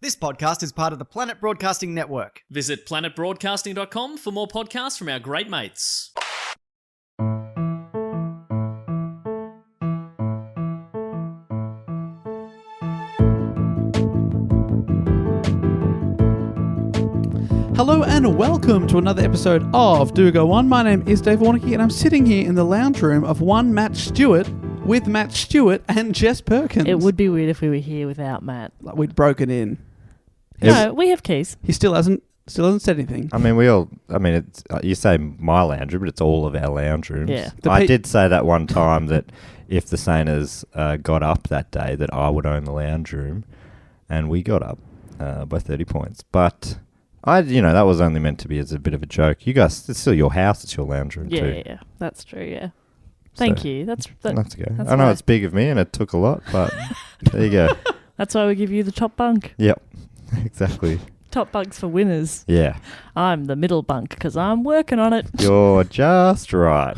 This podcast is part of the Planet Broadcasting Network. Visit planetbroadcasting.com for more podcasts from our great mates. Hello and welcome to another episode of Do Go On. My name is Dave Warnicky and I'm sitting here in the lounge room of one Matt Stewart with Matt Stewart and Jess Perkins. It would be weird if we were here without Matt. Like we'd broken in. No, we have keys. He still hasn't said anything. It's you say my lounge room, but it's all of our lounge rooms. Yeah. I did say that one time that if the Sainers got up that day that I would own the lounge room, and we got up by 30 points. But that was only meant to be as a bit of a joke. You guys, it's still your house, it's your lounge room too. Yeah, that's true, yeah. Thank you. That's okay. That's I know it's big of me and it took a lot, but there you go. That's why we give you the top bunk. Yep, exactly. Top bunks for winners. Yeah. I'm the middle bunk because I'm working on it. You're just right.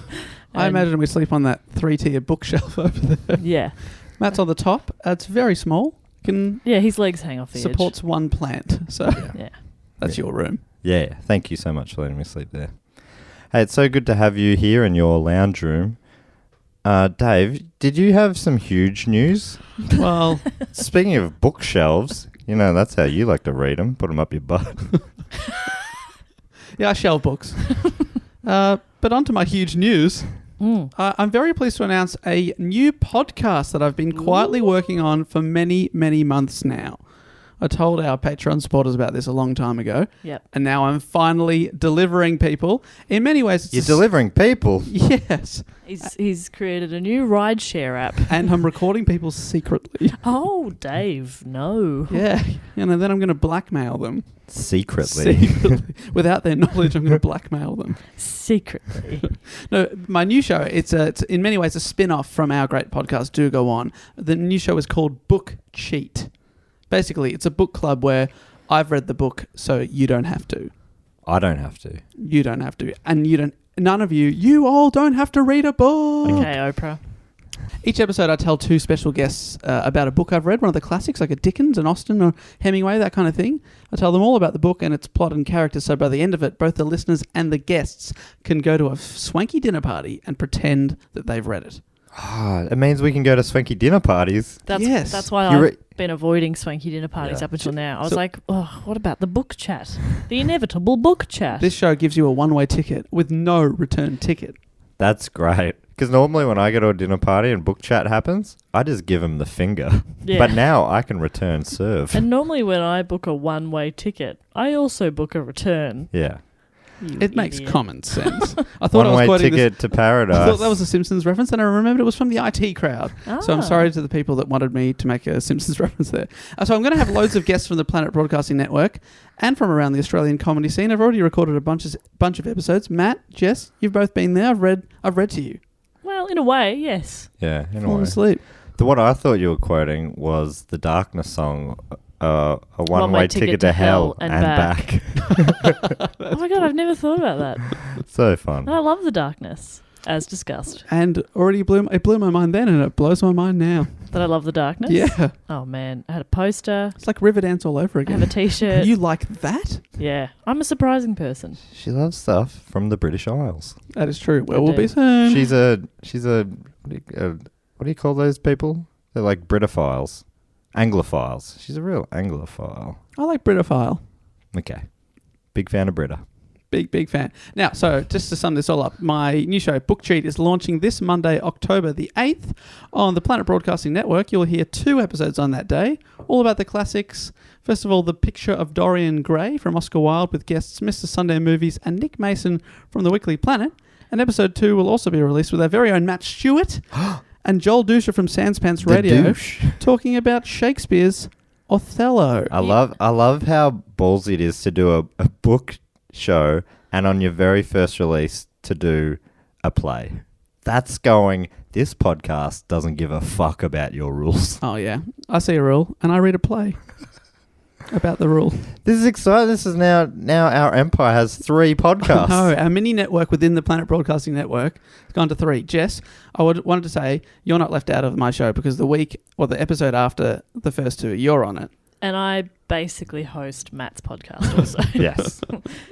I imagine we sleep on that 3-tier bookshelf over there. Yeah. Matt's on the top. It's very small. His legs hang off the supports edge. one plant. So Yeah. That's your room. Yeah. Thank you so much for letting me sleep there. Hey, it's so good to have you here in your lounge room. Dave, did you have some huge news? Well, speaking of bookshelves, that's how you like to read them. Put them up your butt. yeah, I shelve books. But on to my huge news. I'm very pleased to announce a new podcast that I've been quietly working on for many, many months now. I told our Patron supporters about this a long time ago. Yep. And now I'm finally delivering people. In many ways, You're delivering people? Yes. He's created a new rideshare app. And I'm recording people secretly. Oh, Dave, no. Yeah. And then I'm going to blackmail them. Secretly. Without their knowledge, I'm going to blackmail them. Secretly. No, my new show, it's in many ways a spin-off from our great podcast, Do Go On. The new show is called Book Cheat. Basically, it's a book club where I've read the book, so you don't have to. I don't have to. You don't have to. And you all don't have to read a book. Okay, Oprah. Each episode I tell two special guests about a book I've read, one of the classics, like a Dickens, an Austen or Hemingway, that kind of thing. I tell them all about the book and its plot and characters, so by the end of it, both the listeners and the guests can go to a swanky dinner party and pretend that they've read it. It means we can go to swanky dinner parties. That's why I've been avoiding swanky dinner parties up until now. I was like, what about the book chat? The inevitable book chat. This show gives you a one-way ticket with no return ticket. That's great. Because normally when I go to a dinner party and book chat happens, I just give them the finger. Yeah. But now I can return serve. And normally when I book a one-way ticket, I also book a return. Yeah. It makes common sense. I thought I was one-way quoting ticket to paradise. I thought that was a Simpsons reference, and I remembered it was from the IT crowd. So I'm sorry to the people that wanted me to make a Simpsons reference there. So I'm going to have loads of guests from the Planet Broadcasting Network and from around the Australian comedy scene. I've already recorded a bunch of episodes. Matt, Jess, you've both been there. I've read to you. Well, in a way, yes. Yeah, in a Fallen way. asleep. The one I thought you were quoting was the Darkness song, a one-way ticket to hell and back. Oh my God, I've never thought about that. So fun. And I love the darkness, as discussed. And already it blew my mind then, and it blows my mind now. That I love the darkness? Yeah. Oh man, I had a poster. It's like Riverdance all over again. I have a t-shirt. You like that? Yeah. I'm a surprising person. She loves stuff from the British Isles. That is true. Well, I we'll do. be soon. She's a what do you call those people? They're like Britophiles. Anglophiles. She's a real Anglophile. I like Britophile. Okay. Big fan of Brita. Big fan. Now, so just to sum this all up, my new show, Book Cheat, is launching this Monday, October the 8th on the Planet Broadcasting Network. You'll hear 2 episodes on that day, all about the classics. First of all, The Picture of Dorian Gray from Oscar Wilde with guests Mr. Sunday Movies and Nick Mason from The Weekly Planet. And episode 2 will also be released with our very own Matt Stewart and Joel Dusha from Sanspants Radio talking about Shakespeare's Othello. I love how ballsy it is to do a book show and on your very first release to do a play. That's going, this podcast doesn't give a fuck about your rules. Oh, yeah. I see a rule and I read a play about the rule. This is exciting. This is now our empire has 3 podcasts. No, our mini network within the Planet Broadcasting Network has gone to 3. Jess, I wanted to say you're not left out of my show because the episode after the first 2, you're on it. And I basically host Matt's podcast also. Yes.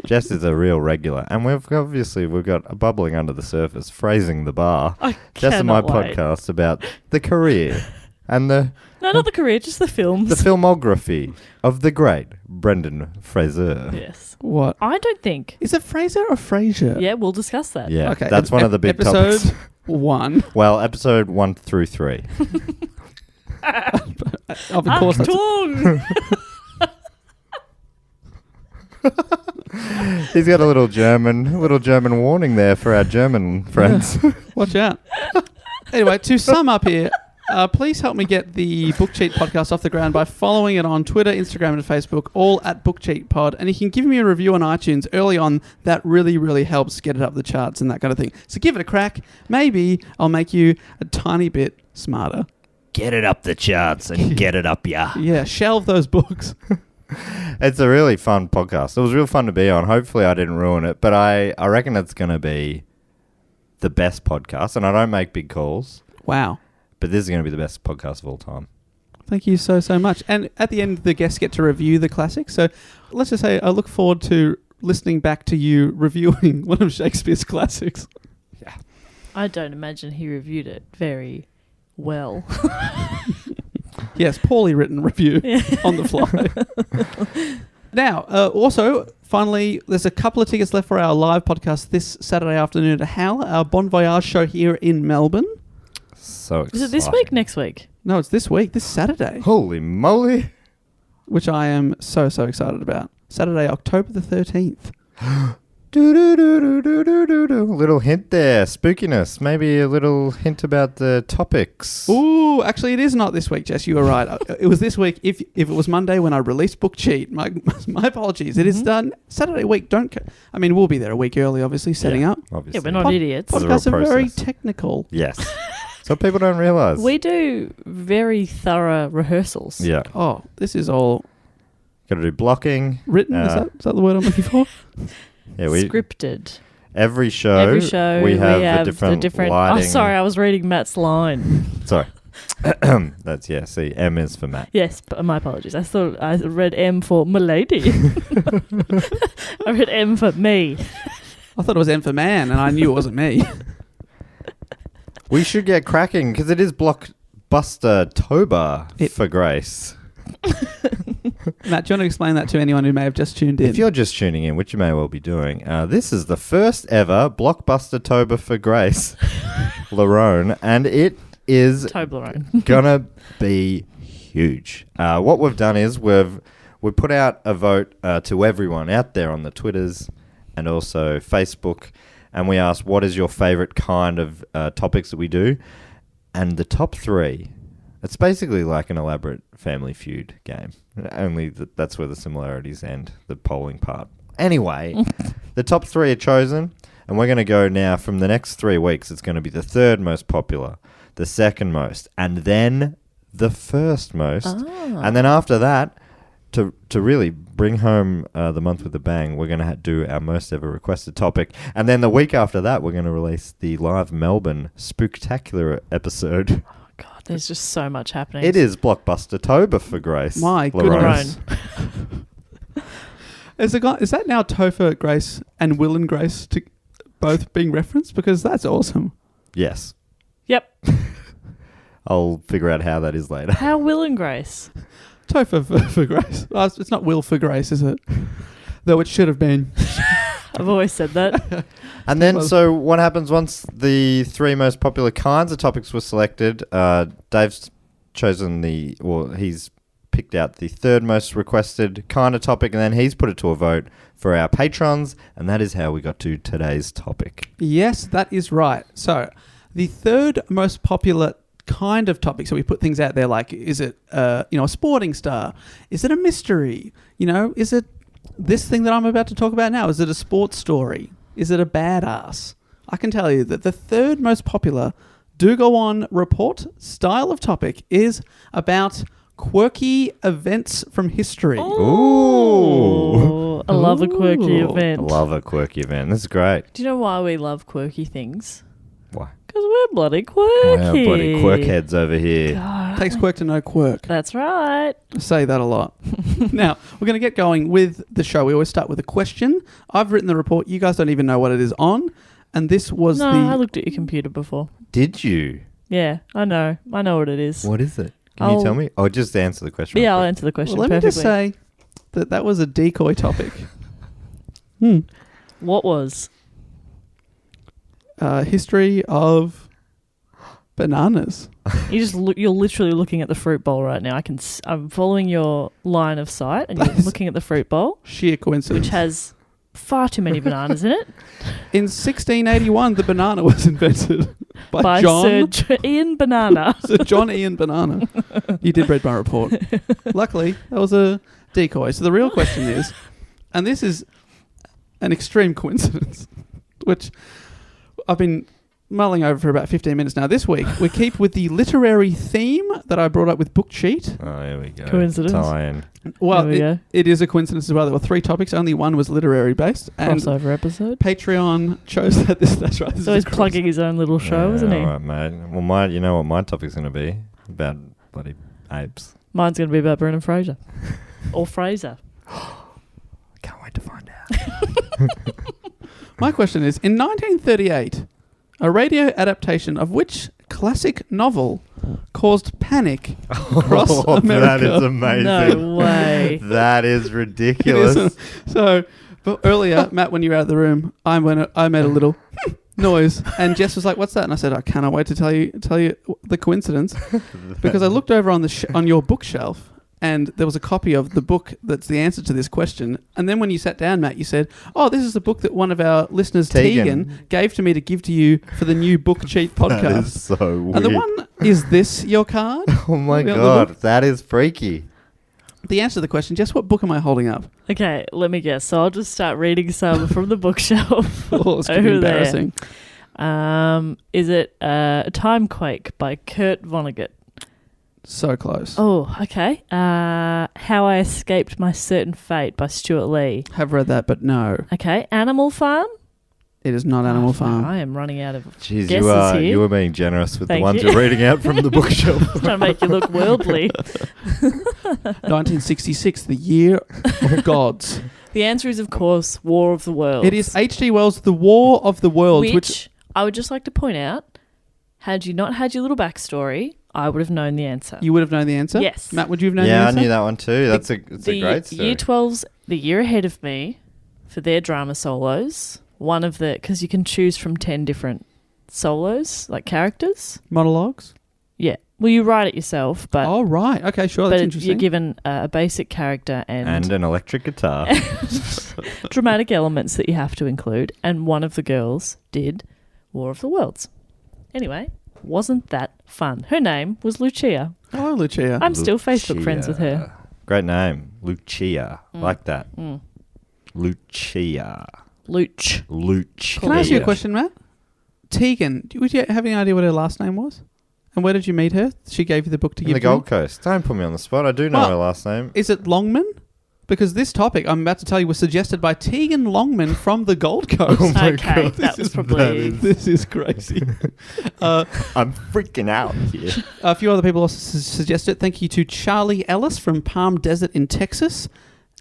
Jess is a real regular. And we've got a bubbling under the surface, phrasing the bar. Jess and my cannot wait. podcast about the career and the No, not the career, just the films. the filmography of the great Brendan Fraser. Yes. What? I don't think. Is it Fraser or Frasier? Yeah, we'll discuss that. Yeah, Okay. that's one of the big episode topics. 1. Well, episode 1 through 3. Of course. Achtung! He's got a little German warning there for our German friends. Watch out. Anyway, to sum up here, please help me get the Book Cheat podcast off the ground by following it on Twitter, Instagram, and Facebook, all at Book Cheat Pod. And you can give me a review on iTunes early on. That really, really helps get it up the charts and that kind of thing. So give it a crack. Maybe I'll make you a tiny bit smarter. Get it up the charts and get it up, yeah. Yeah, shelve those books. It's a really fun podcast. It was real fun to be on. Hopefully I didn't ruin it, but I reckon it's going to be the best podcast. And I don't make big calls, Wow. but this is going to be the best podcast of all time. Thank you so much. And at the end, the guests get to review the classics. So let's just say I look forward to listening back to you reviewing one of Shakespeare's classics. I don't imagine he reviewed it very well. Yes, poorly written review on the fly. Now, also, finally, there's a couple of tickets left for our live podcast this Saturday afternoon at Hal, our Bon Voyage show here in Melbourne. So exciting. Is it this week, next week? No, it's this week, this Saturday, Holy moly. which I am so excited about. Saturday, October the 13th. Little hint there. Spookiness. Maybe a little hint about the topics. Ooh, actually, it is not this week, Jess. You were right. It was this week. If it was Monday when I released Book Cheat, my apologies. It is done Saturday week. We'll be there a week early, obviously, setting up. Obviously. Yeah, we're not idiots. It's a real Podcasts are very process. technical. Yes. So people don't realise. We do very thorough rehearsals. Yeah. Oh, this is all Got to do blocking. written. Is that the word I'm looking for? Yeah, Scripted. Every show we have a different lighting. Oh, sorry, I was reading Matt's line. Sorry. That's, yeah, see, M is for Matt. Yes, but my apologies. I thought I read M for Milady. I read M for me. I thought it was M for man, and I knew it wasn't me. We should get cracking because it is Blockbuster-Tober for Grace. Matt, do you want to explain that to anyone who may have just tuned in? If you're just tuning in, which you may well be doing, this is the first ever Blockbuster-Tober for Grace, Larone, and it is Toblerone. gonna be huge. What we've done is we've put out a vote to everyone out there on the Twitters and also Facebook, and we asked what is your favourite kind of topics that we do, and the top 3. It's basically like an elaborate Family Feud game. Only that's where the similarities end, the polling part. Anyway, the top 3 are chosen, and we're going to go now from the next 3 weeks. It's going to be the third most popular, the second most, and then the first most. And then after that, to really bring home the month with a bang, we're going to do our most ever requested topic. And then the week after that, we're going to release the live Melbourne Spooktacular episode. God, there's just so much happening. It is Blockbuster-Tober for Grace. My Larone. goodness. Is that now Topher Grace and Will and Grace both being referenced? Because that's awesome. Yes. Yep. I'll figure out how that is later. How Will and Grace? Topher for Grace. Oh, it's not Will for Grace, is it? Though it should have been. I've always said that. And then, so what happens once the 3 most popular kinds of topics were selected? Dave's chosen he's picked out the 3rd most requested kind of topic, and then he's put it to a vote for our patrons, and that is how we got to today's topic. Yes, that is right. So, the 3rd most popular kind of topic, so we put things out there like, is it a sporting star? Is it a mystery? Is it this thing that I'm about to talk about now? Is it a sports story? Is it a badass? I can tell you that the 3rd most popular Do Go On report style of topic is about quirky events from history. Ooh. I love a quirky Ooh. event. I love a quirky event. This is great. Do you know why we love quirky things? Why? Because Because we're bloody quirky. Wow, bloody quirk heads over here. God. Takes quirk to know quirk. That's right. I say that a lot. Now, we're going to get going with the show. We always start with a question. I've written the report. You guys don't even know what it is on. And this was I looked at your computer before. Did you? Yeah, I know. I know what it is. What is it? Can you tell me? Oh, just answer the question. Yeah, I'll answer the question Well, let perfectly. me just say that was a decoy topic. What was? History of bananas. You're literally looking at the fruit bowl right now. I'm following your line of sight, and you're looking at the fruit bowl, Sheer coincidence. which has far too many bananas in it. In 1681, the banana was invented by John Ian Banana. Sir John Ian Banana. You did read my report. Luckily, that was a decoy. So the real question is, and this is an extreme coincidence, which I've been mulling over for about 15 minutes now. This week, we keep with the literary theme that I brought up with Book Cheat. Oh, here we go. Coincidence. Tie-in. Well, There we go. it is a coincidence as well. There were 3 topics. Only one was literary based. And Crossover episode. Patreon chose that. That's right. This So is he's a cross- plugging his own little show, isn't he? All right, mate. Well, you know what my topic's going to be? About bloody apes. Mine's going to be about Brendan Fraser. Or Fraser. Can't wait to find out. My question is, in 1938, a radio adaptation of which classic novel caused panic across America? That is amazing. No way. That is It ridiculous. isn't. So, but earlier, Matt, when you were out of the room, I made a little noise, and Jess was like, "What's that?" And I said, "I cannot wait to tell you the coincidence," because I looked over on on your bookshelf, and there was a copy of the book that's the answer to this question. And then when you sat down, Matt, you said, "Oh, this is a book that one of our listeners, Tegan, gave to me to give to you for the new Book Cheat podcast." That is so weird. And the one is this your card? Oh my The God, book? that is freaky. The answer to the question, Jess, what book am I holding up? Okay, let me guess. So I'll just start reading some from the bookshelf. Oh, it's going to be Over there. embarrassing. Is it Timequake by Kurt Vonnegut? So close. Oh, okay. How I Escaped My Certain Fate by Stuart Lee. Have read that, but no. Okay, Animal Farm? It is not Animal Oh, Farm. I am running out of Jeez, guesses here. you were being generous with Thank the ones you. you're reading out from the bookshelf. Trying to make you look worldly. 1966, the year of gods. The answer is, of course, War of the Worlds. It is H.G. Wells' The War of the Worlds, which I would just like to point out, had you not had your little backstory, I would have known the answer. you would have known the answer? Yes. Matt, would you have known the Yeah, I answer? knew that one too. It's a great story. Year 12's the year ahead of me for their drama solos. One of the, because you can choose from 10 different solos, like characters. Monologues? Yeah. Well, you write it yourself, but Oh, right. Okay, sure. That's but interesting. you're given a basic character and an electric guitar. dramatic elements that you have to include. And one of the girls did War of the Worlds. Anyway, wasn't that fun? Her name was Lucia. Oh, Lucia. I'm still Facebook friends with her. Great name. Lucia. Like that. Mm. Lucia. Luch. Lucia. Can I ask you a question, Matt? Tegan, would you have any idea what her last name was? And where did you meet her? She gave you the book to In give the to you? Gold Coast. Don't put me on the spot. I do know Well, her last name. Is it Longman? Because this topic I'm about to tell you was suggested by Tegan Longman from the Gold Coast. Oh my Okay, God, that this was is probably... This is crazy. I'm freaking out here. A few other people also suggested. Thank you to Charlie Ellis from Palm Desert in Texas,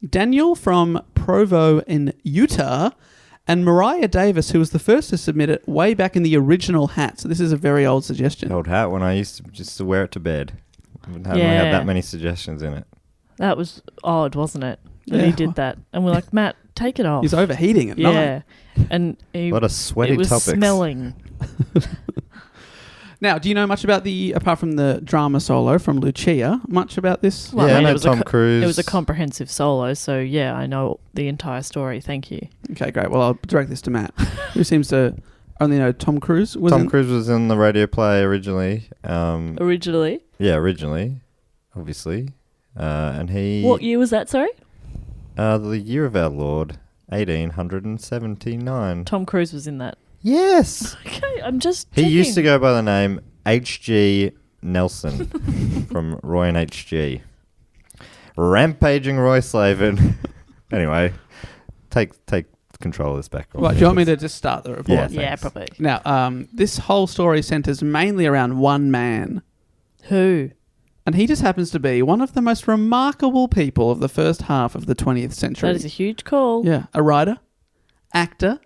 Daniel from Provo in Utah, and Mariah Davis, who was the first to submit it way back in the original hat. So this is a very old suggestion. Old hat when I used to just to wear it to bed. I hadn't really had that many suggestions in it. That was odd, wasn't it? That Yeah. he did that. And we're like, Matt, take it off. He's overheating at night. Yeah. And he, What a sweaty it was topics. smelling. Now, do you know much about apart from the drama solo from Lucia, much about this? Well, Yeah, I it know was Tom Cruise. It was a comprehensive solo, so yeah, I know the entire story. Thank you. Okay, great. Well, I'll direct this to Matt, who seems to only know Tom Cruise. Tom Cruise was in the radio play originally. Originally? Yeah, originally, obviously. And he... What year was that, sorry? The year of our Lord, 1879. Tom Cruise was in that. Yes! Okay, I'm just He checking. used to go by the name H.G. Nelson from Roy and H.G. Rampaging Roy Slavin. Anyway, take control this background. Right, do you want me to just start the report? Yeah, Yeah, thanks. probably. Now, this whole story centres mainly around one man. Who? And he just happens to be one of the most remarkable people of the first half of the 20th century. That is a huge call. Yeah, a writer, actor,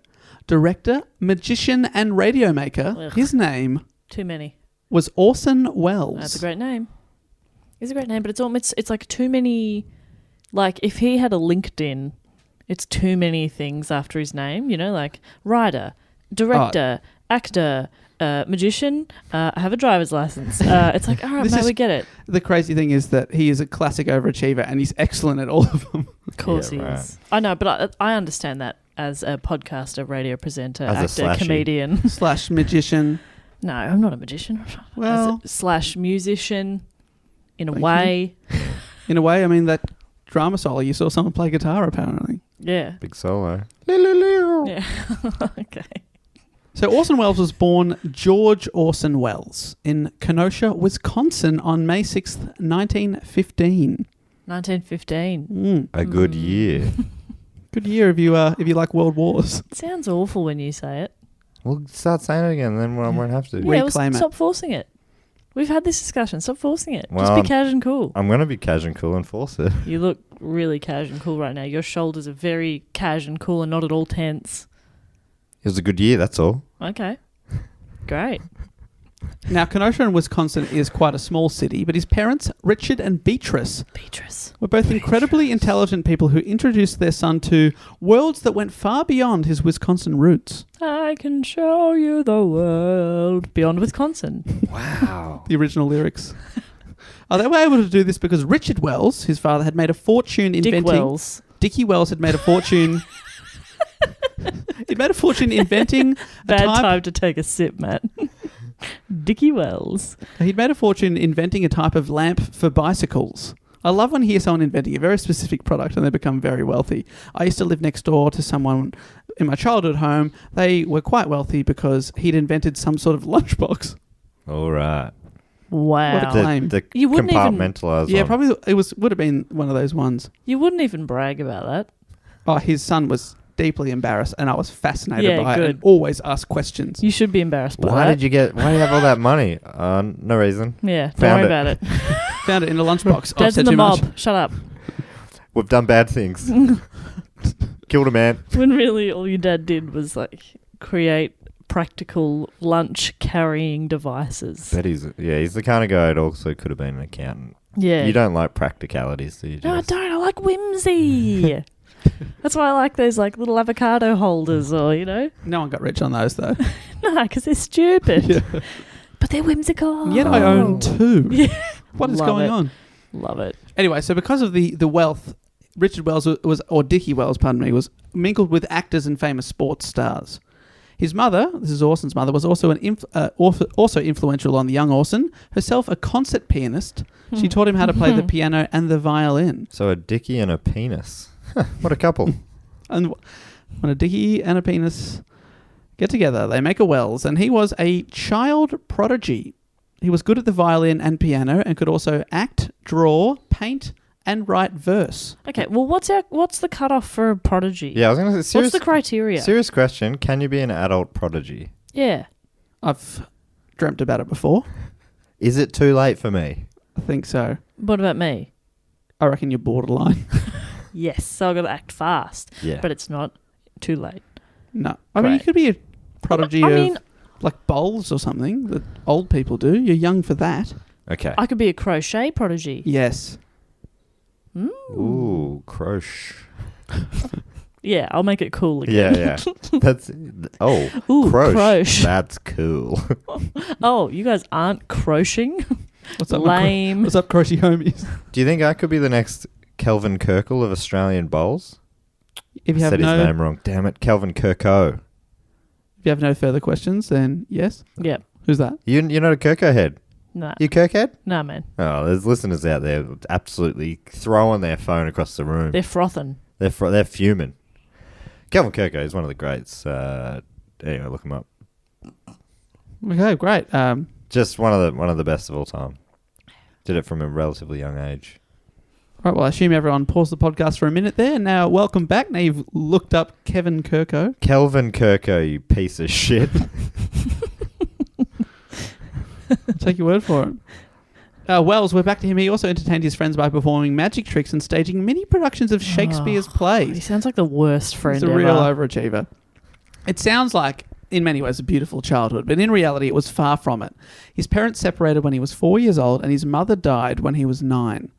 director, magician, and radio maker. Ugh. His name Too many. was Orson Welles. That's a great name. It's a great name, but it's like too many. Like if he had a LinkedIn, it's too many things after his name. You know, like writer, director, actor, magician. I have a driver's license. It's like, all right, This mate, is- we get it. The crazy thing is that he is a classic overachiever and he's excellent at all of them. Of course Yeah, he right. is. I know, but I understand that as a podcaster, radio presenter, As a actor, slashy. comedian. Slash magician. No, I'm not a magician. Well- slash musician, in a Thank way. In a way, I mean, that drama solo, you saw someone play guitar apparently. Yeah. Big solo. Yeah. Okay. So Orson Welles was born George Orson Welles in Kenosha, Wisconsin on May 6th, 1915. 1915. A good year. Good year if you like world wars. It sounds awful when you say it. We'll start saying it again, then I won't have to. Yeah. Yeah, Reclaim it. stop forcing it. We've had this discussion. Stop forcing it. Well, Just be cash and cool. I'm going to be cash and cool and force it. You look really cash and cool right now. Your shoulders are very cash and cool and not at all tense. It was a good year, that's all. Okay. Great. Now, Kenosha in Wisconsin is quite a small city, but his parents, Richard and Beatrice, Beatrice. were both incredibly intelligent people who introduced their son to worlds that went far beyond his Wisconsin roots. I can show you the world beyond Wisconsin. Wow. The original lyrics. They were able to do this because Richard Wells, his father, had made a fortune Dick inventing... Wells. Dickie Wells had made a fortune... He'd made a fortune inventing a Bad type... time to take a sip, Matt. Dickie Wells. He'd made a fortune inventing a type of lamp for bicycles. I love when I hear someone inventing a very specific product and they become very wealthy. I used to live next door to someone in my childhood home. They were quite wealthy because he'd invented some sort of lunchbox. All right. Wow. What a claim. The You wouldn't even- compartmentalised Yeah, one. probably would have been one of those ones. You wouldn't even brag about that. Oh, his son was deeply embarrassed and I was fascinated Yeah, by it good. and always asked questions. You should be embarrassed by Why that. do you have all that money? No reason. Yeah, don't Found worry it. about it. Found it in a lunchbox. I've Dad's said in the too mob. much. Shut up. We've done bad things. Killed a man. When really all your dad did was like create practical lunch carrying devices. Bet he's the kind of guy that also could have been an accountant. Yeah. You don't like practicalities, do you? No, I Jess? don't. I like whimsy. That's why I like those like little avocado holders or, you know. No one got rich on those though. No, because they're stupid. But they're whimsical. Yet I own two. Yeah. What is Love going it. on? Love it. Anyway, so because of the wealth, Richard Wells or Dickie Wells, pardon me, was mingled with actors and famous sports stars. His mother, this is Orson's mother, was also also influential on the young Orson. Herself a concert pianist, she taught him how to play the piano and the violin. So a dickie and a penis. What a couple. And when a Dickie and a penis get together, they make a Wells, and he was a child prodigy. He was good at the violin and piano and could also act, draw, paint, and write verse. Okay, well, what's the cutoff for a prodigy? Yeah, I was going to say, What's the criteria? serious question. Can you be an adult prodigy? Yeah. I've dreamt about it before. Is it too late for me? I think so. What about me? I reckon you're borderline. Yes, so I've got to act fast. Yeah. But it's not too late. No. I mean, you Great. could be a prodigy I of mean, like bowls or something that old people do. You're young for that. Okay. I could be a crochet prodigy. Yes. Ooh, croche. Yeah, I'll make it cool again. Yeah. That's Ooh, croche. croche. That's cool. Oh, you guys aren't crocheting? What's up, Lame. What's up, crochet homies? Do you think I could be the next Kelvin Kirkle of Australian bowls? If you have Said his no, name wrong. Damn it, Kelvin Kirko. if you have no further questions, then yes. Yep. Who's that? You're not a Kirko head. Nah. You Kirkhead? Nah, man. Oh, there's listeners out there absolutely throwing their phone across the room. They're frothing. They're fuming. Kelvin Kirko is one of the greats. Anyway, look him up. Okay, great. Just one of the best of all time. Did it from a relatively young age. Right, well, I assume everyone paused the podcast for a minute there. Now, welcome back. Now you've looked up Kevin Kirko. Kelvin Kirko, you piece of shit. I'll take your word for it. Wells, we're back to him. He also entertained his friends by performing magic tricks and staging many productions of Shakespeare's He plays. sounds like the worst friend He's a ever. real overachiever. It sounds like, in many ways, a beautiful childhood, but in reality, it was far from it. His parents separated when he was 4 years old, and his mother died when he was 9.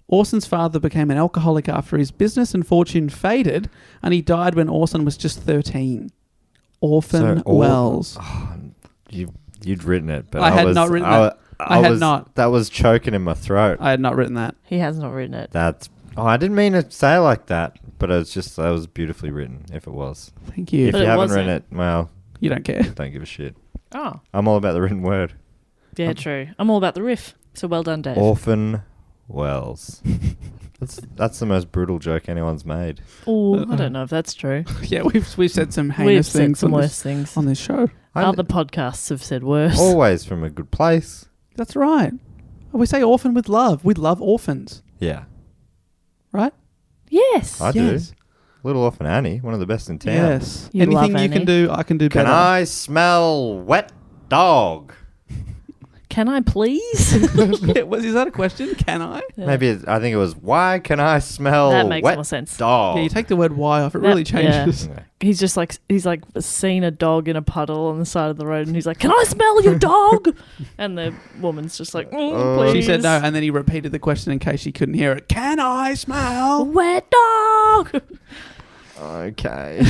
Orson's father became an alcoholic after his business and fortune faded, and he died when Orson was just 13. Orphan Welles. You'd written it, but I had not written that. I had not. That was choking in my throat. I had not written that. He has not written it. I didn't mean to say it like that, but that was beautifully written, if it was. Thank you. If But you it haven't wasn't. written it, well, You don't care. don't give a shit. Oh, I'm all about the written word. yeah, true. I'm all about the riff. So well done, Dave. Orphan Welles. That's the most brutal joke anyone's made. Oh, I don't know if that's true. Yeah, we've said some We've heinous said things some on worse this, things. on this show. Other podcasts have said worse. Always from a good place. That's right. We say orphan with love. We love orphans, Yeah, right? Yes. I Yes. do. Little Orphan Annie, one of the best in town. Yes. You Anything love you Annie. can do, I can do Can better. I smell wet dog? Can I please? Is that a question? Can I? Yeah. Maybe I think it was, why can I smell That makes wet more sense. dog? Yeah, you take the word "why" off. It That- really changes. Okay. He's just like he's seen a dog in a puddle on the side of the road, and he's like, "Can I smell your dog?" And the woman's just like, "Please." She said no, and then he repeated the question in case she couldn't hear it. Can I smell? Wet dog. Okay.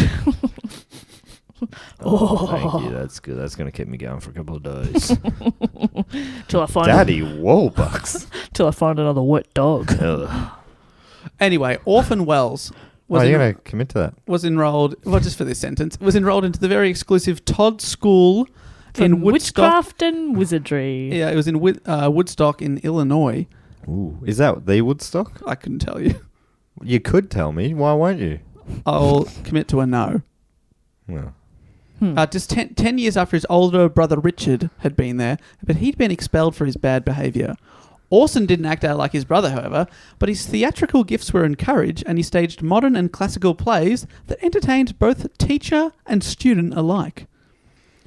Thank you. That's good. That's going to keep me going for a couple of days. Till I find Daddy Warbucks. till I find another wet dog. Ugh. Anyway, Orphan Welles was, You're going to commit to that? was enrolled, well, just for this sentence, was enrolled into the very exclusive Todd School in Woodstock. Witchcraft and wizardry. Yeah, it was in Woodstock in Illinois. Ooh. Is that the Woodstock? I couldn't tell you. You could tell me. Why won't you? I'll commit to a no. Well, Just 10 years after his older brother Richard had been there, but he'd been expelled for his bad behaviour. Orson didn't act out like his brother, however, but his theatrical gifts were encouraged, and he staged modern and classical plays that entertained both teacher and student alike.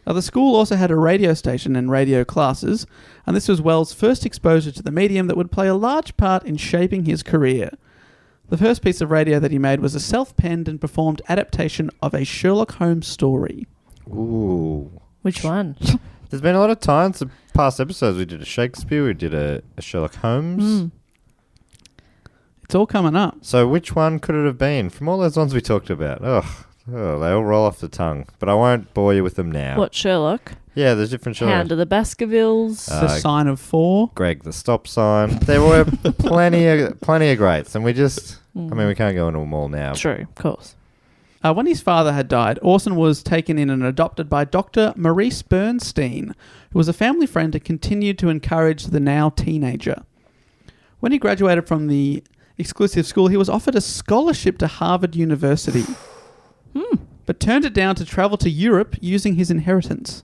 Now, the school also had a radio station and radio classes, and this was Wells' first exposure to the medium that would play a large part in shaping his career. The first piece of radio that he made was a self-penned and performed adaptation of a Sherlock Holmes story. ooh. Which one? There's been a lot of times, the past episodes, we did a Shakespeare, we did a Sherlock Holmes. It's all coming up. So which one could it have been? From all those ones we talked about. Ugh. Oh, they all roll off the tongue. But I won't bore you with them now. What, Sherlock? Yeah, there's different Sherlock. Hound of the Baskervilles. The Sign of Four. Greg the Stop Sign. There were plenty of greats, and we just... I mean, we can't go into them all now. True, of course. When his father had died, Orson was taken in and adopted by Dr. Maurice Bernstein, who was a family friend and continued to encourage the now teenager. When he graduated from the exclusive school, he was offered a scholarship to Harvard University, but turned it down to travel to Europe using his inheritance.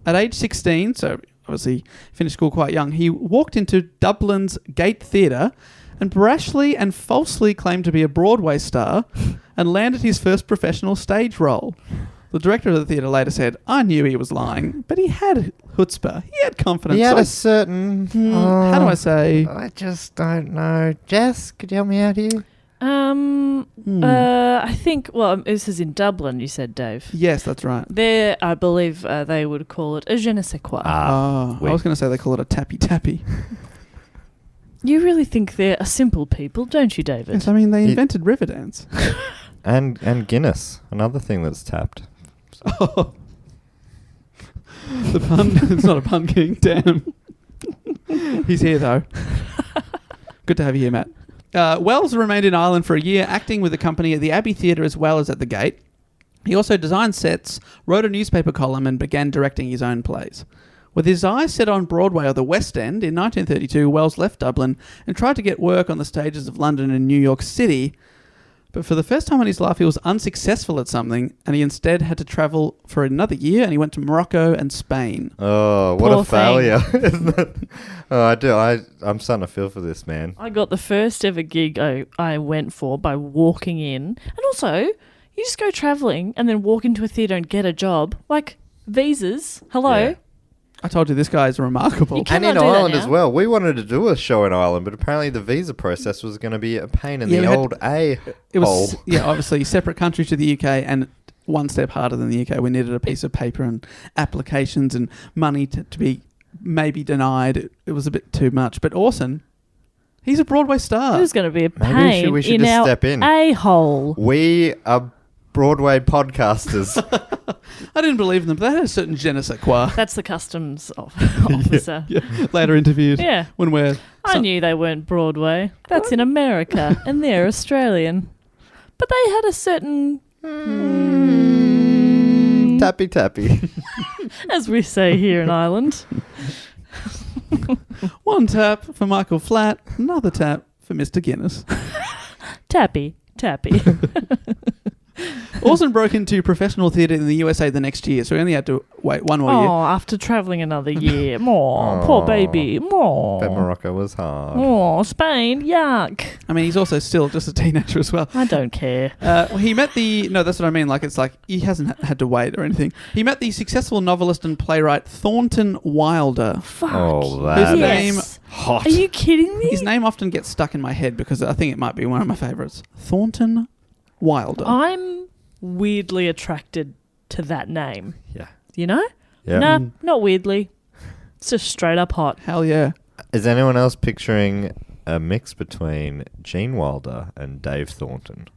At age 16, so obviously finished school quite young, he walked into Dublin's Gate Theatre and brashly and falsely claimed to be a Broadway star and landed his first professional stage role. The director of the theatre later said, "I knew he was lying, but he had chutzpah. He had confidence." He had So a certain... how do I say? I just don't know. Jess, could you help me out here? I think, well, this is in Dublin, you said, Dave. Yes, that's right. There, I believe they would call it a je ne sais quoi. I was going to say they call it a tappy-tappy. You really think they're a simple people, don't you, David? Yes, I mean, they invented Riverdance. And Guinness, another thing that's tapped. The pun. It's not a pun king. Damn. He's here, though. Good to have you here, Matt. Wells remained in Ireland for a year, acting with the company at the Abbey Theatre as well as at the Gate. He also designed sets, wrote a newspaper column, and began directing his own plays. With his eyes set on Broadway or the West End, in 1932, Wells left Dublin and tried to get work on the stages of London and New York City. But for the first time in his life, he was unsuccessful at something, and he instead had to travel for another year, and he went to Morocco and Spain. Oh, what Poor a failure. Isn't it? Oh, I'm starting to feel for this, man. I got the first ever gig I went for by walking in. And also, you just go travelling and then walk into a theatre and get a job. Like, visas. Hello? Yeah. I told you this guy is remarkable. You And cannot in do that Ireland now. as well. We wanted to do a show in Ireland, but apparently the visa process was going to be a pain in Yeah, the we had- old A It hole. was, obviously separate country to the UK and one step harder than the UK. We needed a piece of paper and applications and money to be maybe denied. It was a bit too much. But Orson, he's a Broadway star. It was going to be a Maybe pain we should in just our step in. a-hole. We are Broadway podcasters. I didn't believe in them, but they had a certain je ne sais quoi. That's the customs officer. Yeah, later interviewed Yeah. when we're... I knew they weren't Broadway. That's in America, and they're Australian. But they had a certain, Tappy tappy. as we say here in Ireland. One tap for Michael Flatt, another tap for Mr. Guinness. Tappy. Orson broke into professional theatre in the USA the next year, so he only had to wait one more year. Oh, after travelling another year. More. Poor baby. More. Bet Morocco was hard. Oh, Spain. Yuck. I mean, he's also still just a teenager as well. I don't care. He met the... No, that's what I mean. Like, it's like he hasn't had to wait or anything. He met the successful novelist and playwright Thornton Wilder. Fuck. Oh, Whose that name... Yes. hot. Are you kidding me? His name often gets stuck in my head because I think it might be one of my favourites. Thornton Wilder. I'm weirdly attracted to that name. Yeah. You know? Yeah. Nah, not weirdly. It's just straight up hot. Hell yeah. Is anyone else picturing a mix between Gene Wilder and Dave Thornton?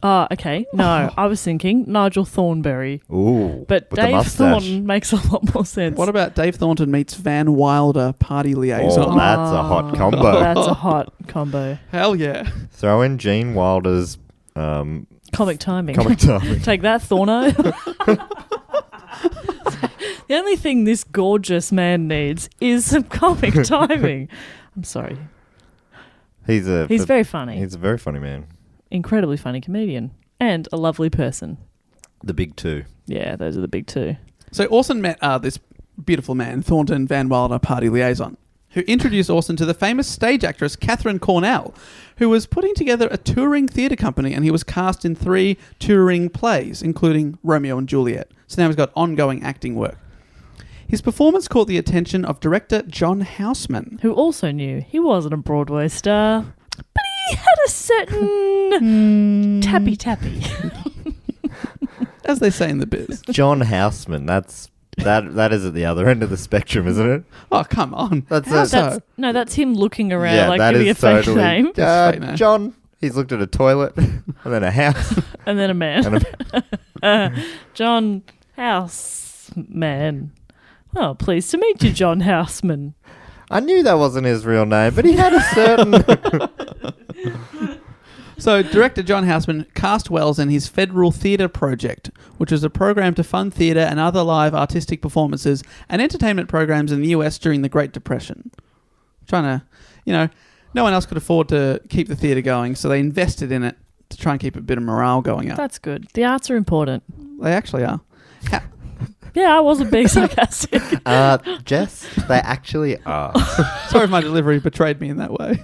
Oh, okay. No, I was thinking Nigel Thornberry. Ooh. But with the Dave mustache. Thornton makes a lot more sense. What about Dave Thornton meets Van Wilder, party liaison? Oh, that's a hot combo. That's a hot combo. Hell yeah. Throw in Gene Wilder's Comic timing. comic timing. Take that, Thorno. The only thing this gorgeous man needs is some comic timing. I'm sorry. He's very funny. He's a very funny man. Incredibly funny comedian. And a lovely person. The big two. Yeah, those are the big two. So Orson met this beautiful man, Thornton Van Wilder, party liaison, who introduced Orson to the famous stage actress Catherine Cornell, who was putting together a touring theatre company, and he was cast in 3 touring plays, including Romeo and Juliet. So now he's got ongoing acting work. His performance caught the attention of director John Houseman. Who also knew he wasn't a Broadway star, but he had a certain tappy. As they say in the biz. John Houseman. That is at the other end of the spectrum, isn't it? Oh, come on. That's How it. so? That's him looking around Yeah, like that giving a is fake totally name. That's fake name. John. He's looked at a toilet and then a house. And then a man. And John Houseman. Oh, pleased to meet you, John Houseman. I knew that wasn't his real name, but he had a certain... So director John Houseman cast Wells in his Federal Theatre Project, which was a program to fund theatre and other live artistic performances and entertainment programs in the US during the Great Depression. Trying to, no one else could afford to keep the theatre going, so they invested in it to try and keep a bit of morale going up. That's good. The arts are important. They actually are. Yeah, I wasn't being sarcastic. Jess, they actually are. Sorry if my delivery betrayed me in that way.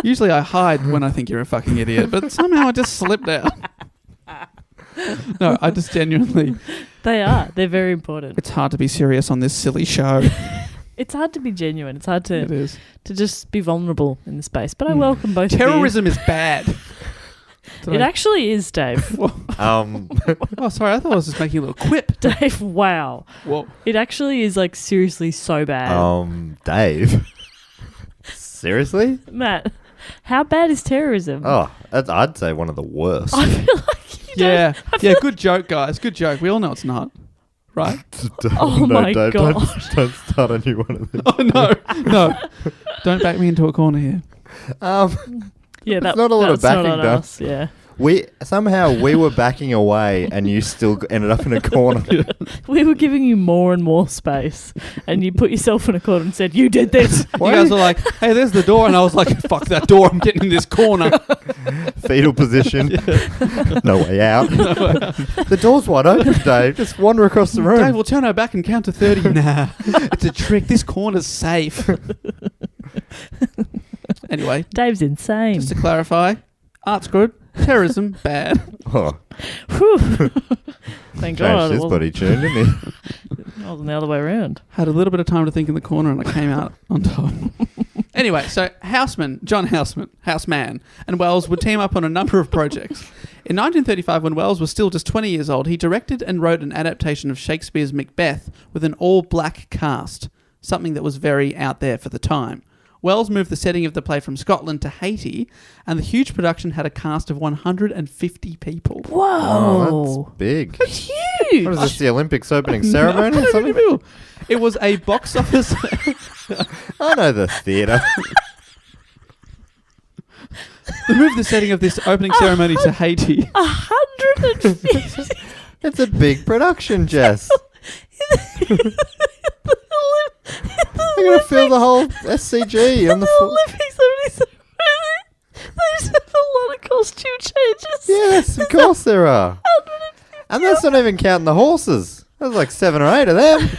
Usually I hide when I think you're a fucking idiot, but somehow I just slipped out. No, I just genuinely... They are. They're very important. It's hard to be serious on this silly show. It's hard to be genuine. It's hard It to is. just be vulnerable in the space. But I welcome both Terrorism is bad. of you. It actually is, Dave. Oh, sorry. I thought I was just making a little quip. Dave, wow. Whoa. It actually is like seriously so bad. Dave. Seriously? Matt, how bad is terrorism? Oh, I'd say one of the worst. I feel like you Yeah. Yeah, good joke, guys. Good joke. We all know it's not. Right? Oh my Dave, God. Don't start a new one of these. Oh, no. No. Don't back me into a corner here. Yeah, There's not a lot of that's not backing on done. us. Yeah. We were backing away, and you still ended up in a corner. We were giving you more and more space, and you put yourself in a corner and said, "You did this." You guys were like, "Hey, there's the door," and I was like, "Fuck that door! I'm getting in this corner." Fetal position. No way out. The door's wide open, Dave. Just wander across the room. Dave, we'll turn our back and count to 30. Nah, it's a trick. This corner's safe. Anyway, Dave's insane. just to clarify, art's good, terrorism bad. Oh, Whew. Thank God. changed his body tune, didn't he? I wasn't the other way around. Had a little bit of time to think in the corner, and I came out on top. Anyway, so John Houseman, and Wells would team up on a number of projects. In 1935, when Wells was still just 20 years old, he directed and wrote an adaptation of Shakespeare's Macbeth with an all-black cast, something that was very out there for the time. Wells moved the setting of the play from Scotland to Haiti, and the huge production had a cast of 150 people. Whoa. Oh, that's big. That's huge. What is this, the Olympics opening ceremony or 150 something? people. It was a box office... I know the theatre. They moved the setting of this opening ceremony to Haiti. 150. It's a big production, Jess. They're going to fill the whole SCG on the floor. Olympics they just have a lot of costume changes. Yes, of course there are. And that's not even counting the horses. There's like 7 or 8 of them.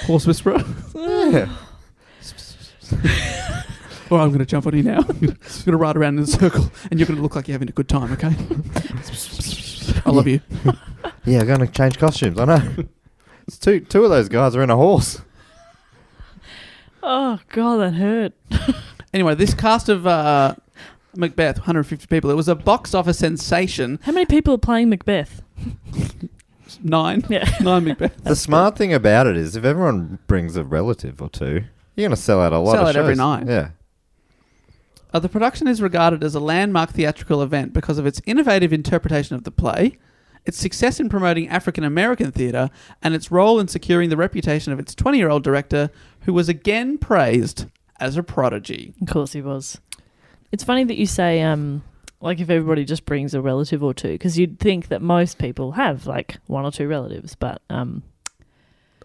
Horse whisperer. Yeah. All right, I'm going to jump on you now. I'm going to ride around in a circle, and you're going to look like you're having a good time, okay? I love you. Yeah, I'm going to change costumes. I know. It's two of those guys are in a horse. Oh, God, that hurt. Anyway, this cast of Macbeth, 150 people, it was a box office sensation. How many people are playing Macbeth? 9. Yeah. 9 Macbeth. The smart thing about it is if everyone brings a relative or two, you're going to sell out a lot of shows. Sell out every night. Yeah. The production is regarded as a landmark theatrical event because of its innovative interpretation of the play, its success in promoting African-American theatre, and its role in securing the reputation of its 20-year-old director, who was again praised as a prodigy. Of course he was. It's funny that you say, like, if everybody just brings a relative or two, because you'd think that most people have, like, 1 or 2 relatives, but... Oh,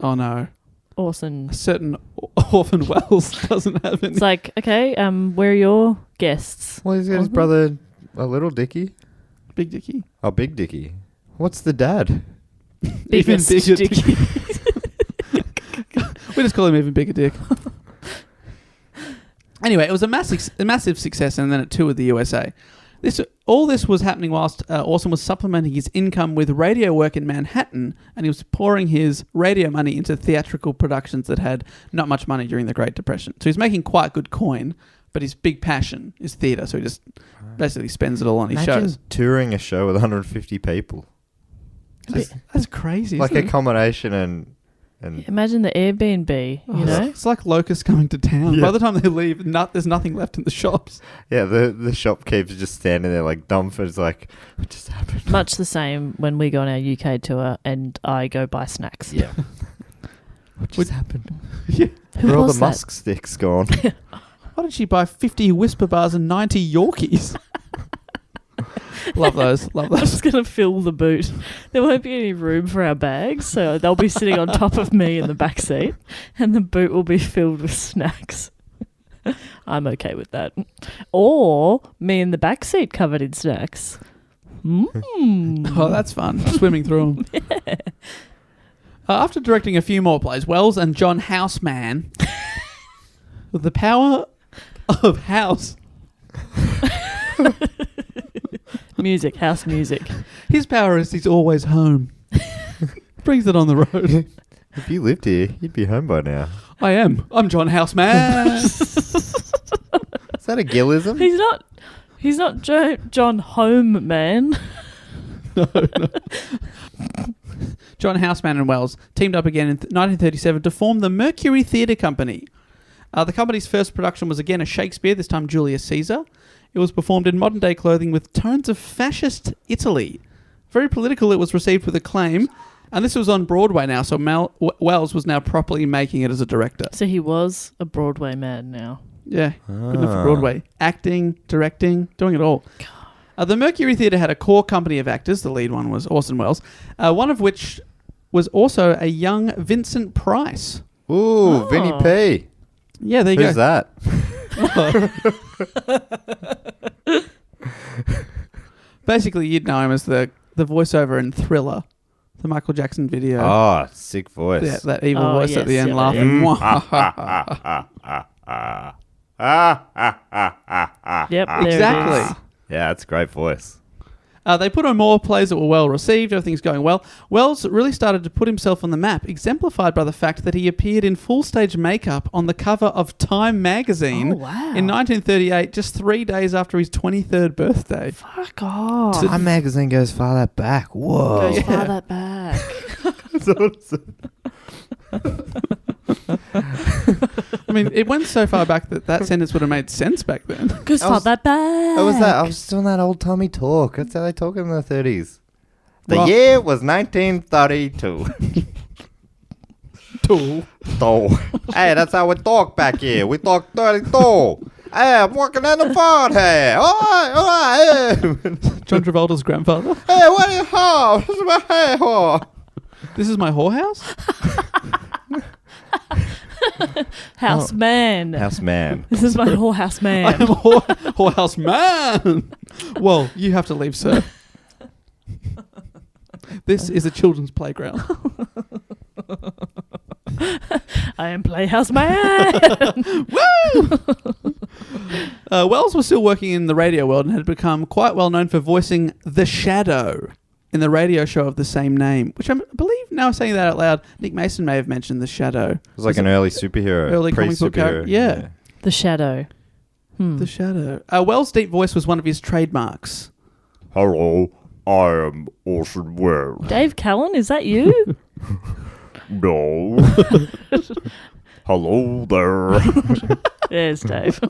no. Orson... A certain Orson Welles doesn't have any. It's like, okay, where are your guests? Well, he's got his brother, a little Dickie. Big Dickie. Oh, Big Dickie. What's the dad? Biggest Even bigger Dickie. We just call him even bigger dick. Anyway, it was a massive success, and then it toured the USA. All this was happening whilst Orson was supplementing his income with radio work in Manhattan, and he was pouring his radio money into theatrical productions that had not much money during the Great Depression. So he's making quite good coin, but his big passion is theatre, so he just basically spends it all on his Imagine shows. touring a show with 150 people. That's crazy, Like isn't it? accommodation and Imagine the Airbnb, you know? It's like locusts coming to town. Yeah. By the time they leave, there's nothing left in the shops. yeah, the shopkeeper's just standing there like dumbfounded, like, what just happened? Much the same when we go on our UK tour and I go buy snacks. Yeah. What just happened? Yeah. Who Where are all was the that? musk sticks gone? Why did she buy 50 Whisper bars and 90 Yorkies? Love those. I'm just going to fill the boot. There won't be any room for our bags, so they'll be sitting on top of me in the back seat, and the boot will be filled with snacks. I'm okay with that. Or me in the back seat covered in snacks. Oh, that's fun. Swimming through them. Yeah. After directing a few more plays, Wells and John Houseman, with the power of house... Music, house music. His power is he's always home. Brings it on the road. If you lived here, you'd be home by now. I am. I'm John Houseman. Is that a Gillism? He's not John Home Man. No. John Houseman and Wells teamed up again in 1937 to form the Mercury Theatre Company. The company's first production was again a Shakespeare, this time Julius Caesar. It was performed in modern-day clothing with tones of fascist Italy. Very political, it was received with acclaim. And this was on Broadway now, so Wells was now properly making it as a director. So he was a Broadway man now. Yeah, good enough for Broadway. Acting, directing, doing it all. The Mercury Theatre had a core company of actors. The lead one was Orson Welles, one of which was also a young Vincent Price. Ooh, Vinny P. Yeah, there you Who's go. that? Basically, you'd know him as the voiceover in Thriller, the Michael Jackson video. Oh, sick voice. Yeah, that evil voice at the yes, end yeah, laughing. Yep, there Exactly. it is. Yeah, it's a great voice. They put on more plays that were well received. Everything's going well. Wells really started to put himself on the map, exemplified by the fact that he appeared in full stage makeup on the cover of Time magazine Oh, wow. in 1938, just 3 days after his 23rd birthday. Fuck off. Time magazine goes far that back. Whoa. Goes far that back. I mean, it went so far back that sentence would have made sense back then. Goes far that back. What was that? I was doing that old Tommy talk. That's how they talk in the 30s. The Well- year was 1932. Tool. So, hey, that's how we talk back here. We talk 32. Hey, I'm working on the phone here. All right. John Travolta's grandfather. Hey, what do you have? This is my hair. Oh. This is my whorehouse? House man. House man. This is my whorehouse I man. am a whorehouse man. Well, you have to leave, sir. This is a children's playground. I am Playhouse Man. Wells was still working in the radio world and had become quite well known for voicing The Shadow in the radio show of the same name, which I believe, now saying that out loud, Nick Mason may have mentioned The Shadow. It was like an early superhero. Early comic book character. Yeah. The Shadow. The Shadow. Wells' deep voice was one of his trademarks. Hello, I am Orson Welles. Dave Callan, is that you? No. Hello there. Yes, Dave.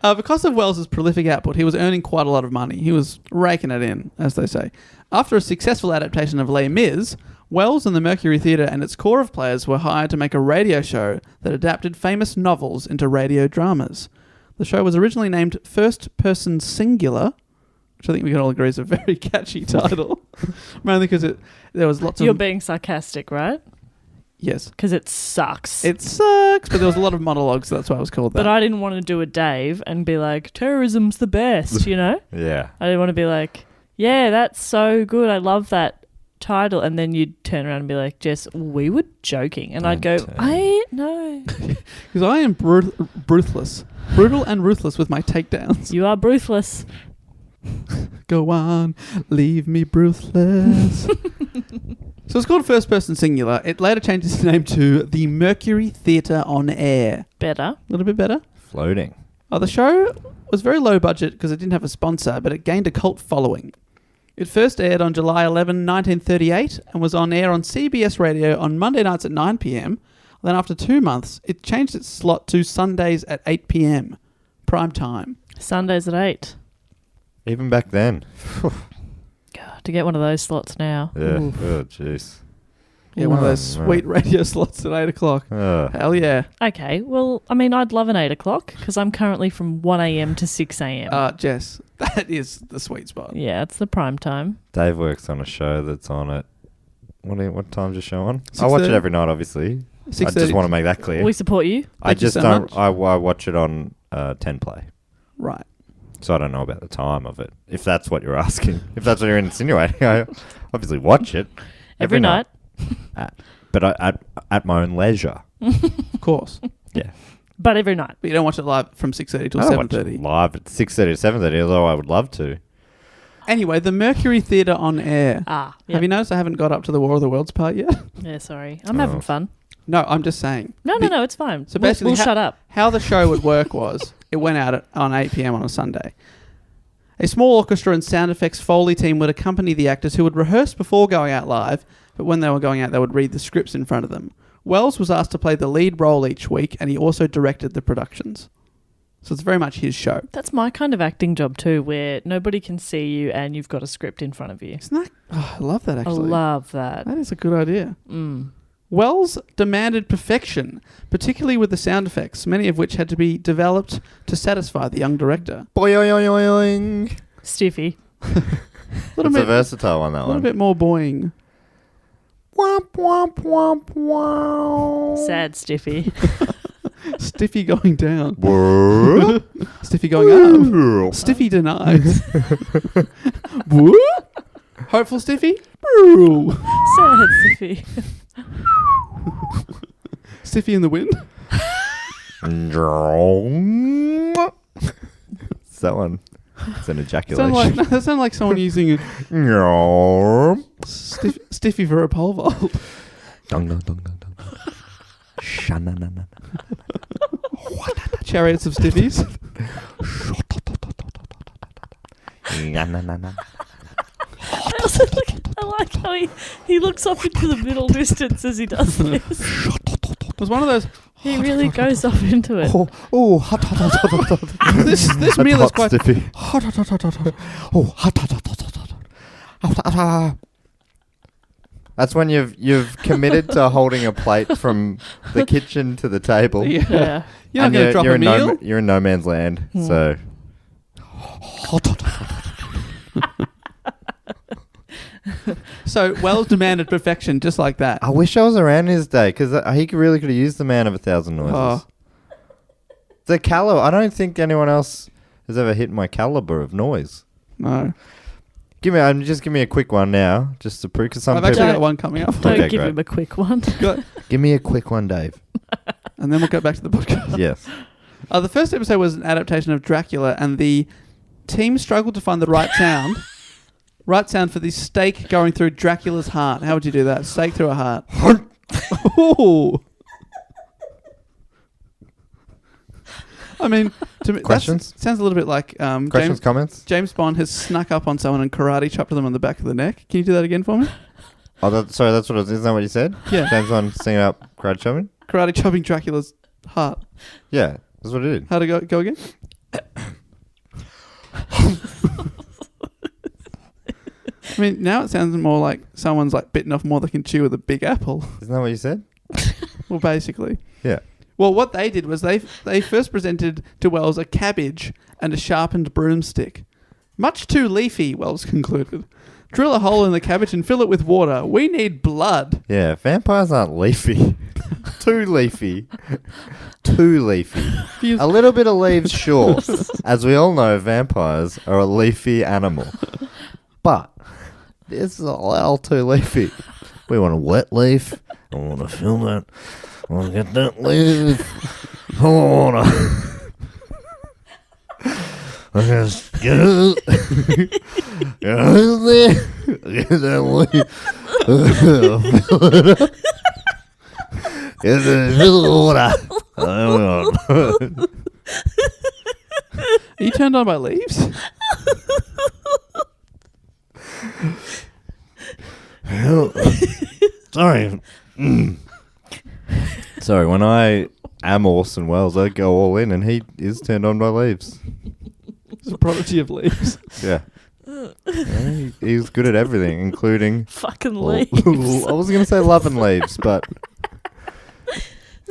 Because of Wells' prolific output, he was earning quite a lot of money. He was raking it in, as they say. After a successful adaptation of Les Mis, Wells and the Mercury Theatre and its core of players were hired to make a radio show that adapted famous novels into radio dramas. The show was originally named First Person Singular, which I think we can all agree is a very catchy title. Mainly because there was lots You're of... being sarcastic, right? Yes. Because it sucks. It sucks, but there was a lot of monologues, so that's why it was called that. But I didn't want to do a Dave and be like, terrorism's the best, you know? Yeah. I didn't want to be like, yeah, that's so good. I love that title. And then you'd turn around and be like, Jess, we were joking. And I'd go, no. Because I am ruthless. Brutal and ruthless with my takedowns. You are ruthless. Go on, leave me ruthless. So it's called First Person Singular. It later changed its name to the Mercury Theatre on Air. Better. A little bit better. Floating. The show was very low budget because it didn't have a sponsor, but it gained a cult following. It first aired on July 11, 1938, and was on air on CBS Radio on Monday nights at 9 p.m. Then after 2 months, it changed its slot to Sundays at 8 p.m. Prime time. Sundays at 8. Even back then. God, to get one of those slots now. Yeah. Oof. Oh, jeez. Yeah, one of those Oh, sweet radio slots at 8 o'clock. Hell yeah. Okay, well, I mean, I'd love an 8 o'clock because I'm currently from 1 a.m. to 6 a.m. Jess, that is the sweet spot. Yeah, it's the prime time. Dave works on a show that's on at... What time's your show on? I watch it 6:30. every night, obviously. I 6:30. just want to make that clear. We support you. I Thank you just so don't... much. I watch it on 10 play. Right. So I don't know about the time of it. If that's what you're asking. If that's what you're insinuating. I obviously watch it. Every night. But at my own leisure. Of course. Yeah. But every night. But you don't watch it live from 6:30 till I don't watch it 7:30. live at 6:30 to 7:30, although I would love to. Anyway, the Mercury Theatre on Air. Yep. Have you noticed I haven't got up to the War of the Worlds part yet? Yeah, sorry. I'm having fun. No, I'm just saying. No, it's fine. So We'll basically, shut up. How the show would work was it went out on 8 p.m. on a Sunday. A small orchestra and sound effects Foley team would accompany the actors who would rehearse before going out live, but when they were going out, they would read the scripts in front of them. Wells was asked to play the lead role each week, and he also directed the productions. So it's very much his show. That's my kind of acting job too, where nobody can see you and you've got a script in front of you. Isn't that... Oh, I love that, actually. I love that. That is a good idea. Mm. Wells demanded perfection, particularly with the sound effects, many of which had to be developed to satisfy the young director. Boing. Stiffy. little It's a bit, versatile one, that a little one. bit more boing. Womp, womp, womp, womp. Sad Stiffy. Stiffy going down. What? Stiffy going up. Stiffy denied. What? Hopeful Stiffy? Boo. Sad Stiffy. Stiffy in the wind? It's that one. It's an Sound ejaculation. like, that sounded like someone using Stiffy for a pole vault. Dong, dong, dong, dong, dong. Sha-na-na-na. Chariots of Stiffies. Na-na-na-na. I like how he looks off into the middle distance as he does this. It was one of those. He really goes off into it. Oh, hot, hot, hot, hot, hot, hot. This meal is quite Stiffy. hot, hot, hot, hot, hot, hot. Oh, hot, hot, hot, hot, hot, hot. Hot, hot, hot. That's when you've committed to holding a plate from the kitchen to the table. Yeah. You're not going to drop a meal. You're in no man's land. So hot, hot, hot. So Wells demanded perfection just like that. I wish I was around his day because he really could have used the man of 1,000 noises. Oh. The caliber. I don't think anyone else has ever hit my caliber of noise. No. Give me a quick one now, just to prove. Because some I've actually people. got one coming up. Don't Okay, give great. him a quick one. Give me a quick one, Dave. And then we'll go back to the podcast. Yes. The first episode was an adaptation of Dracula, and the team struggled to find the right sound. Right sound for the stake going through Dracula's heart. How would you do that? Stake through a heart. Ooh. I mean, to me, Questions? sounds a little bit like Questions, comments? James Bond has snuck up on someone and karate chopped them on the back of the neck. Can you do that again for me? Oh, sorry, that's what it was. Isn't that what you said? Yeah. James Bond singing up crowd shoving? Karate chopping Dracula's heart. Yeah, that's what it did. How to go again? I mean, now it sounds more like someone's like bitten off more than can chew with a big apple. Isn't that what you said? Well, basically. Yeah. Well, what they did was they first presented to Wells a cabbage and a sharpened broomstick. Much too leafy, Wells concluded. Drill a hole in the cabbage and fill it with water. We need blood. Yeah, vampires aren't leafy. Too leafy. Too leafy. A little bit of leaves, sure. As we all know, vampires are a leafy animal. But this is a little too leafy. We want a wet leaf. I want to fill that. I want to get that leaf. I want to... I just get it. Get it there. Get that leaf. Fill it up. Get it fill the water. Are you turned on by leaves? Sorry. Sorry, when I am Orson Welles, I go all in, and he is turned on by leaves. It's a prodigy of leaves. Yeah. He's good at everything, including... Fucking leaves. I was going to say love and leaves, but...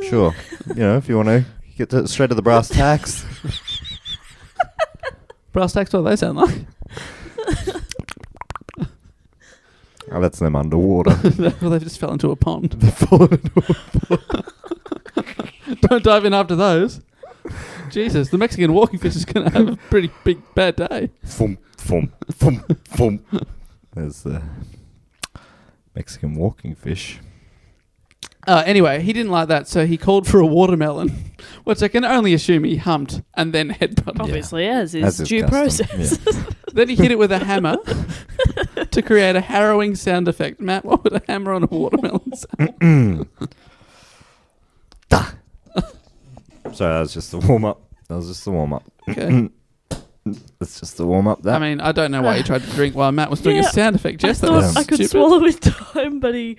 Sure. You know, if you want to get straight to the brass tacks. Brass tacks, what do they sound like? Oh, that's them underwater. Well, they just fell into a pond. They've fallen into a Don't dive in after those. Jesus, the Mexican walking fish is going to have a pretty big bad day. Thump, thump, thump, thump. There's the Mexican walking fish. Anyway, he didn't like that, so he called for a watermelon, which I can only assume he humped and then headbutted. Obviously, as is As is due custom, process. yeah. Then he hit it with a hammer to create a harrowing sound effect. Matt, what would a hammer on a watermelon sound? Sorry, that was just the warm-up. Okay. That's just the warm-up. That. I mean, I don't know why he tried to drink while Matt was doing a Yeah, sound effect. I Jess, that thought was I could stupid. swallow in time, but he...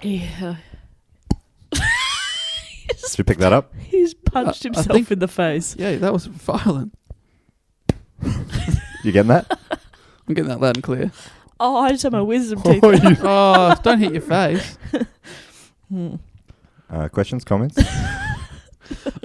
Yeah. Did you pick that up? He's punched I himself think- in the face. Yeah, that was violent. You getting that? I'm getting that loud and clear. Oh, I just had my wisdom teeth. Oh, don't hit your face. Questions, comments?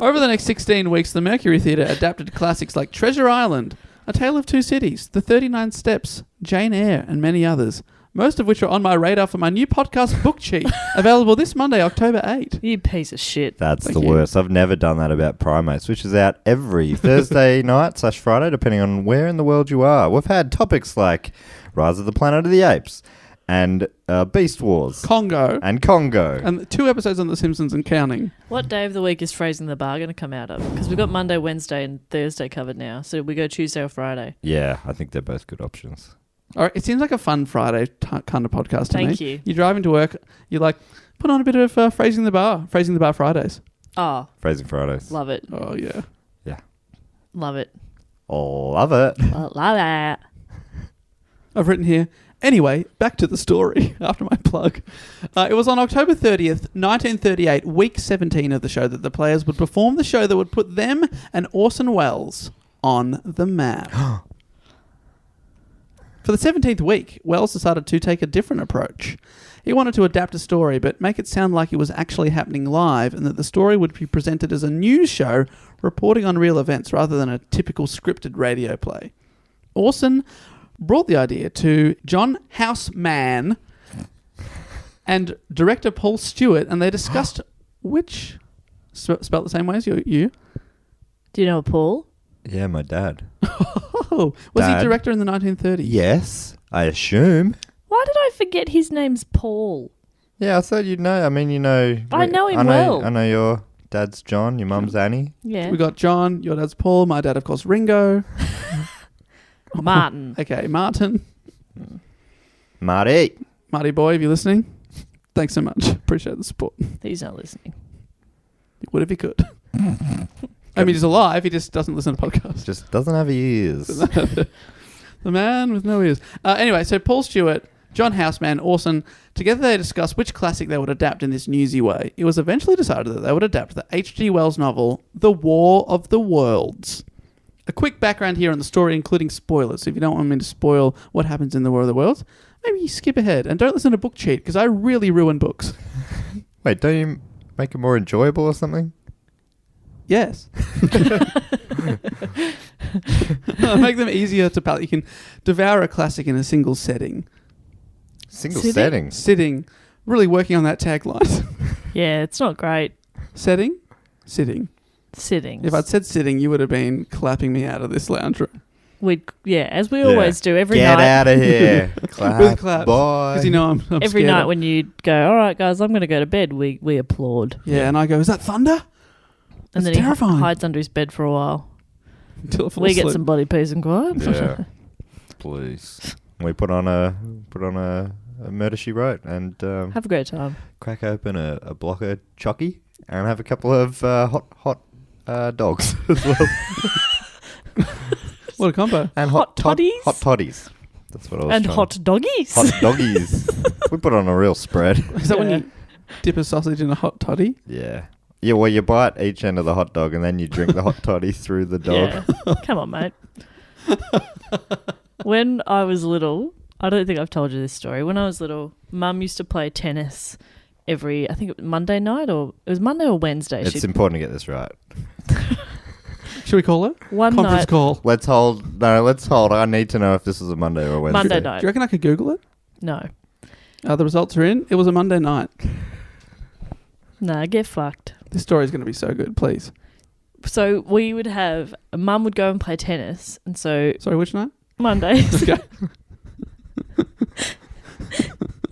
Over the next 16 weeks, the Mercury Theatre adapted classics like Treasure Island, A Tale of Two Cities, The 39 Steps, Jane Eyre, and many others. Most of which are on my radar for my new podcast book cheat, available this Monday, October 8. You piece of shit. That's Thank the you. worst. I've never done that about Primates, which is out every Thursday night/Friday, depending on where in the world you are. We've had topics like Rise of the Planet of the Apes and Beast Wars Congo. and Congo. And 2 episodes on The Simpsons and counting. What day of the week is Phrasing the Bar going to come out of? Because we've got Monday, Wednesday, and Thursday covered now. So we go Tuesday or Friday. Yeah, I think they're both good options. All right, it seems like a fun Friday kind of podcast to me. Thank you. You're driving to work, you're like, put on a bit of Phrasing the Bar Fridays. Oh, Phrasing Fridays. love it. Oh, yeah. Love it. Love it. Love it. I've written here, anyway, back to the story after my plug. It was on October 30th, 1938, week 17 of the show, that the players would perform the show that would put them and Orson Welles on the map. For the 17th week, Wells decided to take a different approach. He wanted to adapt a story, but make it sound like it was actually happening live and that the story would be presented as a news show reporting on real events rather than a typical scripted radio play. Orson brought the idea to John Houseman and director Paul Stewart, and they discussed which... spelled the same way as you? Do you know a Paul? Yeah, my dad. Oh, was Dad. he director in the 1930s? Yes, I assume. Why did I forget his name's Paul? Yeah, I thought you'd know. I mean, you know. I know him well. I know your dad's John, your mum's Annie. Yeah. We got John, your dad's Paul, my dad, of course, Ringo. Martin. Okay, Martin. Marty. Marty boy, if you're listening, thanks so much. Appreciate the support. He's not listening. He would if he could. I mean, he's alive, he just doesn't listen to podcasts. Just doesn't have ears. The man with no ears. Anyway, so Paul Stewart, John Houseman, Orson, together they discussed which classic they would adapt in this newsy way. It was eventually decided that they would adapt the H.G. Wells novel, The War of the Worlds. A quick background here on the story, including spoilers. So if you don't want me to spoil what happens in The War of the Worlds, maybe you skip ahead and don't listen to Book Cheat, because I really ruin books. Wait, don't you make it more enjoyable or something? Yes. Make them easier to palate. You can devour a classic in a single setting. Single Sitting? settings. Sitting. Really working on that tagline. Yeah, it's not great. Setting. Sitting. Sitting. If I'd said sitting, you would have been clapping me out of this lounge room. As we always do every Get night. out of here. Clap. With claps. Bye. Because you know I'm Every scared night of- when you go, all right, guys, I'm going to go to bed, we applaud. Yeah, and I go, is that thunder? And That's then terrifying. he hides under his bed for a while. Until I fall We get asleep. some bloody peace and quiet. Yeah. Please. We put on a Murder, She Wrote and Have a great time. crack open a block of chocky and have a couple of hot dogs as well. What a combo. And Hot toddies? Hot toddies. That's what I was And trying- hot doggies. Hot doggies. We put on a real spread. Is that when Yeah. you dip a sausage in a hot toddy? Yeah. Yeah, well, you bite each end of the hot dog and then you drink the hot toddy through the dog. Yeah. Come on, mate. When I was little, I don't think I've told you this story. When I was little, Mum used to play tennis every, I think it was Monday night, or it was Monday or Wednesday. It's important to get this right. Should we call it? One Conference night, call. Let's hold. I need to know if this is a Monday or a Wednesday. Monday Do night. you reckon I could Google it? No. The results are in. It was a Monday night. Nah, get fucked. This story is going to be so good, please. So we would have, Mum would go and play tennis, and so Sorry, which night? Mondays. Okay.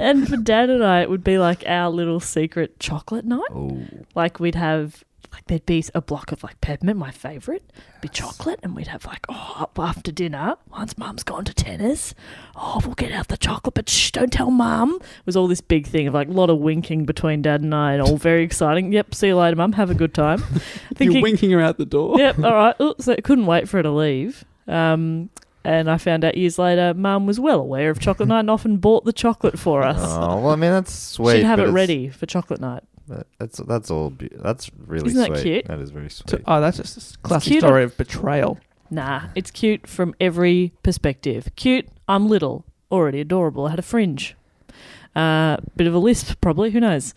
And for Dad and I, it would be like our little secret chocolate night. Oh. Like we'd have, like there'd be a block of like peppermint, my favourite, be chocolate, and we'd have like, up after dinner, once Mum's gone to tennis, we'll get out the chocolate, but shh, don't tell Mum. It was all this big thing of like a lot of winking between Dad and I, and all very exciting. Yep, see you later, Mum, have a good time. You're winking her out the door. Yep, all right. So I couldn't wait for her to leave. And I found out years later, Mum was well aware of chocolate night and often bought the chocolate for us. Oh, well, I mean, that's sweet. She'd have but it it's- ready for chocolate night. That's all. That's really Isn't that sweet. cute? That is very sweet. That's just a classic cute. story of betrayal. Nah, it's cute from every perspective. Cute, I'm little, already adorable. I had a fringe. Bit of a lisp, probably, who knows.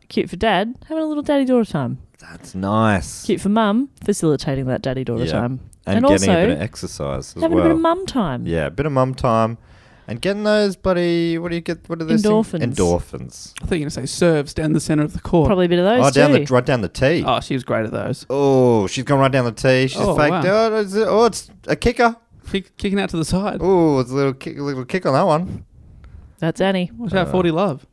Cute for Dad, having a little daddy-daughter time. That's nice. Cute for Mum, facilitating that daddy-daughter Yeah. time. And And getting a also bit of exercise as having well. a bit of mum time. Yeah, a bit of mum time. And getting those bloody, what do you get? What are those Endorphins. things? Endorphins. I thought you were going to say serves down the centre of the court. Probably a bit of those too. Right down the tee. Oh, she was great at those. Oh, she's gone right down the tee. She's Oh, faked. wow. It's a kicker. Kicking out to the side. Oh, it's a little kick on that one. That's Annie. Watch out, 40 love.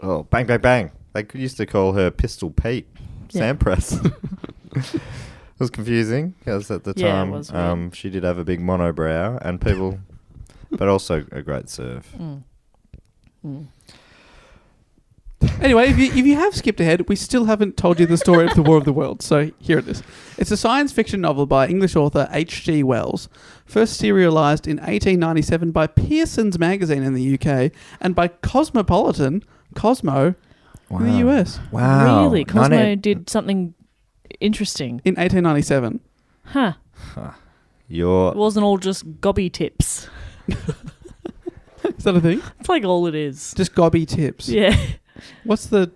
Oh, bang, bang, bang. They used to call her Pistol Pete. Yeah. Sandpress. It was confusing because at the Yeah, it time was weird. she did have a big monobrow and people, but also a great serve. Anyway, if you have skipped ahead, we still haven't told you the story of the War of the Worlds, so here it is. It's a science fiction novel by English author H.G. Wells, first serialised in 1897 by Pearson's Magazine in the UK and by Cosmo in the US Wow. Really? Cosmo did something interesting. in 1897. Huh. You're It wasn't all just gobby tips. Is that a thing? It's like all it is. Just gobby tips. Yeah. What's the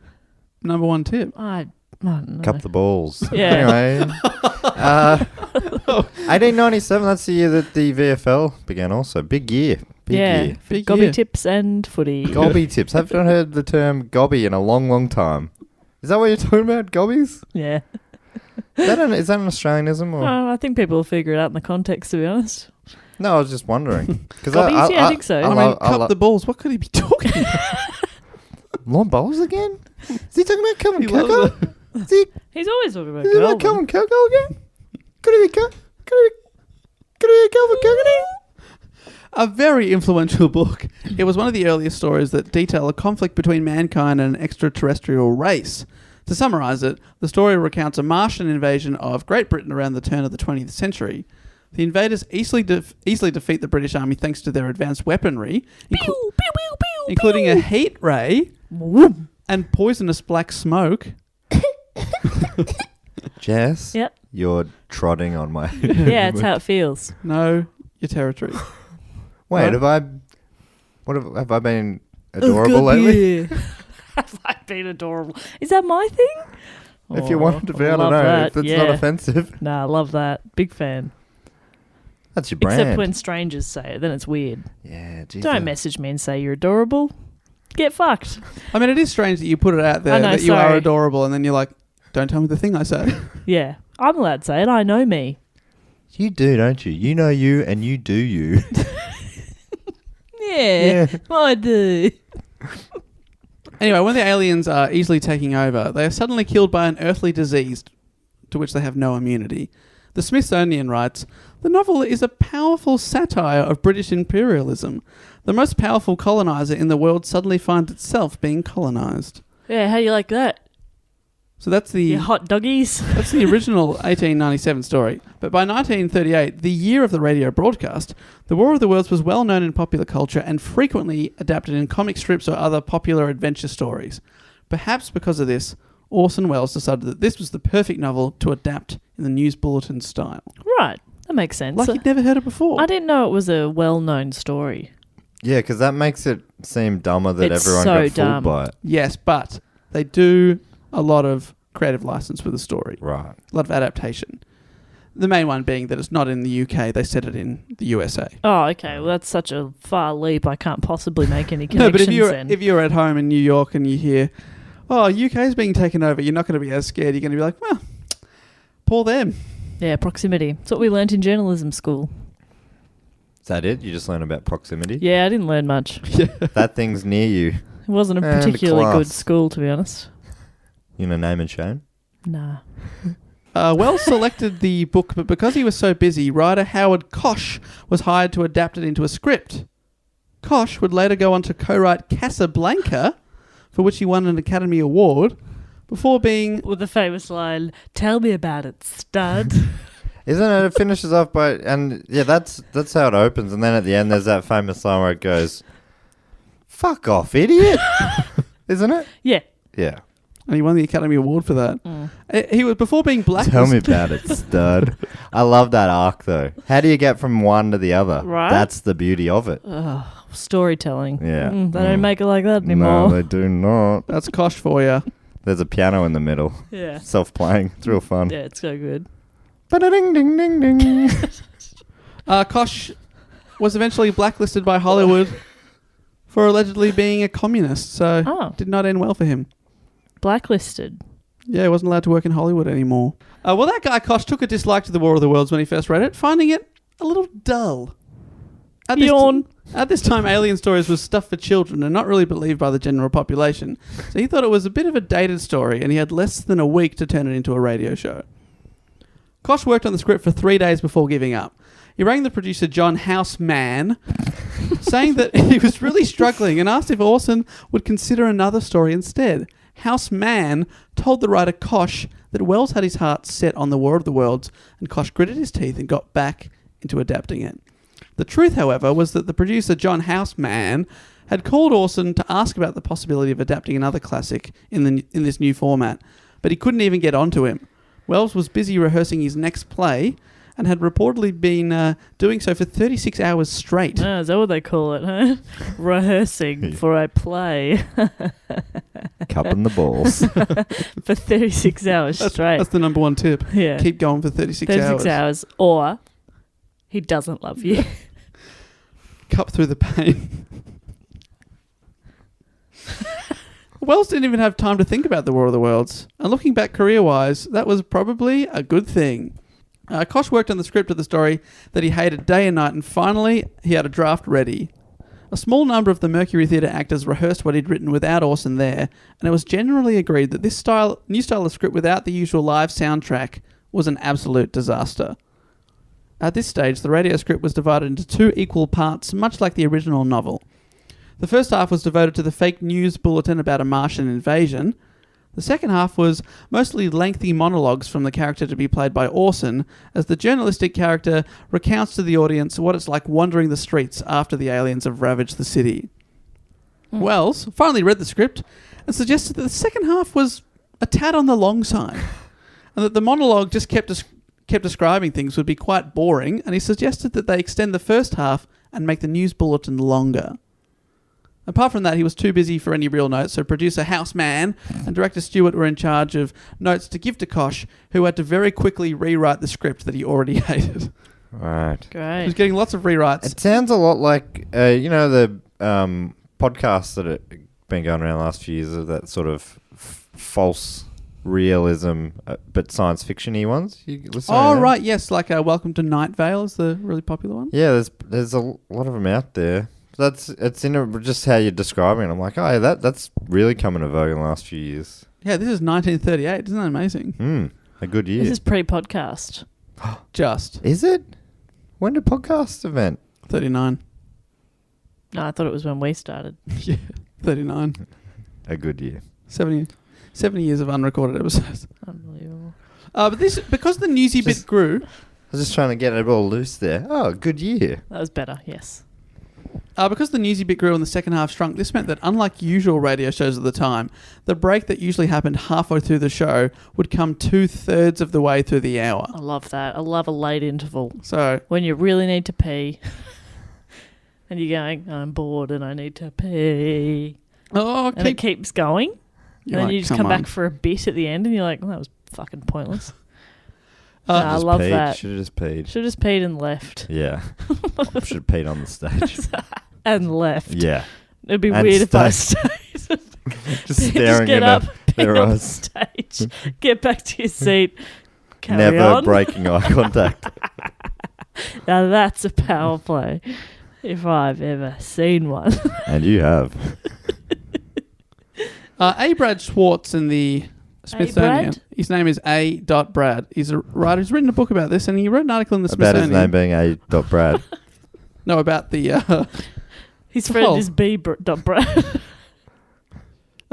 number one tip? I don't know. cup the balls. Yeah. Anyway, 1897. That's the year that the VFL began. Also, big year. Big year. Big Gobby year. tips and footy. Gobby tips. Have not heard the term gobby in a long, long time. Is that what you're talking about? Gobbies? Yeah. Is that an Australianism or? I think people will figure it out in the context, to be honest. No, I was just wondering. Gobbies? Yeah, I think so. I mean, cup the balls. What could he be talking about? Long bowls again? Is he talking about Kelvin He loves Coco? Is he He's always talking about talking about Kelvin. Kelvin Coco again? Could he be Kelvin Coco? A very influential book. It was one of the earliest stories that detail a conflict between mankind and an extraterrestrial race. To summarise it, the story recounts a Martian invasion of Great Britain around the turn of the 20th century. The invaders easily defeat the British Army thanks to their advanced weaponry, including a heat ray and poisonous black smoke. Jess, Yep. you're trotting on my... Yeah, it's how it feels. Know your territory. Wait, have I been adorable lately? Have I been adorable? Is that my thing? If you want to be, I don't love know. that. If it's Yeah. not offensive. Nah, I love that. Big fan. That's your brand. Except when strangers say it, then it's weird. Yeah, geez. Don't message me and say you're adorable. Get fucked. I mean, it is strange that you put it out there I know, that you are sorry. adorable and then you're like, don't tell me the thing I say. Yeah, I'm allowed to say it. I know me. You do, don't you? You know you and you do you. Yeah, I do. Anyway, when the aliens are easily taking over, they are suddenly killed by an earthly disease to which they have no immunity. The Smithsonian writes, the novel is a powerful satire of British imperialism. The most powerful colonizer in the world suddenly finds itself being colonized. Yeah, how do you like that? So that's the You hot doggies. That's the original 1897 story. But by 1938, the year of the radio broadcast, The War of the Worlds was well known in popular culture and frequently adapted in comic strips or other popular adventure stories. Perhaps because of this, Orson Welles decided that this was the perfect novel to adapt in the news bulletin style. Right, that makes sense. Like you'd never heard it before. I didn't know it was a well-known story. Yeah, because that makes it seem dumber that It's everyone so got fooled dumb. by it. Yes, but they do a lot of creative license with the story. Right. A lot of adaptation. The main one being that it's not in the UK, they set it in the USA. Oh, okay. Well, that's such a far leap. I can't possibly make any No, connections but if you're at home in New York and you hear, oh, UK's being taken over, you're not going to be as scared. You're going to be like, well, poor them. Yeah, proximity. That's what we learnt in journalism school. Is that it? You just learn about proximity? Yeah, I didn't learn much. That thing's near you. It wasn't a And particularly class. good school, to be honest. You know, name and shame? Nah. Wells selected the book, but because he was so busy, writer Howard Koch was hired to adapt it into a script. Koch would later go on to co-write Casablanca, for which he won an Academy Award, before being... With the famous line, tell me about it, stud. Isn't it? It finishes off by... And yeah, that's how it opens. And then at the end, there's that famous line where it goes, fuck off, idiot. Isn't it? Yeah. Yeah. And he won the Academy Award for that. He was, before being blacklisted... Tell me about it, stud. I love that arc, though. How do you get from one to the other? Right. That's the beauty of it. Storytelling. Yeah. They don't make it like that anymore. No, they do not. That's Koch for you. There's a piano in the middle. Yeah. Self-playing. It's real fun. Yeah, it's so good. Ba-da-ding, ding, ding, ding. Kosh was eventually blacklisted by Hollywood for allegedly being a communist, so did not end well for him. Blacklisted. Yeah, he wasn't allowed to work in Hollywood anymore. Well, that guy, Kosh, took a dislike to the War of the Worlds when he first read it, finding it a little dull. Yawn. At this time, alien stories was stuff for children and not really believed by the general population. So he thought it was a bit of a dated story, and he had less than a week to turn it into a radio show. Kosh worked on the script for 3 days before giving up. He rang the producer, John Houseman, saying that he was really struggling and asked if Orson would consider another story instead. Houseman told the writer Kosh that Wells had his heart set on the War of the Worlds, and Kosh gritted his teeth and got back into adapting it. The truth, however, was that the producer, John Houseman, had called Orson to ask about the possibility of adapting another classic in this new format, but he couldn't even get onto him. Wells was busy rehearsing his next play and had reportedly been doing so for 36 hours straight. Oh, is that what they call it, huh? Rehearsing for a play. Cupping the balls. For 36 hours straight. That's the number one tip. Yeah. Keep going for 36 hours. 36 hours. Or he doesn't love you. Cup through the pain. Wells didn't even have time to think about the War of the Worlds. And looking back career-wise, that was probably a good thing. Kosh worked on the script of the story that he hated day and night, and finally he had a draft ready. A small number of the Mercury Theatre actors rehearsed what he'd written without Orson there, and it was generally agreed that this new style of script without the usual live soundtrack was an absolute disaster. At this stage, the radio script was divided into 2 equal parts, much like the original novel. The first half was devoted to the fake news bulletin about a Martian invasion. The second half was mostly lengthy monologues from the character to be played by Orson, as the journalistic character recounts to the audience what it's like wandering the streets after the aliens have ravaged the city. Wells finally read the script and suggested that the second half was a tad on the long side, and that the monologue just kept describing things would be quite boring, and he suggested that they extend the first half and make the news bulletin longer. Apart from that, he was too busy for any real notes, so producer Houseman and director Stewart were in charge of notes to give to Kosh, who had to very quickly rewrite the script that he already hated. Right. He Great. was getting lots of rewrites. It sounds a lot like, the podcasts that have been going around the last few years of that sort of false realism, but science fiction-y ones. You listen to them? Right, yes, like Welcome to Night Vale is the really popular one. Yeah, there's a lot of them out there. It's in just how you're describing it. I'm like, oh, yeah, that's really come into vogue in the last few years. Yeah, this is 1938. Isn't that amazing? A good year. This is pre-podcast. Just. Is it? When did podcast event? 39. No, I thought it was when we started. Yeah, 39. A good year. 70 years of unrecorded episodes. Unbelievable. But this, because the newsy bit grew... I was just trying to get it all loose there. Oh, good year. That was better, yes. Because the newsy bit grew and the second half shrunk, this meant that unlike usual radio shows at the time, the break that usually happened halfway through the show would come 2/3 of the way through the hour. I love that. I love a late interval. So When you really need to pee and you're going, I'm bored and I need to pee. And it keeps going. And then you just come back for a bit at the end and you're like, well, that was fucking pointless. I love that. Should have just peed. Should have just peed and left. Yeah. Should have peed on the stage. And left. Yeah. It'd be And weird if I stayed. stayed. Just staring get in up, their pee on the eyes. stage, get back to your seat, carry Never on. breaking eye contact. Now that's a power play, if I've ever seen one. And you have. A. Brad Schwartz in the Smithsonian. Brad? His name is A. Brad. He's a writer who's written a book about this, and he wrote an article in the About Smithsonian. his name being A. Brad. No, about the... His friend Oh. is B. Brad.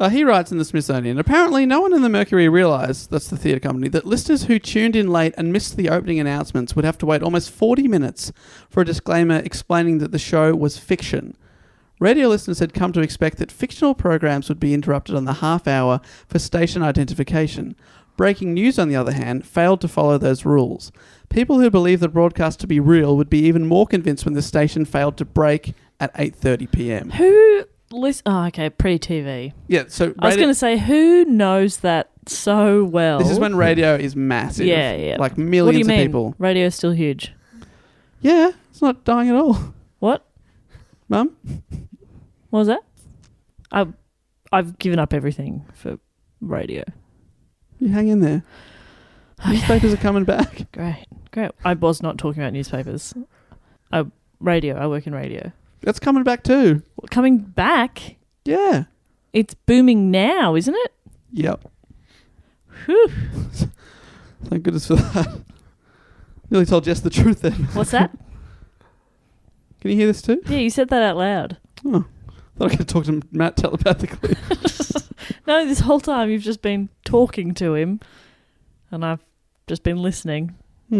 he writes in the Smithsonian, apparently no one in the Mercury realised, that's the theatre company, that listeners who tuned in late and missed the opening announcements would have to wait almost 40 minutes for a disclaimer explaining that the show was fiction. Radio listeners had come to expect that fictional programs would be interrupted on the half hour for station identification. Breaking news, on the other hand, failed to follow those rules. People who believed the broadcast to be real would be even more convinced when the station failed to break at 8:30 p.m. Who listen? Oh, okay, pre-TV. Yeah, so I was going to say, who knows that so well. This is when radio is massive. Yeah, yeah. Like What do you millions of mean? people. Radio's still huge. Yeah, it's not dying at all. What? Mum? What was that? I've given up everything for radio. You hang in there. Newspapers are coming back. Great. I was not talking about newspapers. Radio. I work in radio. That's coming back too. Coming back? Yeah. It's booming now, isn't it? Yep. Whew. Thank goodness for that. Nearly told Jess the truth then. What's that? Can you hear this too? Yeah, you said that out loud. Oh. Thought I could talk to Matt telepathically. No, this whole time you've just been talking to him and I've just been listening.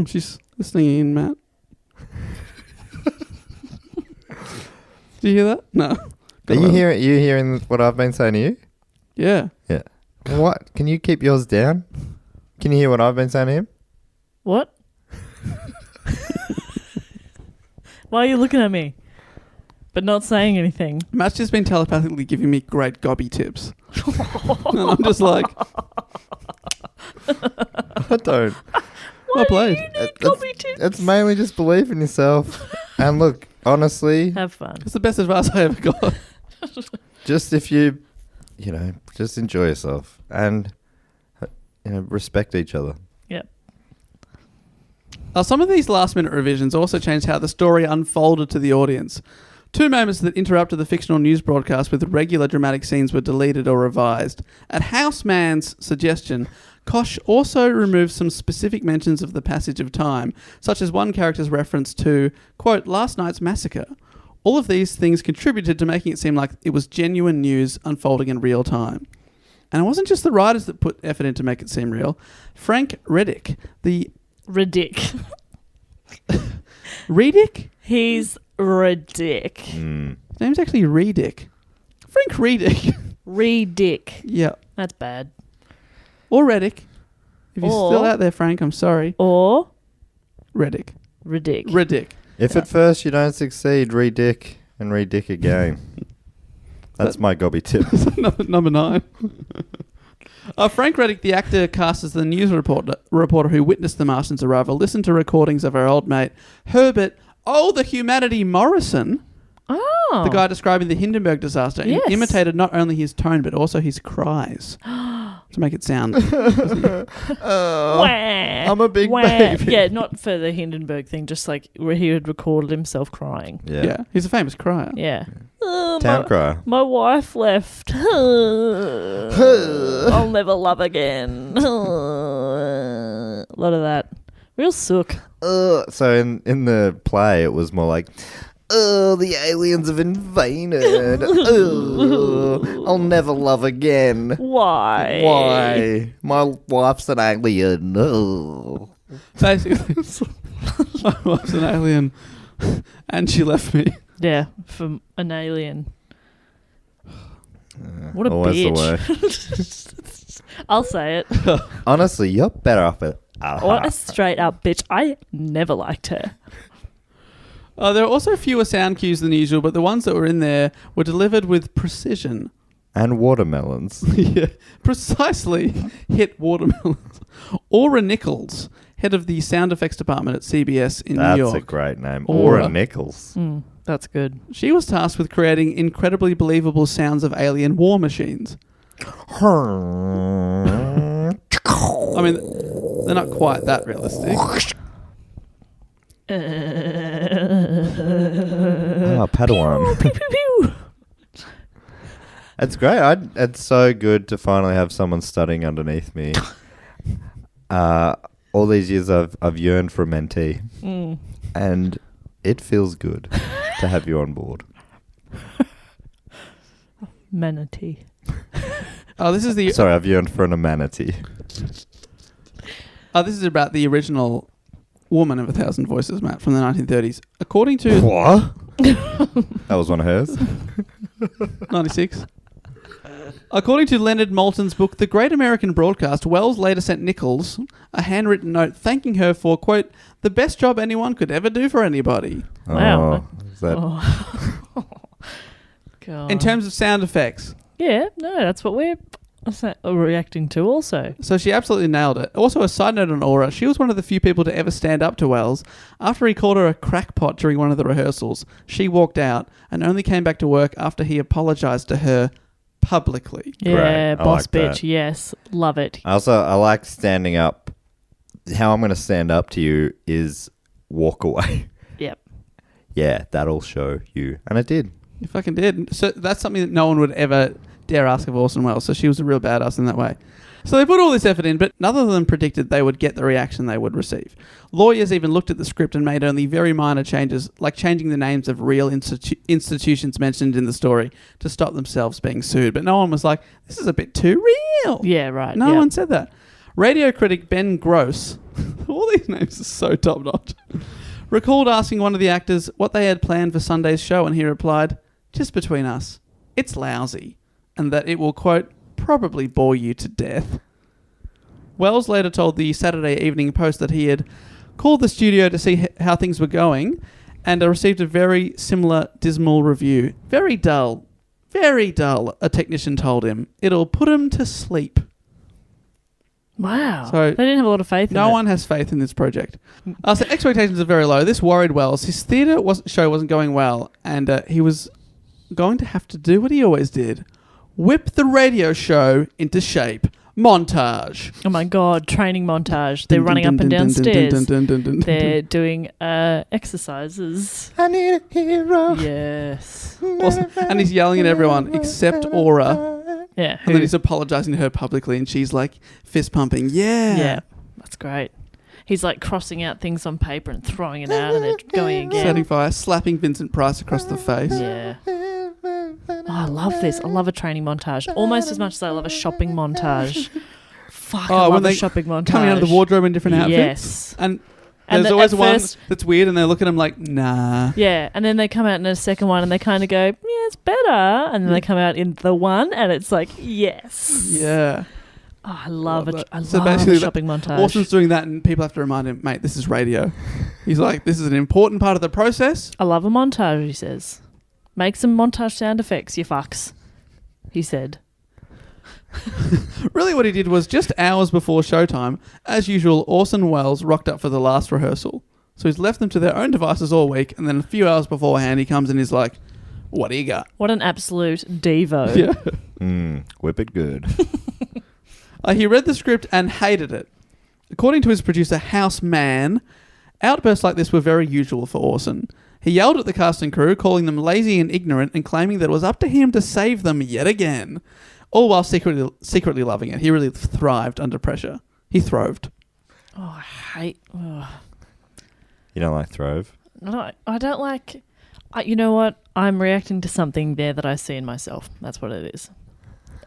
She's listening in, Matt. Do you hear that? No. Are you hearing what I've been saying to you? Yeah. Yeah. What? Can you keep yours down? Can you hear what I've been saying to him? What? Why are you looking at me? But not saying anything. Matt's just been telepathically giving me great gobby tips. And I'm just like, I don't. well played. It's mainly just believe in yourself. And look, honestly, Have fun. It's the best advice I ever got. just if you just enjoy yourself and, respect each other. Yep. Some of these last-minute revisions also changed how the story unfolded to the audience. 2 moments that interrupted the fictional news broadcast with regular dramatic scenes were deleted or revised. At Houseman's suggestion, Kosh also removed some specific mentions of the passage of time, such as one character's reference to, quote, last night's massacre. All of these things contributed to making it seem like it was genuine news unfolding in real time. And it wasn't just the writers that put effort in to make it seem real. Frank Reddick, Ridic. Reddick? He's Ridic. His name's actually Reddick. Frank Reddick. Ridic. Yeah. That's bad. Or Reddick. If you're Or- still out there, Frank, I'm sorry. Or Reddick. Ridic. Reddick. If at first you don't succeed, re-dick and re-dick again. That's my gobby tip. Number 9. Frank Reddick, the actor cast as the news reporter who witnessed the Martians' arrival, listened to recordings of our old mate, Herbert, the humanity Morrison, Oh. the guy describing the Hindenburg disaster, Yes. and imitated not only his tone but also his cries to make it sound. Wah. I'm a big Wah. baby. Yeah, not for the Hindenburg thing, just like where he had recorded himself crying. Yeah. He's a famous crier. Yeah. Town crier. My wife left. I'll never love again. A lot of that. Real sook. So in the play, it was more like, the aliens have invaded. I'll never love again. Why? Why? My wife's an alien. Basically, my wife's an alien and she left me. Yeah, from an alien. What a Always the bitch. I'll say it. Honestly, you're better off at What a straight up bitch. I never liked her. There are also fewer sound cues than usual, but the ones that were in there were delivered with precision. And watermelons. Yeah, precisely hit watermelons. Aura Nichols, head of the sound effects department at CBS in New York. That's a great name. Aura. Aura Nichols. That's good. She was tasked with creating incredibly believable sounds of alien war machines. I mean, they're not quite that realistic. Padawan. Pew, pew, pew. It's great. It's so good to finally have someone studying underneath me. All these years I've yearned for a mentee. And it feels good to have you on board. Manatee. This is the Sorry, I've yearned for an amenity. this is about the original Woman of 1,000 Voices, Matt, from the 1930s. According to What? That was one of hers. 96. According to Leonard Moulton's book, The Great American Broadcast, Wells later sent Nichols a handwritten note thanking her for, quote, the best job anyone could ever do for anybody. Wow. Is that God. In terms of sound effects. Yeah, no, that's what we're What's that reacting to also? So she absolutely nailed it. Also, a side note on Aura, she was one of the few people to ever stand up to Wells. After he called her a crackpot during one of the rehearsals, she walked out and only came back to work after he apologised to her publicly. Yeah, Great. I boss like bitch. that. Yes, love it. I like standing up. How I'm going to stand up to you is walk away. Yep. Yeah, that'll show you. And it did. You fucking did. So that's something that no one would ever dare ask of Orson Welles. So she was a real badass in that way. So they put all this effort in, but none of them predicted they would get the reaction they would receive. Lawyers even looked at the script and made only very minor changes, like changing the names of real institutions mentioned in the story to stop themselves being sued. But no one was like, this is a bit too real. Yeah, right. No yep. one said that. Radio critic Ben Gross, all these names are so top-notch, recalled asking one of the actors what they had planned for Sunday's show, and he replied, just between us, it's lousy, and that it will, quote, probably bore you to death. Wells later told the Saturday Evening Post that he had called the studio to see how things were going and received a very similar dismal review. Very dull, a technician told him. It'll put him to sleep. Wow. So they didn't have a lot of faith in it. No one has faith in this project. So expectations are very low. This worried Wells. His theatre show wasn't going well, and he was going to have to do what he always did. Whip the radio show into shape. Montage. Oh my God, training montage. They're running up and down stairs. They're doing exercises. I need a hero. Yes. Awesome. And he's yelling at everyone except Aura. Yeah. And then he's apologising to her publicly, and she's like fist pumping. Yeah. Yeah. That's great. He's like crossing out things on paper and throwing it out, and they're going again. Setting fire, slapping Vincent Price across the face. Yeah. Oh, I love this. I love a training montage almost as much as I love a shopping montage. Fuck, I love a shopping montage. Coming out of the wardrobe in different outfits. Yes. And there's always one that's weird, and they look at him like, nah. Yeah, and then they come out in a second one and they kind of go, yeah, it's better. And then they come out in the one and it's like, yes. Yeah. Oh, I love it. I So love basically a shopping montage. Orson's doing that, and people have to remind him, mate, this is radio. He's like, this is an important part of the process. I love a montage, he says. Make some montage sound effects, you fucks, he said. Really what he did was just hours before showtime, as usual, Orson Welles rocked up for the last rehearsal. So he's left them to their own devices all week, and then a few hours beforehand he comes and he's like, what do you got? What an absolute devo. Yeah. Whip it good. He read the script and hated it. According to his producer, House Man, outbursts like this were very usual for Orson. He yelled at the cast and crew, calling them lazy and ignorant, and claiming that it was up to him to save them yet again. All while secretly loving it. He really thrived under pressure. He thrived. Oh, I hate... Oh. You don't like Throve? No, I don't like... you know what? I'm reacting to something there that I see in myself. That's what it is.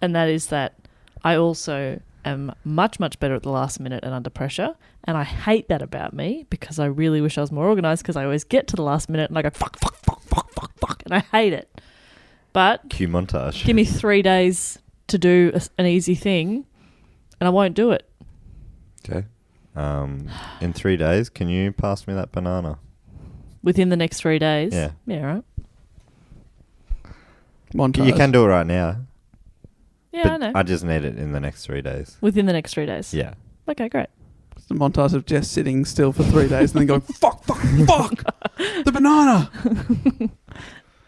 And that is that I also am much, much better at the last minute and under pressure. And I hate that about me because I really wish I was more organised, because I always get to the last minute and I go, fuck. And I hate it. But Cue montage. give me 3 days to do an easy thing and I won't do it. Okay. In 3 days, can you pass me that banana? Within the next 3 days? Yeah. Yeah, right. Montage. You can do it right now. Yeah, but I know. I just need it in the next 3 days. Within the next 3 days? Yeah. Okay, great. It's a montage of Jess sitting still for 3 days and then going, fuck, the banana.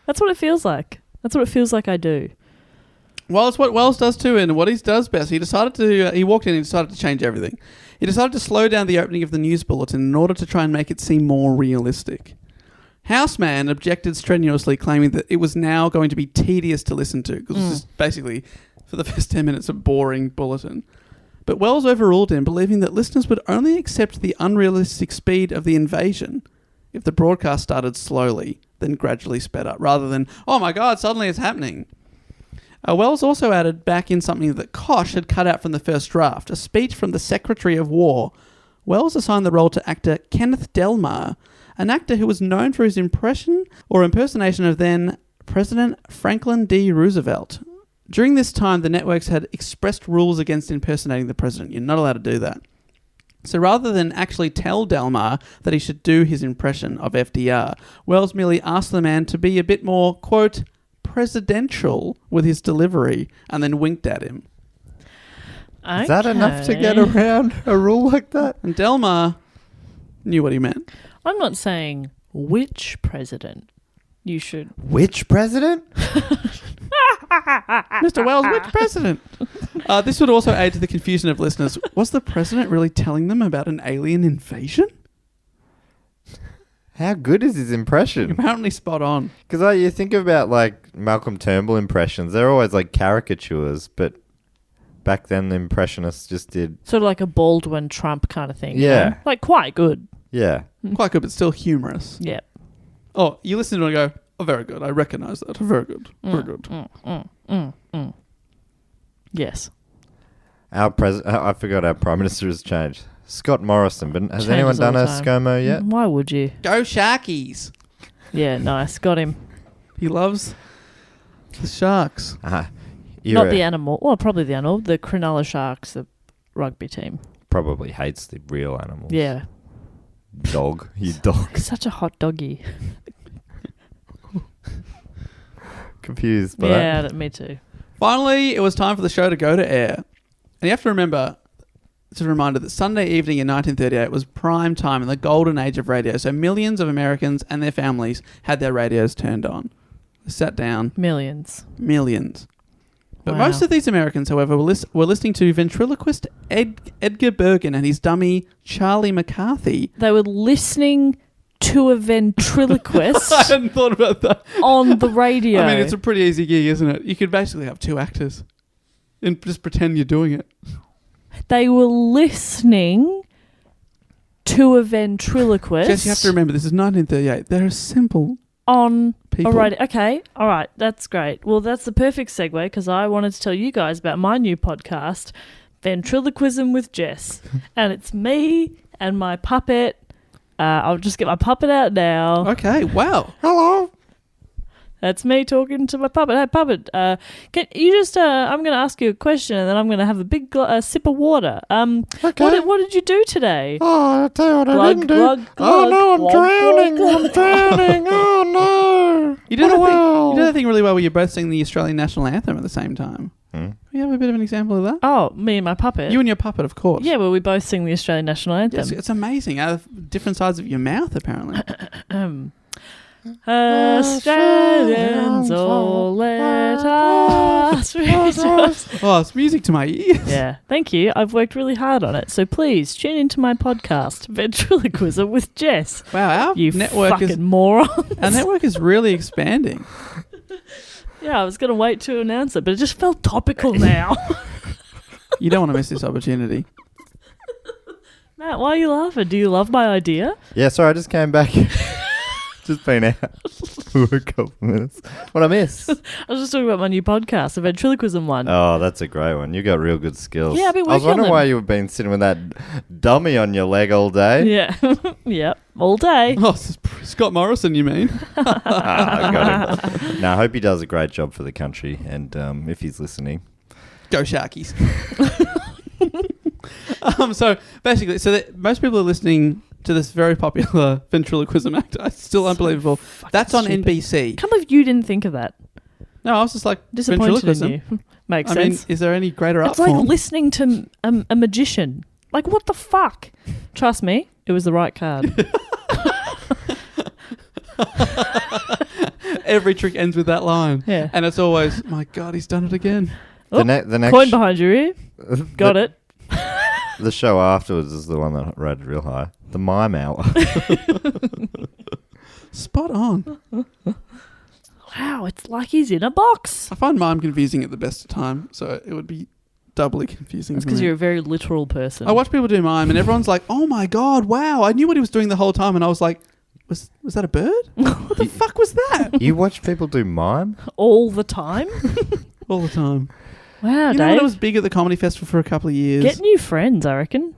That's what it feels like. That's what it feels like I do. Well, it's what Wells does too, and what he does best. He decided to. He walked in and decided to change everything. He decided to slow down the opening of the news bulletin in order to try and make it seem more realistic. Houseman objected strenuously, claiming that it was now going to be tedious to listen to, because it's just basically, for the first 10 minutes, a boring bulletin. But Wells overruled him, believing that listeners would only accept the unrealistic speed of the invasion if the broadcast started slowly, then gradually sped up, rather than, oh my God, suddenly it's happening. Wells also added back in something that Koch had cut out from the first draft, a speech from the Secretary of War. Wells assigned the role to actor Kenneth Delmar, an actor who was known for his impersonation of then President Franklin D. Roosevelt. During this time, the networks had expressed rules against impersonating the president. You're not allowed to do that. So rather than actually tell Delmar that he should do his impression of FDR, Wells merely asked the man to be a bit more, quote, presidential with his delivery, and then winked at him. Is that enough to get around a rule like that? And Delmar knew what he meant. I'm not saying which president you should. Which president? Mr. Wells, which president? This would also aid to the confusion of listeners. Was the president really telling them about an alien invasion? How good is his impression? Apparently spot on. Because you think about like Malcolm Turnbull impressions, they're always like caricatures, but back then the impressionists just did... Sort of like a Baldwin Trump kind of thing. Yeah. You know? Like quite good. Yeah. Quite good, but still humorous. Yeah. Oh, you listen to it and go, oh, very good. I recognise that. Very good. Very good. Yes. Our I forgot our Prime Minister has changed. Scott Morrison, but has Changes anyone done all a the time. ScoMo yet? Why would you? Go Sharkies. Yeah, nice. Got him. He loves the Sharks. Not the animal. Well, probably the animal. The Cronulla Sharks, the rugby team. Probably hates the real animals. Yeah. Dog. You dog. Such a hot doggy. Confused by Yeah, that. me too. Finally, it was time for the show to go to air. And you have to remember, it's a reminder that Sunday evening in 1938 was prime time in the golden age of radio. So millions of Americans and their families had their radios turned on. They sat down. Millions. But Wow. most of these Americans, however, were listening to ventriloquist Edgar Bergen and his dummy Charlie McCarthy. They were listening to a ventriloquist I hadn't thought about that. on the radio. I mean, it's a pretty easy gig, isn't it? You could basically have two actors and just pretend you're doing it. They were listening to a ventriloquist Jess, you have to remember, this is 1938. They're simple on people. a radio. Okay, all right, that's great. Well, that's the perfect segue because I wanted to tell you guys about my new podcast, Ventriloquism with Jess. And it's me and my puppet. I'll just get my puppet out now. Okay, wow. Hello. That's me talking to my puppet. Hey, puppet, can you just, I'm going to ask you a question and then I'm going to have a big sip of water. Okay. What did you do today? Oh, I'll tell you what I Glug, didn't do. glug, Oh, glug, no, I'm glug, drowning. glug, I'm drowning. Oh, no. You did, What a that thing, world. you did that thing really well where you're both singing the Australian national anthem at the same time. Hmm? Can we have a bit of an example of that? Oh, me and my puppet. You and your puppet, of course. Yeah, well, we both sing the Australian national anthem. Yes, it's amazing. Out of different sides of your mouth, apparently. Australians, all let us rejoice. Oh, it's music to my ears. Yeah, thank you. I've worked really hard on it. So please tune into my podcast, Ventriloquism with Jess. Wow, our You network fucking moron. our network is really expanding. Yeah, I was going to wait to announce it, but it just felt topical now. You don't want to miss this opportunity. Matt, why are you laughing? Do you love my idea? Yeah, sorry, I just came back. Just been out for a couple of minutes. What I miss? I was just talking about my new podcast, the Ventriloquism one. Oh, that's a great one. You got real good skills. Yeah, I've been I was working on wondering them. why you've been sitting with that dummy on your leg all day. Yeah. Yep. All day. Oh, Scott Morrison, you mean? I got him. No, I hope he does a great job for the country. And if he's listening, Go Sharkies. So basically, most people are listening to this very popular ventriloquism act. It's still unbelievable. That's on stupid. NBC. Can't believe you didn't think of that. No, I was just like, Disappointed ventriloquism. in you. Makes I sense. mean, is there any greater art It's like form? listening to a magician. Like, what the fuck? Trust me, it was the right card. Every trick ends with that line. Yeah. And it's always, my God, he's done it again. Oh, the next Coin behind your ear. Got it. The show afterwards is the one that rated real high. The Mime Hour. Spot on. Wow, it's like he's in a box. I find mime confusing at the best of time, so it would be doubly confusing That's for because me. you're a very literal person. I watch people do mime, and everyone's like, "Oh my God, wow! I knew what he was doing the whole time," and I was like, "Was that a bird? What the fuck was that?" You watch people do mime? all the time. All the time. Wow, You know Dave. when I was big at the comedy festival for a couple of years. Get new friends, I reckon.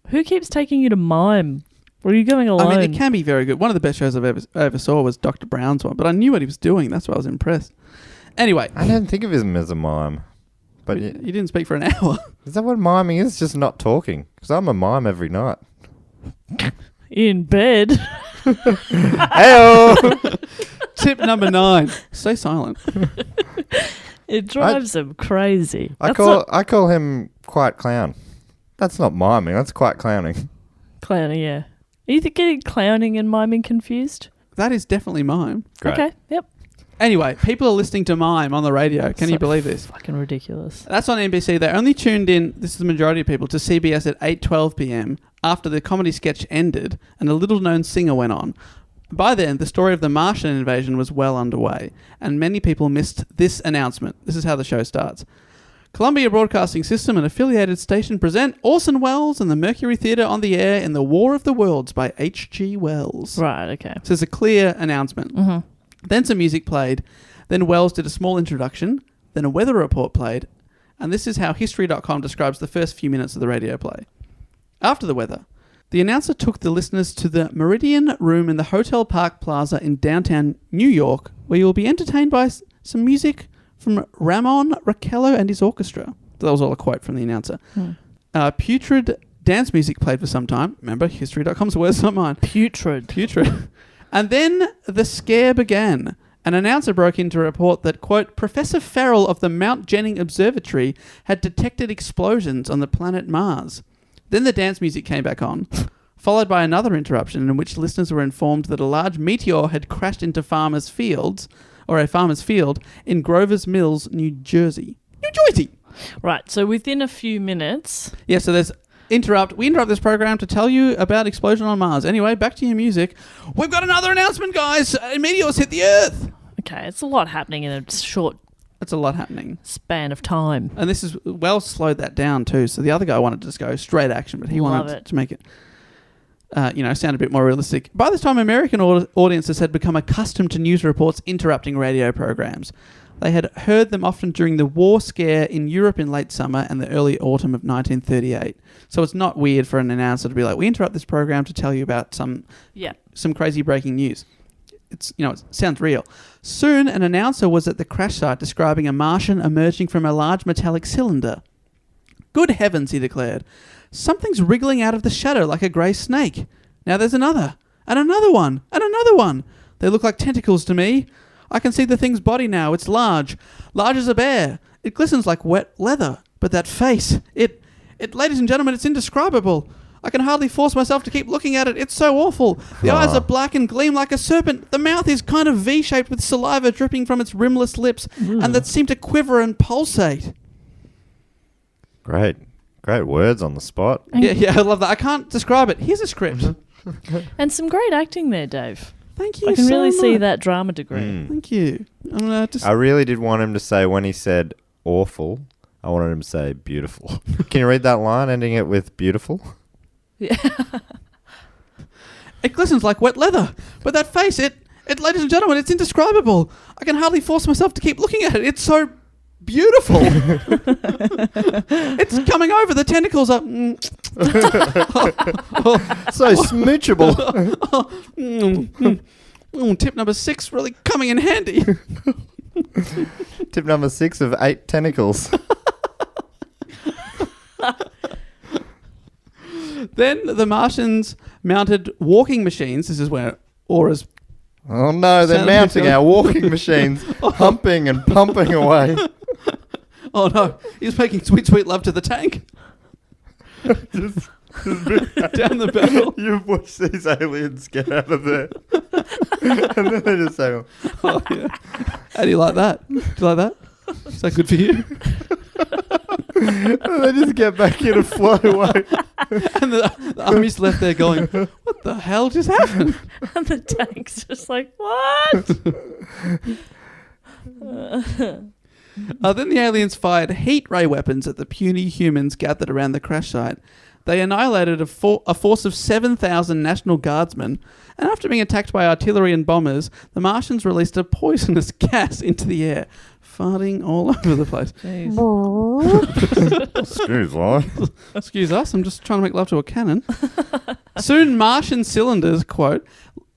Who keeps taking you to mime? Or are you going alone? I mean, it can be very good. One of the best shows I ever saw was Dr. Brown's one, but I knew what he was doing. That's why I was impressed. Anyway, I don't think of him as a mime. But you didn't speak for an hour. is that what miming is? Just not talking? Because I'm a mime every night. In bed. Hey-oh! Tip number 9: stay silent. It drives them crazy. I call him Quiet Clown. That's not miming. That's quite clowning. Clowning, yeah. Are you getting clowning and miming confused? That is definitely mime. Great. Okay, yep. Anyway, people are listening to mime on the radio. Can you believe this? Fucking ridiculous. That's on NBC. They only tuned in, this is the majority of people, to CBS at 8:12 p.m. after the comedy sketch ended and a little-known singer went on. By then, the story of the Martian invasion was well underway, and many people missed this announcement. This is how the show starts. Columbia Broadcasting System and affiliated station present Orson Welles and the Mercury Theatre on the air in The War of the Worlds by H.G. Wells. Right, okay. So it's a clear announcement. Mm-hmm. Then some music played. Then Wells did a small introduction. Then a weather report played. And this is how history.com describes the first few minutes of the radio play. After the weather, the announcer took the listeners to the Meridian Room in the Hotel Park Plaza in downtown New York, where you will be entertained by some music from Ramon Raquello and his orchestra. That was all a quote from the announcer. Putrid dance music played for some time. Remember, history.com's words, not mine. Putrid. And then the scare began. An announcer broke in to report that, quote, Professor Farrell of the Mount Jennings Observatory had detected explosions on the planet Mars. Then the dance music came back on, followed by another interruption in which listeners were informed that a large meteor had crashed into a farmer's field in Grover's Mills, New Jersey. Right, so within a few minutes... Yeah, so there's... We interrupt this program to tell you about explosion on Mars. Anyway, back to your music. We've got another announcement, guys. A meteor's hit the Earth. Okay, it's a lot happening in a short That's a lot happening. span of time. And this is... Wells slowed that down too. So the other guy wanted to just go straight action, but he wanted to make it, sound a bit more realistic. By this time, American audiences had become accustomed to news reports interrupting radio programs. They had heard them often during the war scare in Europe in late summer and the early autumn of 1938. So it's not weird for an announcer to be like, we interrupt this program to tell you about some crazy breaking news. It sounds real. Soon, an announcer was at the crash site describing a Martian emerging from a large metallic cylinder. Good heavens, he declared. Something's wriggling out of the shadow like a grey snake. Now there's another, and another one, and another one. They look like tentacles to me. I can see the thing's body now. It's large as a bear. It glistens like wet leather. But that face, it, ladies and gentlemen, it's indescribable. I can hardly force myself to keep looking at it. It's so awful. The eyes are black and gleam like a serpent. The mouth is kind of V-shaped with saliva dripping from its rimless lips and that seem to quiver and pulsate. Great words on the spot. Yeah, I love that. I can't describe it. Here's a script. And some great acting there, Dave. Thank you. I can so really much. see that drama degree. Thank you. I really did want him to say, when he said awful, I wanted him to say beautiful. Can you read that line, ending it with beautiful? Yeah. It glistens like wet leather. But that face, it, ladies and gentlemen, it's indescribable. I can hardly force myself to keep looking at it. It's so beautiful. It's coming over. The tentacles are... So smoochable. Tip number 6 really coming in handy. Tip number 6 of 8 tentacles. Then the Martians mounted walking machines. This is where Aura's... Oh no, they're mounting our walking machines, humping and pumping away. Oh no, he's making sweet, sweet love to the tank. Just Down the barrel. You've watched these aliens get out of there. And then they just say, Oh, yeah. How do you like that? Do you like that? Is that good for you? and they just get back in and fly away. And the army's left there going, what the hell just happened? And the tank's just like, what? Then the aliens fired heat ray weapons at the puny humans gathered around the crash site. They annihilated a force of 7,000 National Guardsmen, and after being attacked by artillery and bombers, the Martians released a poisonous gas into the air, farting all over the place. Excuse me. Excuse us, I'm just trying to make love to a cannon. Soon Martian cylinders, quote,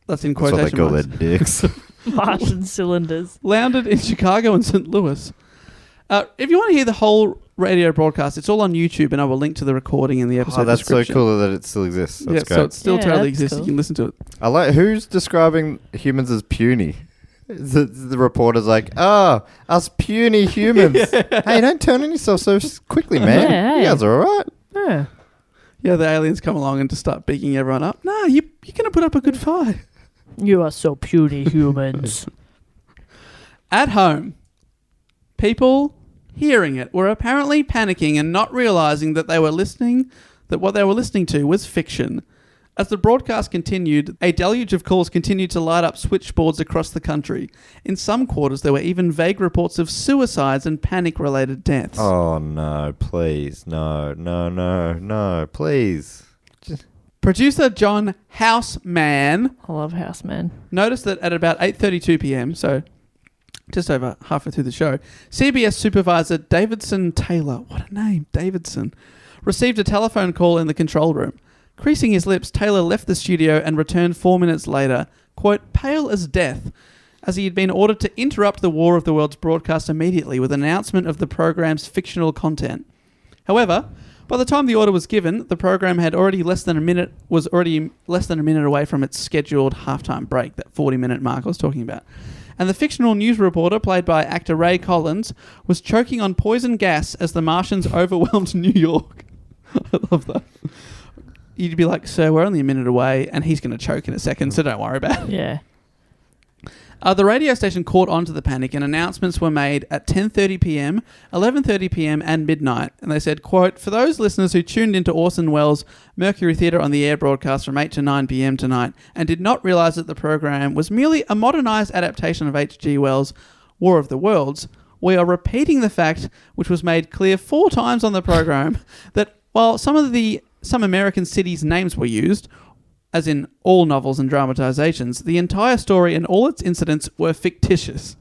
that's in That's what quotation they call marks, their dicks. Martian cylinders. landed in Chicago and St. Louis. If you want to hear the whole radio broadcast, it's all on YouTube, and I will link to the recording in the episode Oh, that's so description. cool that it still exists. That's Yeah, great. so it still Yeah, totally that's exists. cool. You can listen to it. I like who's describing humans as puny. The reporter's like, oh, us puny humans. Hey, don't turn on yourself so quickly, man. Yeah, You guys are all right. Yeah. Yeah, the aliens come along and just start beaking everyone up. Nah, you're going to put up a good fight. You are so puny humans. At home, people hearing it were apparently panicking and not realizing that what they were listening to was fiction. As the broadcast continued, a deluge of calls continued to light up switchboards across the country. In some quarters, there were even vague reports of suicides and panic-related deaths. Oh, no, please. No, please. Producer John Houseman I love Houseman. noticed that at about 8:32 p.m., so just over halfway through the show, CBS supervisor Davidson Taylor, what a name, Davidson, received a telephone call in the control room. Creasing his lips, Taylor left the studio and returned 4 minutes later, quote, pale as death, as he had been ordered to interrupt the War of the Worlds broadcast immediately with an announcement of the program's fictional content. However, by the time the order was given, the program had already less than a minute away from its scheduled halftime break, that 40-minute mark I was talking about. And the fictional news reporter, played by actor Ray Collins, was choking on poison gas as the Martians overwhelmed New York. I love that. You'd be like, sir, we're only a minute away, and he's going to choke in a second, so don't worry about it. Yeah. The radio station caught on to the panic, and announcements were made at 10:30 p.m., 11:30 p.m., and midnight. And they said, quote, for those listeners who tuned into Orson Welles' Mercury Theatre on the air broadcast from 8 to 9 p.m. tonight and did not realise that the program was merely a modernised adaptation of H.G. Wells' War of the Worlds, we are repeating the fact, which was made clear 4 times on the program, that while some American cities' names were used, as in all novels and dramatizations, the entire story and all its incidents were fictitious.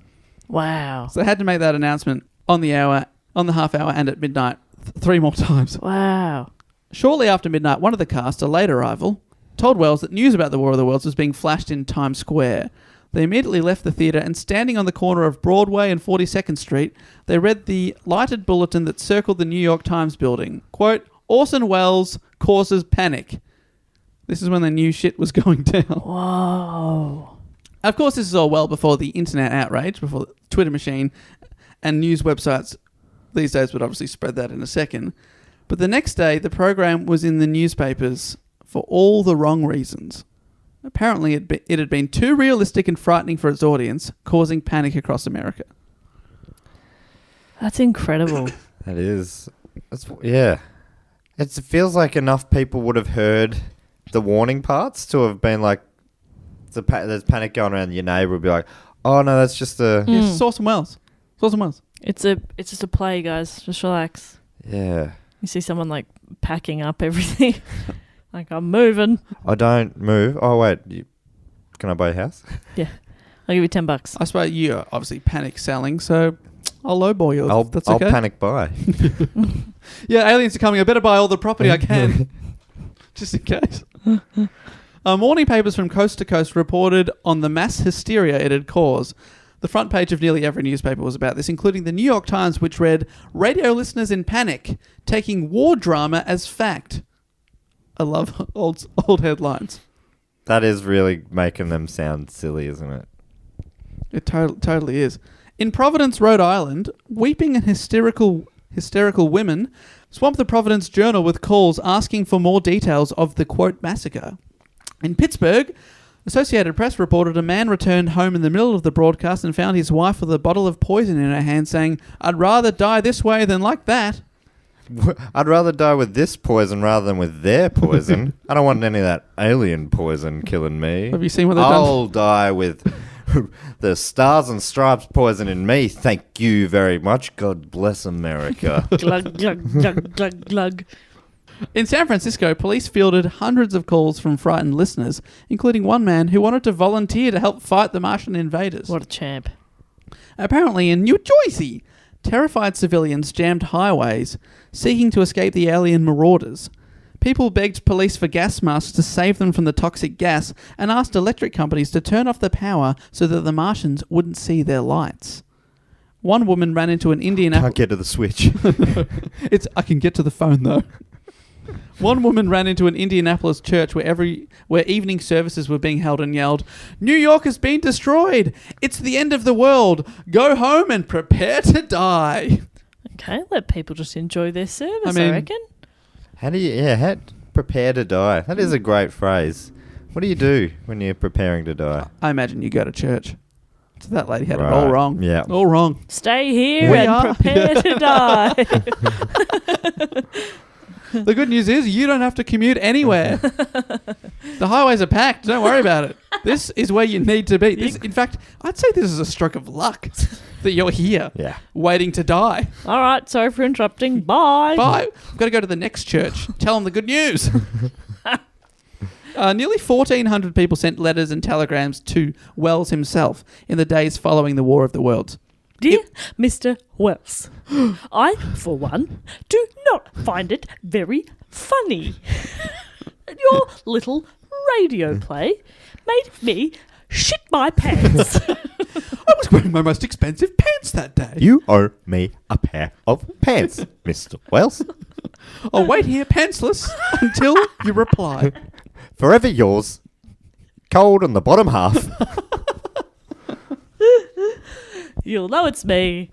Wow. So they had to make that announcement on the hour, on the half hour, and at midnight 3 more times. Wow. Shortly after midnight, one of the cast, a late arrival, told Wells that news about the War of the Worlds was being flashed in Times Square. They immediately left the theatre and, standing on the corner of Broadway and 42nd Street, they read the lighted bulletin that circled the New York Times building. Quote, Orson Welles causes panic. This is when they knew shit was going down. Whoa. Of course, this is all well before the internet outrage, before the Twitter machine and news websites these days would obviously spread that in a second. But the next day, the program was in the newspapers for all the wrong reasons. Apparently, it had been too realistic and frightening for its audience, causing panic across America. That's incredible. That is. Yeah. It feels like enough people would have heard the warning parts to have been like, there's panic going around. Your neighbour would be like, oh no, that's just a... Yes, it's Orson Welles. It's Orson Welles. It's just a play, guys. Just relax. Yeah. You see someone like packing up everything. Like, I'm moving. I don't move. Oh wait, can I buy a house? Yeah. I'll give you $10. I suppose you're obviously panic selling, so I'll lowball you. I'll okay. panic buy. Yeah, aliens are coming. I better buy all the property I can. Just in case. Morning papers from coast to coast reported on the mass hysteria it had caused. The front page of nearly every newspaper was about this, including the New York Times, which read, radio listeners in panic, taking war drama as fact. I love old headlines. That is really making them sound silly, isn't it? It totally is. In Providence, Rhode Island, weeping and hysterical women swamped the Providence Journal with calls asking for more details of the, quote, massacre. In Pittsburgh, Associated Press reported a man returned home in the middle of the broadcast and found his wife with a bottle of poison in her hand, saying, I'd rather die this way than like that. I'd rather die with this poison rather than with their poison. I don't want any of that alien poison killing me. Have you seen what they've I'll done? die with the Stars and Stripes poison in me. Thank you very much. God bless America. Glug, glug, glug, glug, glug. In San Francisco, police fielded hundreds of calls from frightened listeners, including one man who wanted to volunteer to help fight the Martian invaders. What a champ. Apparently in New Jersey, terrified civilians jammed highways, seeking to escape the alien marauders. People begged police for gas masks to save them from the toxic gas and asked electric companies to turn off the power so that the Martians wouldn't see their lights. One woman ran into an Indian... Can't get to the switch. I can get to the phone, though. One woman ran into an Indianapolis church where evening services were being held and yelled, "New York has been destroyed! It's the end of the world! Go home and prepare to die!" Okay, let people just enjoy their service, I I mean- reckon. Prepare to die. That is a great phrase. What do you do when you're preparing to die? I imagine you go to church. So that lady had it all Right, wrong. yeah. All wrong. Stay here We and are- prepare to die. The good news is you don't have to commute anywhere. The highways are packed. Don't worry about it. This is where you need to be. In fact, I'd say this is a stroke of luck that you're here Yeah. waiting to die. All right, sorry for interrupting. Bye. Bye. I've got to go to the next church. Tell them the good news. Nearly 1,400 people sent letters and telegrams to Wells himself in the days following the War of the Worlds. Dear Mr. Wells, I, for one, do not find it very funny. Your little radio play made me shit my pants. I was wearing my most expensive pants that day. You owe me a pair of pants, Mr. Wells. I'll wait here pantsless until you reply. Forever yours. Cold on the bottom half. You'll know it's me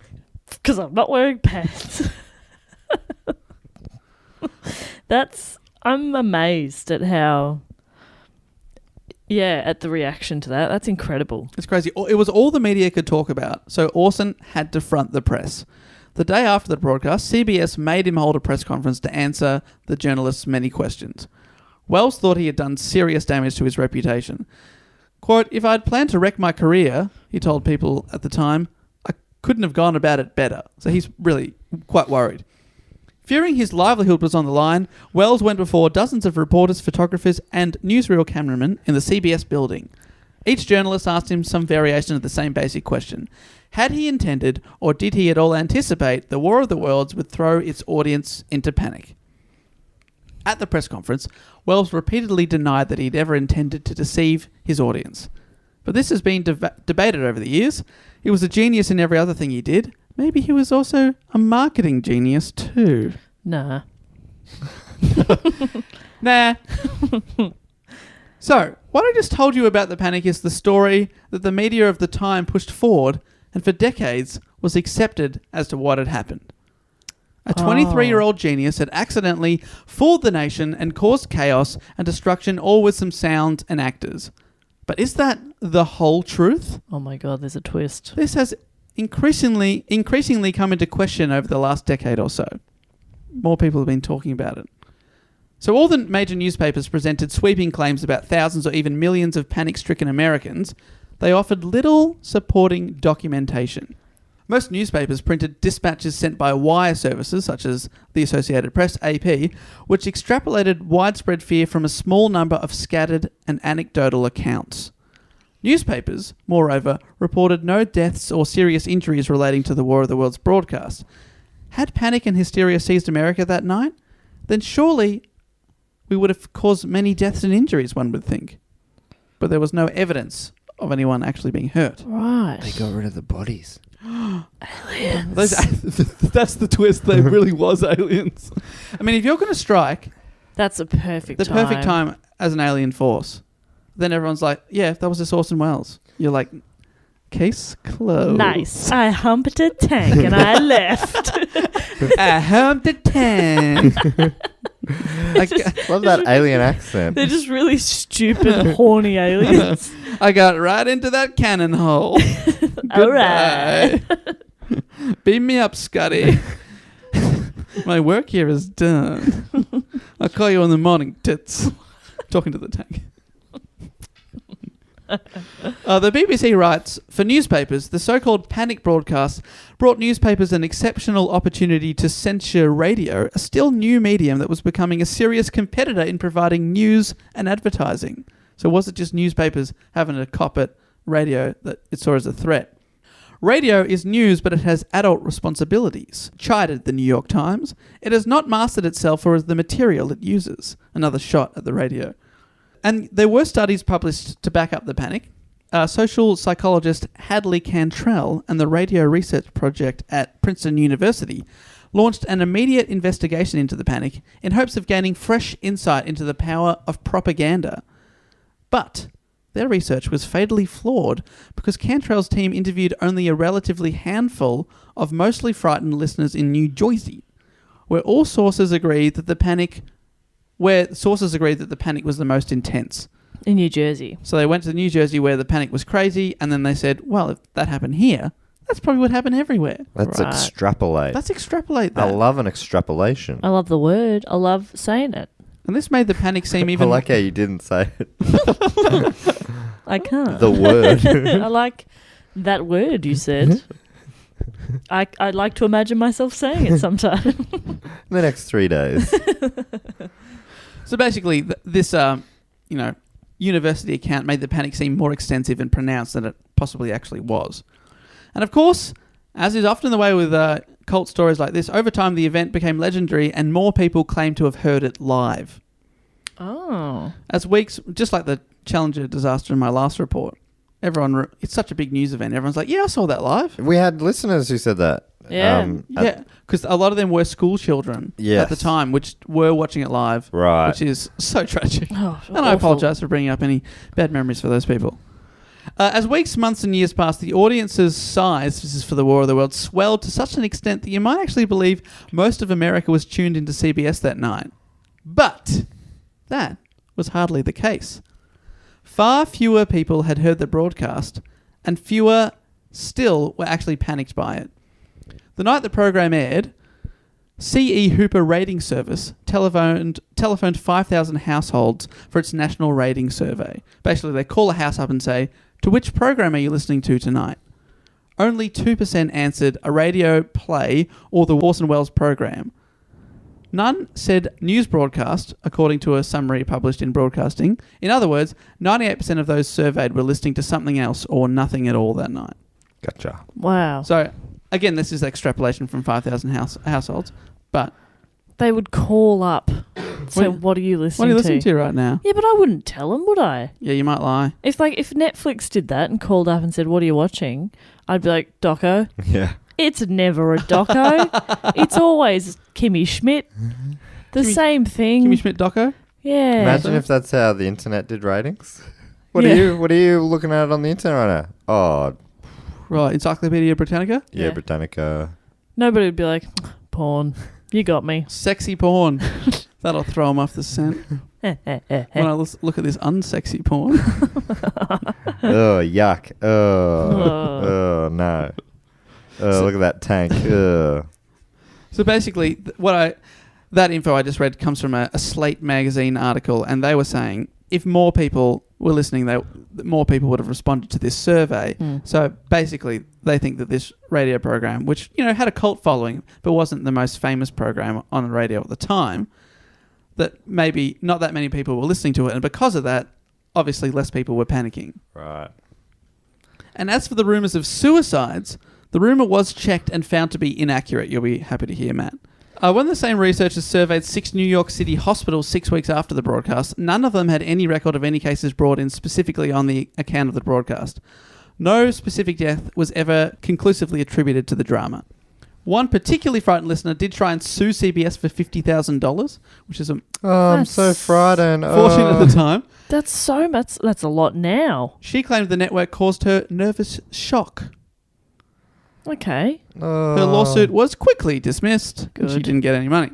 because I'm not wearing pants. I'm amazed at how, at the reaction to that. That's incredible. It's crazy. It was all the media could talk about, so Orson had to front the press. The day after the broadcast, CBS made him hold a press conference to answer the journalists' many questions. Wells thought he had done serious damage to his reputation. Quote, "If I'd planned to wreck my career," he told people at the time, "I couldn't have gone about it better." So he's really quite worried. Fearing his livelihood was on the line, Wells went before dozens of reporters, photographers, and newsreel cameramen in the CBS building. Each journalist asked him some variation of the same basic question. Had he intended, or did he at all anticipate, the War of the Worlds would throw its audience into panic? At the press conference, Wells repeatedly denied that he'd ever intended to deceive his audience. But this has been debated over the years. He was a genius in every other thing he did. Maybe he was also a marketing genius too. Nah. Nah. So, what I just told you about the panic is the story that the media of the time pushed forward and for decades was accepted as to what had happened. A 23-year-old genius had accidentally fooled the nation and caused chaos and destruction, all with some sound and actors. But is that the whole truth? Oh my God, there's a twist. This has increasingly come into question over the last decade or so. More people have been talking about it. So all the major newspapers presented sweeping claims about thousands or even millions of panic-stricken Americans. They offered little supporting documentation. Most newspapers printed dispatches sent by wire services, such as the Associated Press, AP, which extrapolated widespread fear from a small number of scattered and anecdotal accounts. Newspapers, moreover, reported no deaths or serious injuries relating to the War of the Worlds broadcast. Had panic and hysteria seized America that night? Then surely we would have caused many deaths and injuries, one would think. But there was no evidence of anyone actually being hurt. Right. They got rid of the bodies. That's the twist. There really was aliens. I mean, if you're going to strike That's a perfect the time. perfect time as an alien force, then everyone's like, yeah, that was just Orson Welles. You're like, case closed. Nice. I humped a tank and I left. I humped a tank. Love that alien accent. They're just really stupid, horny aliens. I got right into that cannon hole. All right. Beam me up, Scotty. My work here is done. I'll call you in the morning, tits. Talking to the tank. The BBC writes, for newspapers, the so-called panic broadcast brought newspapers an exceptional opportunity to censure radio, a still new medium that was becoming a serious competitor in providing news and advertising. So was it just newspapers having to cop at radio that it saw as a threat? Radio is news, but it has adult responsibilities, chided the New York Times. It has not mastered itself or the material it uses. Another shot at the radio. And there were studies published to back up the panic. Social psychologist Hadley Cantrell and the Radio Research Project at Princeton University launched an immediate investigation into the panic in hopes of gaining fresh insight into the power of propaganda. But their research was fatally flawed because Cantrell's team interviewed only a relatively handful of mostly frightened listeners in New Jersey, where sources agreed that the panic was the most intense. In New Jersey. So they went to New Jersey where the panic was crazy, and then they said, well, if that happened here, that's probably what happened everywhere. Let's Right. extrapolate. Let's extrapolate that. I love an extrapolation. I love the word. I love saying it. And this made the panic seem I even... like how you didn't say it. I can't. The word. I like that word you said. I'd like to imagine myself saying it sometime. In the next 3 days. So basically, this university account made the panic seem more extensive and pronounced than it possibly actually was. And of course, as is often the way with cult stories like this, over time the event became legendary and more people claimed to have heard it live. Oh. As weeks, just like the Challenger disaster in my last report, it's such a big news event. Everyone's like, yeah, I saw that live. We had listeners who said that. Yeah. Yeah, because a lot of them were school children at the time, which were watching it live, Right. which is so tragic. Oh, And I apologise for bringing up any bad memories for those people. As weeks, months and years passed, the audience's size, this is for the War of the Worlds, swelled to such an extent that you might actually believe most of America was tuned into CBS that night. But that was hardly the case. Far fewer people had heard the broadcast, and fewer still were actually panicked by it. The night the program aired, C.E. Hooper Rating Service telephoned 5,000 households for its national rating survey. Basically, they call a house up and say, to which program are you listening to tonight? Only 2% answered a radio play or the Orson Welles program. None said news broadcast, according to a summary published in Broadcasting. In other words, 98% of those surveyed were listening to something else or nothing at all that night. Gotcha. Wow. So, again, this is extrapolation from 5,000 households, but... They would call up. So what are you listening to? What are you listening to right now? Yeah, but I wouldn't tell them, would I? Yeah, you might lie. If Netflix did that and called up and said, what are you watching? I'd be like, doco. Yeah. It's never a doco. It's always Kimmy Schmidt. The same thing. Kimmy Schmidt doco? Yeah. Imagine if that's how the internet did ratings. What Yeah. are you looking at on the internet right now? Oh, Right, Encyclopedia Britannica? yeah, Yeah. Britannica. Nobody would be like, porn. You got me. Sexy porn. That'll throw them off the scent. When I look at this unsexy porn. Oh, yuck. Oh, no. Oh, look at that tank. Ugh. So basically, that info I just read comes from a Slate magazine article, and they were saying if more people were listening, more people would have responded to this survey. So basically, they think that this radio program, which had a cult following but wasn't the most famous program on the radio at the time, that maybe not that many people were listening to it, and because of that, obviously less people were panicking. Right. And as for the rumours of suicides, the rumour was checked and found to be inaccurate. You'll be happy to hear, Matt. When the same researchers surveyed 6 New York City hospitals 6 weeks after the broadcast, none of them had any record of any cases brought in specifically on the account of the broadcast. No specific death was ever conclusively attributed to the drama. One particularly frightened listener did try and sue CBS for $50,000, which is a Oh, I'm so frightened. fortune at the time. That's so much. That's a lot now. She claimed the network caused her nervous shock. Okay. Her lawsuit was quickly dismissed, and she Good. didn't get any money.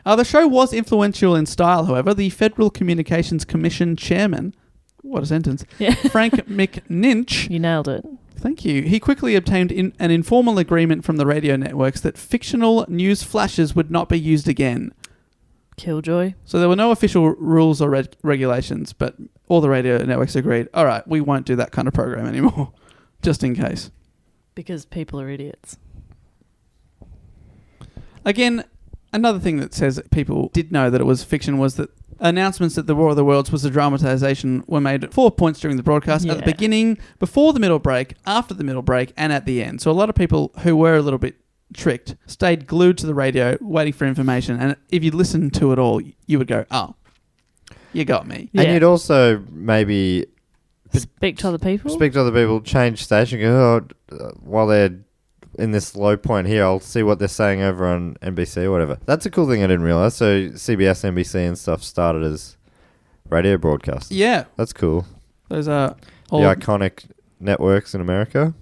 The show was influential in style, however. The Federal Communications Commission chairman, what a sentence, Yeah. Frank McNinch, You nailed it. thank you, he quickly obtained an informal agreement from the radio networks that fictional news flashes would not be used again. Killjoy. So there were no official rules or regulations, but all the radio networks agreed, all right, we won't do that kind of program anymore, just in case. Because people are idiots. Again, another thing that says people did know that it was fiction was that announcements that the War of the Worlds was a dramatization were made at 4 points during the broadcast, at the Yeah. beginning, before the middle break, after the middle break, and at the end. So a lot of people who were a little bit tricked stayed glued to the radio waiting for information, and if you listened to it all, you would go, oh, you got me. Yeah. And you'd also maybe Speak to other people. speak to other people, change station, go, while they're in this low point here. I'll see what they're saying over on NBC or whatever. That's a cool thing I didn't realize. So CBS, NBC and stuff started as radio broadcasts. Yeah. That's cool. Those are The all... iconic networks in America.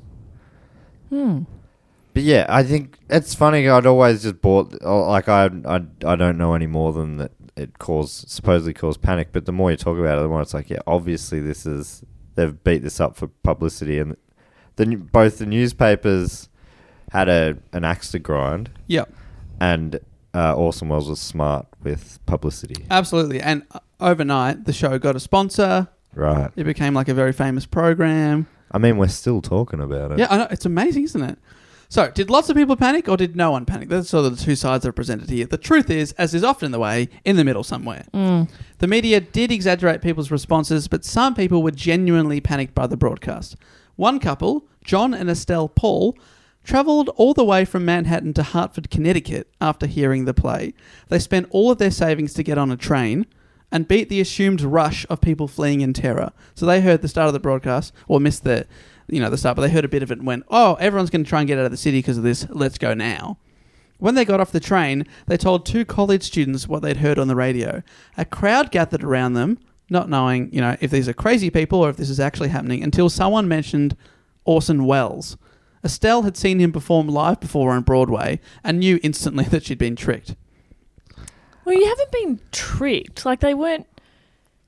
But yeah, I think it's funny. I'd always just bought, like, I don't know any more than that it supposedly caused panic. But the more you talk about it, the more it's like, yeah, obviously they've beat this up for publicity. And both the newspapers had an axe to grind. Yeah. And Orson Welles was smart with publicity. Absolutely. And overnight, the show got a sponsor. Right. It became like a very famous program. I mean, we're still talking about it. Yeah, I know. It's amazing, isn't it? So, did lots of people panic or did no one panic? That's sort of the two sides that are presented here. The truth is, as is often the way, in the middle somewhere. The media did exaggerate people's responses, but some people were genuinely panicked by the broadcast. One couple, John and Estelle Paul, travelled all the way from Manhattan to Hartford, Connecticut after hearing the play. They spent all of their savings to get on a train and beat the assumed rush of people fleeing in terror. So they heard the start of the broadcast, or missed the start, but they heard a bit of it and went, oh, everyone's going to try and get out of the city because of this, let's go now. When they got off the train, they told two college students what they'd heard on the radio. A crowd gathered around them, not knowing, if these are crazy people or if this is actually happening, until someone mentioned Orson Welles. Estelle had seen him perform live before on Broadway and knew instantly that she'd been tricked. Well, you haven't been tricked. Like, they weren't...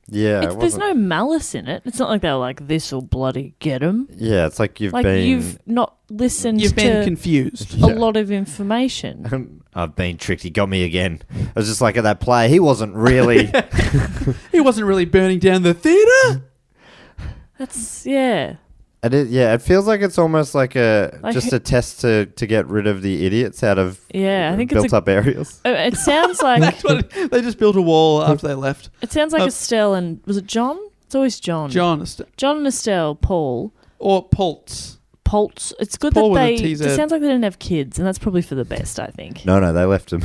Yeah, there's no malice in it. It's not like they were like, this'll bloody get him. Yeah, it's like you've not listened You've to been confused. a lot of information. I've been tricked. He got me again. I was just like at that play. He wasn't really... He wasn't really burning down the theatre. That's, yeah. It feels like it's almost like just a test to get rid of the idiots out of I think built up areas. It sounds like... That's what they just built a wall after they left. It sounds like Estelle and... Was it John? It's always John. John and Estelle, Paul. Or Pultz. Pultz. It's good Paul that with a it TZ. sounds like they didn't have kids, and that's probably for the best, I think. No, they left him.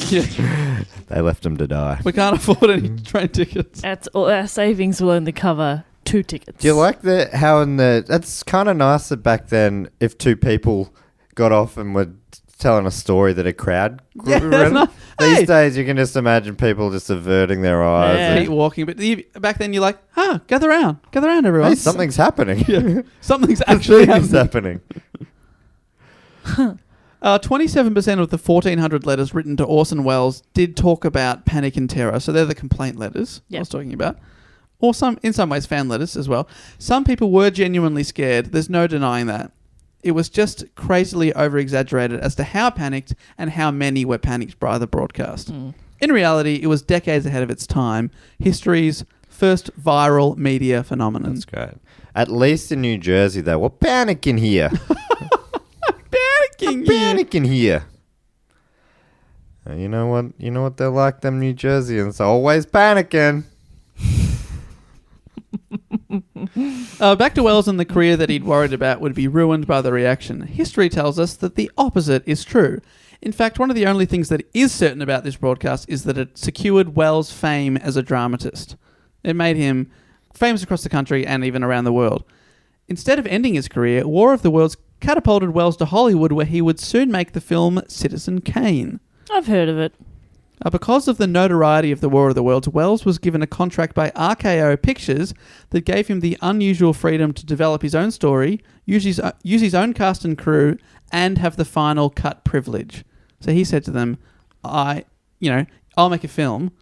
Yeah. They left him to die. We can't afford any train tickets. Our savings will only cover 2 tickets. Do you like that's kind of nice that back then, if two people got off and were telling a story that a crowd These days you can just imagine people just averting their eyes. Yeah. Keep walking. But back then you're like, gather around everyone. Hey, something's happening. Yeah. Something's actually happening. 27% of the 1,400 letters written to Orson Welles did talk about panic and terror. So they're the complaint letters I was talking about. Or in some ways, fan letters as well. Some people were genuinely scared. There's no denying that. It was just crazily over-exaggerated as to how panicked and how many were panicked by the broadcast. In reality, it was decades ahead of its time. History's first viral media phenomenon. That's great. At least in New Jersey, they were panicking here. Panicking here. You know what? You know what they're like, them New Jerseyans. Always panicking. Back to Wells and the career that he'd worried about would be ruined by the reaction. History tells us that the opposite is true. In fact, one of the only things that is certain about this broadcast is that it secured Wells' fame as a dramatist. It made him famous across the country and even around the world. Instead of ending his career, War of the Worlds catapulted Wells to Hollywood, where he would soon make the film Citizen Kane. I've heard of it. Because of the notoriety of the War of the Worlds, Wells was given a contract by RKO Pictures that gave him the unusual freedom to develop his own story, use his own cast and crew, and have the final cut privilege. So he said to them, I'll make a film,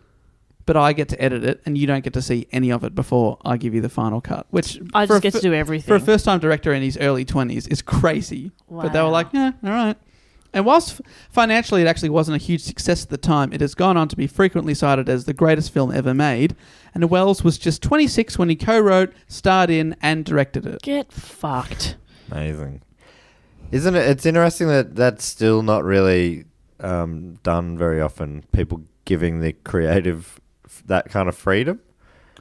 but I get to edit it, and you don't get to see any of it before I give you the final cut. Which I just get to do everything. For a first-time director in his early 20s is crazy. Wow. But they were like, yeah, all right. And whilst financially it actually wasn't a huge success at the time, it has gone on to be frequently cited as the greatest film ever made. And Wells was just 26 when he co-wrote, starred in, and directed it. Get fucked. Amazing. Isn't it? It's interesting that that's still not really done very often. People giving the creative that kind of freedom.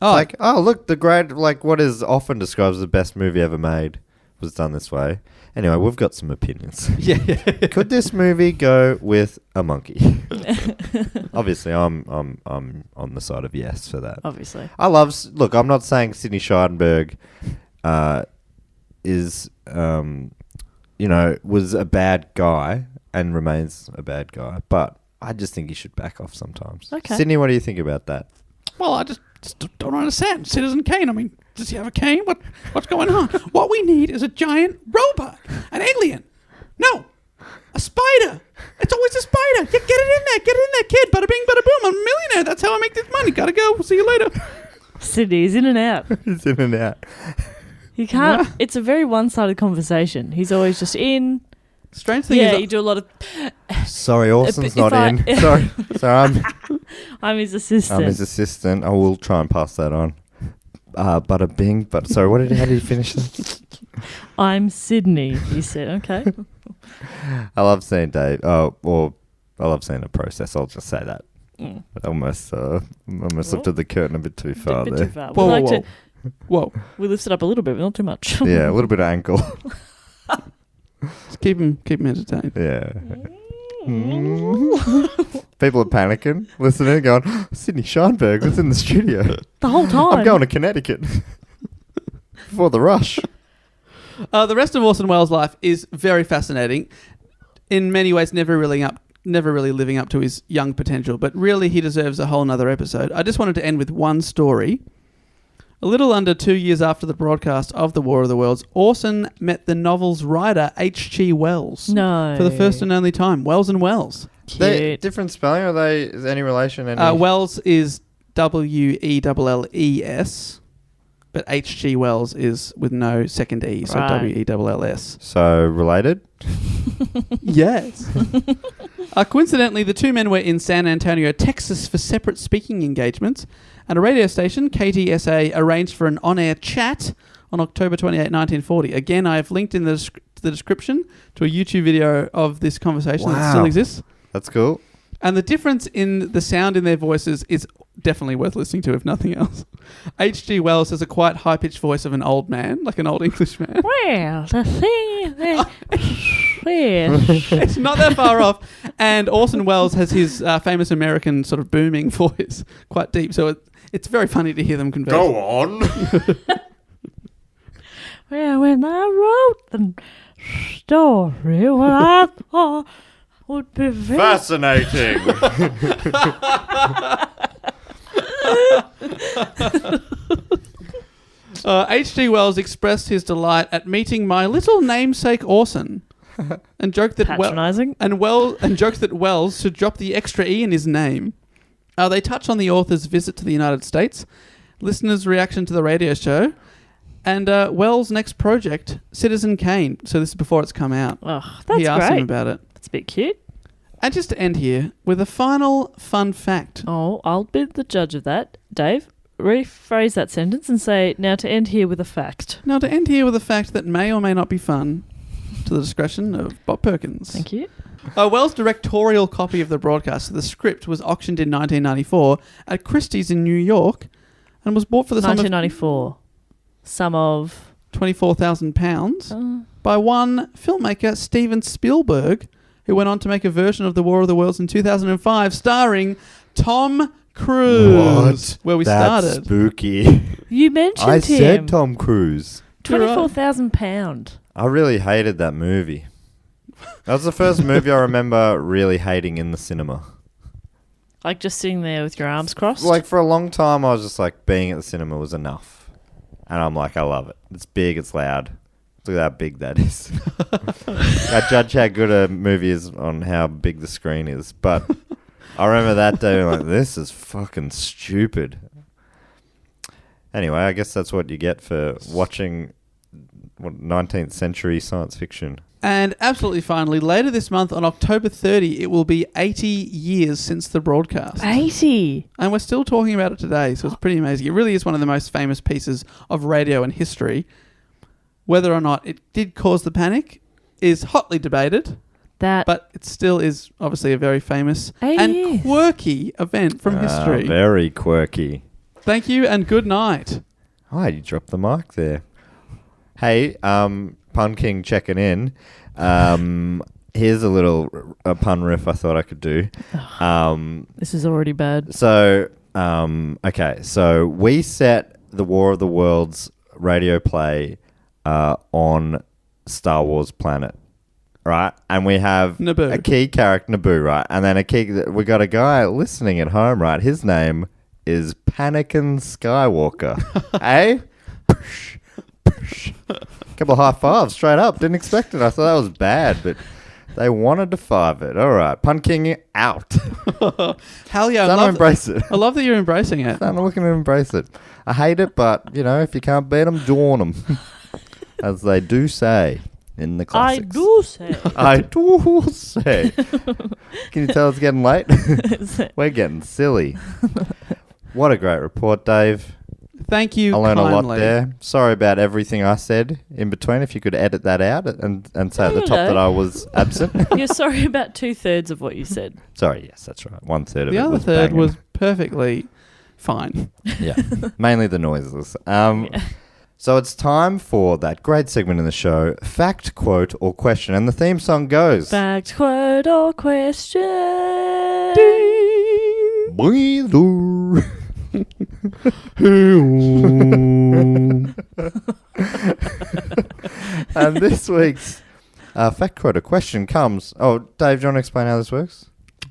Look, what is often described as the best movie ever made was done this way. Anyway, we've got some opinions. Yeah. Could this movie go with a monkey? Obviously, I'm on the side of yes for that. Obviously. Look, I'm not saying Sidney Scheidenberg is was a bad guy and remains a bad guy. But I just think he should back off sometimes. Okay. Sydney, what do you think about that? Well, I just don't understand. Citizen Kane, I mean, does he have a cane? What's going on? What we need is a giant robot, an alien. No, a spider. It's always a spider. Yeah, get it in there, kid. Bada bing, bada boom. I'm a millionaire. That's how I make this money. Gotta go. See you later. Sydney's in and out. He's in and out. You can't. It's a very one-sided conversation. He's always just in. Strange thing Yeah, is, you do a lot of. Sorry, Orson's If not I- in. Sorry, I'm his assistant. I'm his assistant. I will try and pass that on. Bada bing. But sorry, how did he finish that? I'm Sydney. He said, "Okay." I love seeing Dave. I love seeing the process. I'll just say that. Mm. Almost lifted the curtain a bit too far Bit there. too far. Whoa. Whoa. We lifted up a little bit, but not too much. Yeah, a little bit of ankle. Just keep him entertained. Yeah. People are panicking, listening, going, Sydney Scheinberg was in the studio. The whole time. I'm going to Connecticut before the rush. The rest of Orson Welles' life is very fascinating. In many ways, never really living up to his young potential, but really he deserves a whole nother episode. I just wanted to end with one story. A little under 2 years after the broadcast of The War of the Worlds, Orson met the novel's writer, H.G. Wells. No. For the first and only time. Wells and Wells. They different spelling? Is any relation? Wells is Wells, but H.G. Wells is with no second E, so Right. Wells. So related? Yes. Coincidentally, the two men were in San Antonio, Texas for separate speaking engagements, and a radio station, KTSA, arranged for an on-air chat on October 28, 1940. Again, I have linked in the description to a YouTube video of this conversation that still exists. That's cool. And the difference in the sound in their voices is definitely worth listening to, if nothing else. H.G. Wells has a quite high-pitched voice of an old man, like an old English man. Well, the thing that... It's not that far off. And Orson Welles has his famous American sort of booming voice, quite deep. So it's very funny to hear them converse. Go on. Well, when I wrote the story, what I thought would be very... Fascinating. H.G. Wells expressed his delight at meeting my little namesake Orson, and joked that Patronising. joked that Wells should drop the extra E in his name. They touch on the author's visit to the United States, listeners' reaction to the radio show, and Wells' next project, Citizen Kane. So this is before it's come out. Oh, that's He asked great. him about it. That's a bit cute. And just to end here with a final fun fact. Oh, I'll be the judge of that. Dave, rephrase that sentence and say, now to end here with a fact. Now to end here with a fact that may or may not be fun, to the discretion of Bob Perkins. Thank you. Wells' directorial copy of the broadcast, the script, was auctioned in 1994 at Christie's in New York and was bought for the sum of 1994. Sum of... £24,000 by one filmmaker, Steven Spielberg, who went on to make a version of The War of the Worlds in 2005 starring Tom Cruise, where we That's started. spooky. You mentioned I him. said Tom Cruise. £24,000. I really hated that movie. That was the first movie I remember really hating in the cinema. Like just sitting there with your arms crossed? Like for a long time, I was just like, being at the cinema was enough. And I'm like, I love it. It's big, it's loud. Look at how big that is. I judge how good a movie is on how big the screen is. But I remember that day like, this is fucking stupid. Anyway, I guess that's what you get for watching 19th century science fiction. And absolutely finally, later this month on October 30, it will be 80 years since the broadcast. 80. And we're still talking about it today, so it's pretty amazing. It really is one of the most famous pieces of radio in history. Whether or not it did cause the panic is hotly debated, but it still is obviously a very famous and quirky event from history. Very quirky. Thank you and good night. Oh, you dropped the mic there. Hey, Pun King checking in. Here's a little pun riff I thought I could do. This is already bad. So, okay. So we set the War of the Worlds radio play on Star Wars planet right? And we have Naboo. a key character, Naboo, right? And then we got a guy listening at home, right? His name is Panakin Skywalker. Eh? Couple of high fives straight up. Didn't expect it. I thought that was bad, but they wanted to five it. All right. Pun King out. Hell yeah. Starting to embrace it. I love that you're embracing it. I'm looking to embrace it. I hate it, but, if you can't beat them, dawn them. As they do say in the I classics. do say. I do say. Can you tell it's getting late? We're getting silly. What a great report, Dave. Thank you. I learned kindly. a lot there. Sorry about everything I said in between. If you could edit that out and say at the top that I was absent. You're sorry about 2/3 of what you said. Sorry, yes, that's right. 1/3 of The it other was third banging. was perfectly fine. Yeah, mainly the noises. So it's time for that great segment in the show, fact, quote, or question. And the theme song goes... Fact, quote, or question. Breather. And this week's fact, quote, or question comes... Oh, Dave, do you want to explain how this works?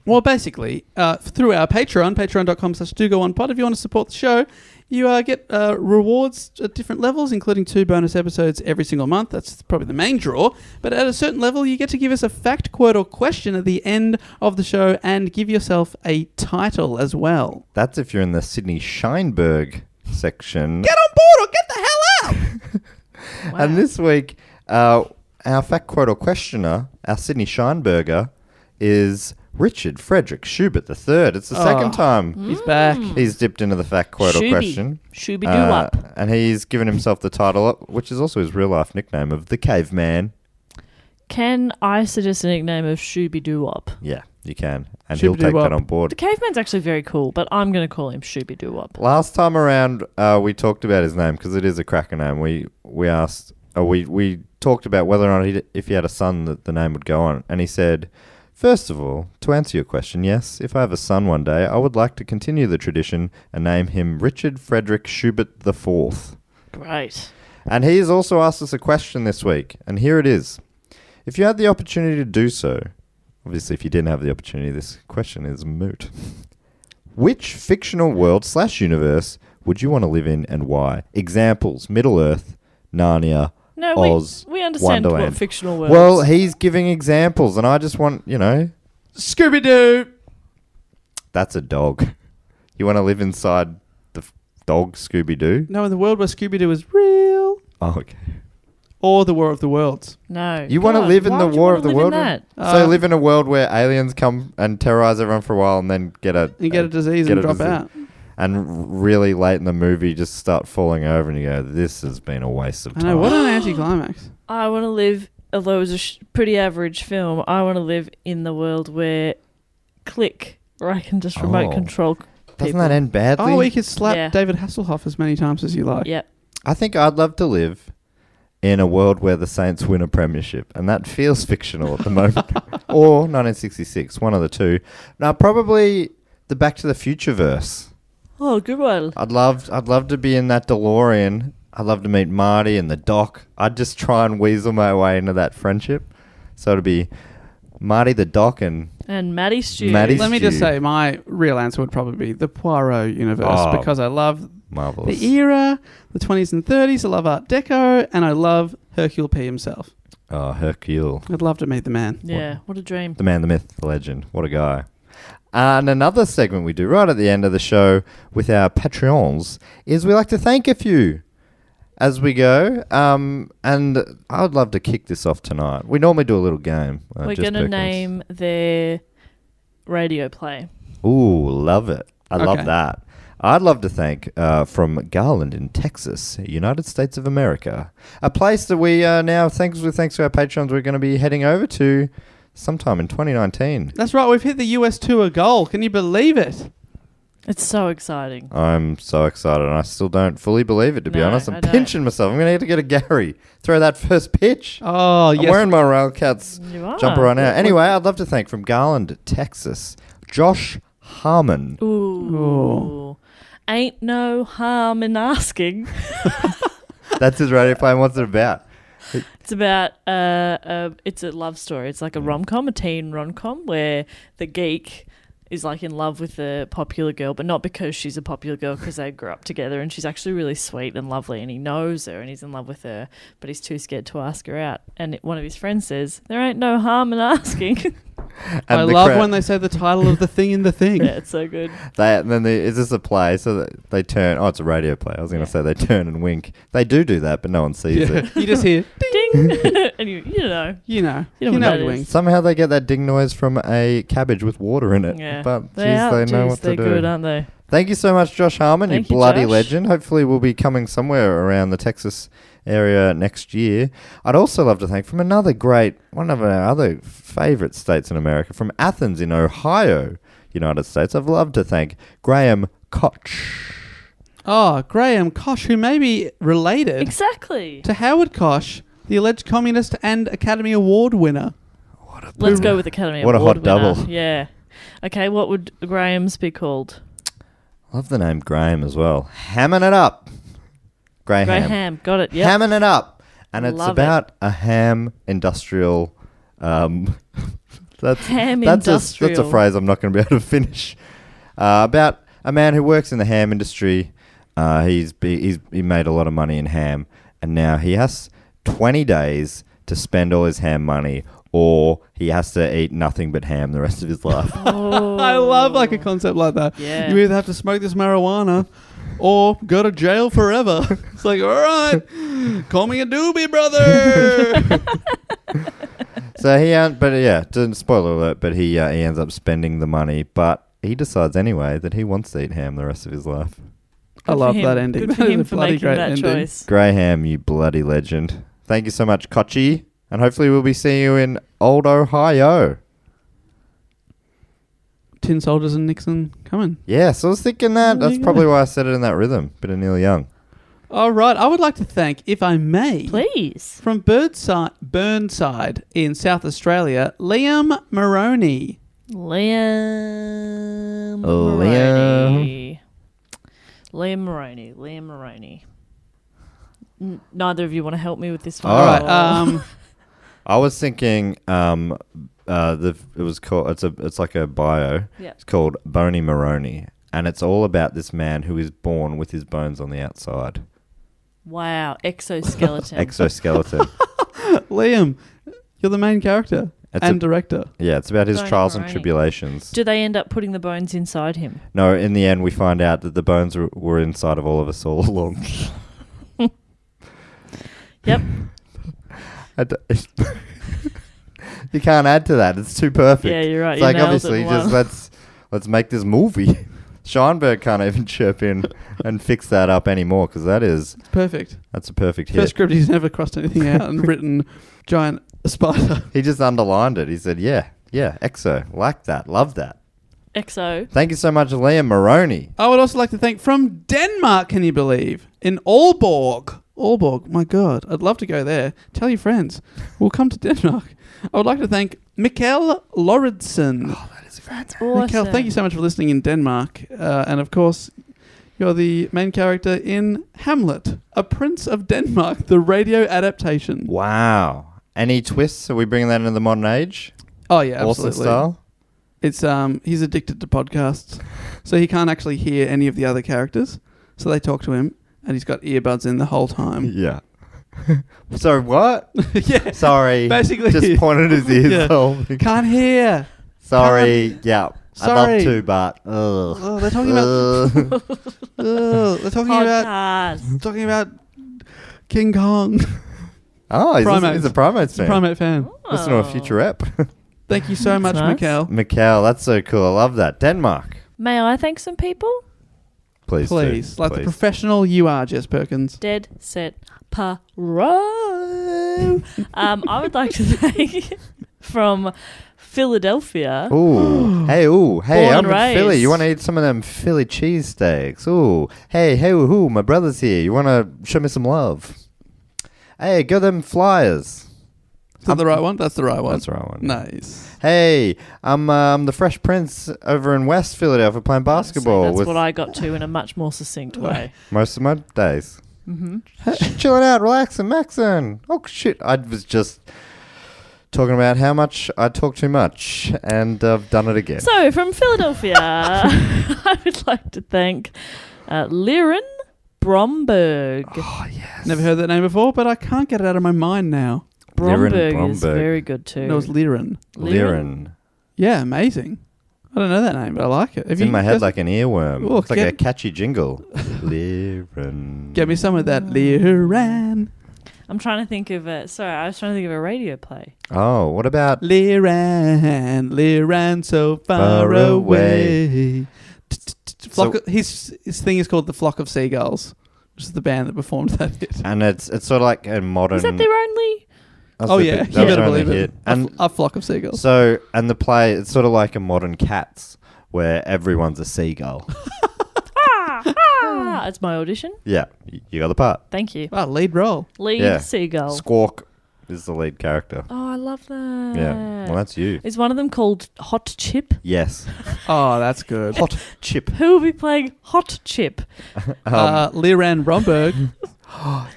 Well, basically, through our Patreon, patreon.com/dogoonpod, if you want to support the show, you get rewards at different levels, including 2 bonus episodes every single month. That's probably the main draw. But at a certain level, you get to give us a fact, quote, or question at the end of the show and give yourself a title as well. That's if you're in the Sydney Scheinberg section. Get on board or get the hell out! Wow. And this week, our fact, quote, or questioner, our Sydney Scheinberger, is... Richard Frederick Schubert III. It's the second time He's back. he's dipped into the fact, quote, or question. Shooby-doo-wop. And he's given himself the title, which is also his real-life nickname, of the Caveman. Can I suggest a nickname of Shooby-doo-wop? Yeah, you can. And he'll take Shooby-doo-wop. that on board. The caveman's actually very cool, but I'm going to call him Shooby-doo-wop. Last time around, we talked about his name because it is a cracker name. We asked, we talked about whether or not if he had a son that the name would go on. And he said... First of all, to answer your question, yes, if I have a son one day, I would like to continue the tradition and name him Richard Frederick Schubert IV. Great. And he has also asked us a question this week, and here it is. If you had the opportunity to do so, obviously if you didn't have the opportunity, this question is moot. Which fictional world/universe would you want to live in and why? Examples, Middle-earth, Narnia, No, Oz, we understand Wonderland. what fictional words. Well, he's giving examples, and I just want, Scooby-Doo! that's a dog. You want to live inside the dog Scooby-Doo? No, in the world where Scooby-Doo is real. Oh, okay. Or the War of the Worlds. No. You want to God, live in why the would you War wanna of the live in World? that? So live in a world where aliens come and terrorize everyone for a while and then get a disease get and a drop disease. out. And really late in the movie just start falling over and you go, this has been a waste of I time. know, what an anticlimax. I want to live, although it was a pretty average film, I want to live in the world where click, where I can just remote control people. Doesn't that end badly? Oh, we could slap Yeah. David Hasselhoff as many times as you like. Yep. I think I'd love to live in a world where the Saints win a premiership, and that feels fictional at the moment. Or 1966, one of the two. Now, probably the Back to the Future verse. Oh, good one. I'd love to be in that DeLorean. I'd love to meet Marty and the Doc. I'd just try and weasel my way into that friendship. So it'd be Marty, the Doc, and Maddie Stew. Maddie Let me just Stew. say, my real answer would probably be the Poirot universe Oh. because I love Marvelous. the era, the 20s and 30s. I love Art Deco, and I love Hercule P. himself. Oh, Hercule. I'd love to meet the man. Yeah, what a dream. The man, the myth, the legend. What a guy. And another segment we do right at the end of the show with our Patreons is we like to thank a few as we go. And I would love to kick this off tonight. We normally do a little game. We're Just going to Perkins. name their radio play. Ooh, love it. I love Okay. that. I'd love to thank from Garland in Texas, United States of America, a place that we now, thanks to our patrons, we're going to be heading over to sometime in 2019. That's right, we've hit the US tour goal. Can you believe it? It's so exciting. I'm so excited, and I still don't fully believe it, to be No, honest. I I'm don't. pinching myself. I'm going to have to get a Gary. Throw that first pitch. Oh, I'm yes. wearing my Railcats You are. jumper right now. Anyway, I'd love to thank from Garland, Texas, Josh Harmon. Ooh. Ain't no harm in asking. That's his radio play. And what's it about? It's about it's a love story. It's like a rom-com, a teen rom-com, where the geek is like in love with the popular girl, but not because she's a popular girl, because they grew up together, and she's actually really sweet and lovely, and he knows her and he's in love with her, but he's too scared to ask her out. And one of his friends says, "There ain't no harm in asking." I love when they say the title of the thing in the thing. Yeah, it's so good. Is this a play? So they turn. Oh, it's a radio play. I was going to say they turn and wink. They do that, but no one sees it. You just hear Ding! And you know. You know what that the is. wings. Somehow they get that ding noise from a cabbage with water in it. Yeah. But they know what to they're do. good, aren't they? Thank you so much, Josh Harmon, Thank you you, bloody Josh. legend. Hopefully we'll be coming somewhere around the Texas area next year. I'd also love to thank from one of our other favourite states in America, from Athens in Ohio, United States. I've loved to thank Graham Koch. Oh, Graham Koch, who may be related Exactly. to Howard Koch, the alleged communist and Academy Award winner. Let's go with Academy What a Award hot winner. double. Yeah. Okay, what would Graham's be called? Love the name Graham as well. Hamming it up. Graham. Got it. Yep. Hamming it up. And it's Love about a ham industrial... that's Ham that's industrial. a phrase I'm not going to be able to finish. About a man who works in the ham industry. He made a lot of money in ham, and now he has 20 days to spend all his ham money, or he has to eat nothing but ham the rest of his life. Oh. I love like a concept like that. Yeah. You either have to smoke this marijuana or go to jail forever. It's like, all right, call me a doobie, brother. So didn't spoiler alert, but he ends up spending the money, but he decides anyway that he wants to eat ham the rest of his life. I Good love for that him. ending. Good for That is him a for bloody making great that ending. choice. Graham, you bloody legend. Thank you so much, Kochi, and hopefully we'll be seeing you in old Ohio. Tin Soldiers and Nixon coming. Yeah, so I was thinking that. There That's you probably go. why I said it in that rhythm. Bit of Neil Young. All right, I would like to thank, if I may, Please. from Burnside in South Australia, Liam Maroney. Liam Oh, Maroney. Liam Maroney. Neither of you want to help me with this one? All right, Oh. I was thinking it was called it's like a bio. Yeah. It's called Boney Maroney, and it's all about this man who is born with his bones on the outside. Wow. Exoskeleton. Exoskeleton. Liam, you're the main character and director. Yeah, it's about his Boney trials and Maroney. tribulations. Do they end up putting the bones inside him? No, in the end we find out that the bones were inside of all of us all along. Yep. You can't add to that. It's too perfect. Yeah, you're right. It's You like nailed it obviously in just one. let's make this movie. Scheinberg can't even chirp in and fix that up anymore because It's perfect. that's a perfect First hit. script, he's never crossed anything out and written giant spider. He just underlined it. He said, "Yeah, exo, like that, love that." Exo. Thank you so much, Liam Maroney. I would also like to thank from Denmark, can you believe? In Aalborg. Aalborg, my God. I'd love to go there. Tell your friends. We'll come to Denmark. I would like to thank Mikkel Lauridsen. That's awesome. Mikkel, thank you so much for listening in Denmark. And of course, you're the main character in Hamlet, A Prince of Denmark, the radio adaptation. Wow. Any twists? Are we bringing that into the modern age? Oh, yeah, Orson absolutely. style? It's he's addicted to podcasts, so he can't actually hear any of the other characters. So they talk to him, and he's got earbuds in the whole time. Yeah. Sorry, what? Yeah, Sorry. basically. Just pointed his ears. Yeah. Oh, Can't hear. sorry. Yeah. I'd love Sorry. to, but Oh, they're talking about. They're Podcast. talking about King Kong. Oh, Primates. he's a Primates It's a fan. primate fan. Listen to a future rep. Thank you so much, nice. Mikkel. Mikkel, that's so cool. I love that. Denmark. May I thank some people? Please, Please, do. like the professional you are, Jess Perkins. Dead Set Paro. I would like to thank from Philadelphia. Ooh, hey, Born I'm and in Philly. raised. You want to eat some of them Philly cheesesteaks? Ooh, hey, my brother's here. You want to show me some love? Hey, go them Flyers. Is that the right one? That's the right one. That's the right one. Nice. Hey, I'm the Fresh Prince over in West Philadelphia playing basketball That's with what I got to in a much more succinct way. most of my days. Chilling out, relaxing, maxing. Oh, shit. I was just talking about how much I talk too much, and I've done it again. So, from Philadelphia, I would like to thank Liren Bromberg. Oh, yes. Never heard that name before, but I can't get it out of my mind now. Bromberg is Bromberg. very good too. It was Liren. Liren. Yeah, amazing. I don't know that name, but I like it. It's in my head like an earworm. Oh, It's like a catchy jingle. Liren. Get me some of that Liren. I'm trying to think of a. Sorry, I was trying to think of a radio play. Oh, what about... Liren, so far away. His thing is called The Flock of Seagulls, which is the band that performed that hit. And it's sort of like a modern... Is that their only? Oh, yeah. That You was better their only believe hit. it. And A Flock of Seagulls. so, and the play, it's sort of like a modern Cats, where everyone's a seagull. It's my audition. Yeah, you got the part. Thank you. Lead role. Lead Yeah. seagull. Squawk is the lead character. Oh, I love that. Yeah, well, that's you. Is one of them called Hot Chip? Yes. Oh, that's good. Hot Chip. Who will be playing Hot Chip? Liren Bromberg.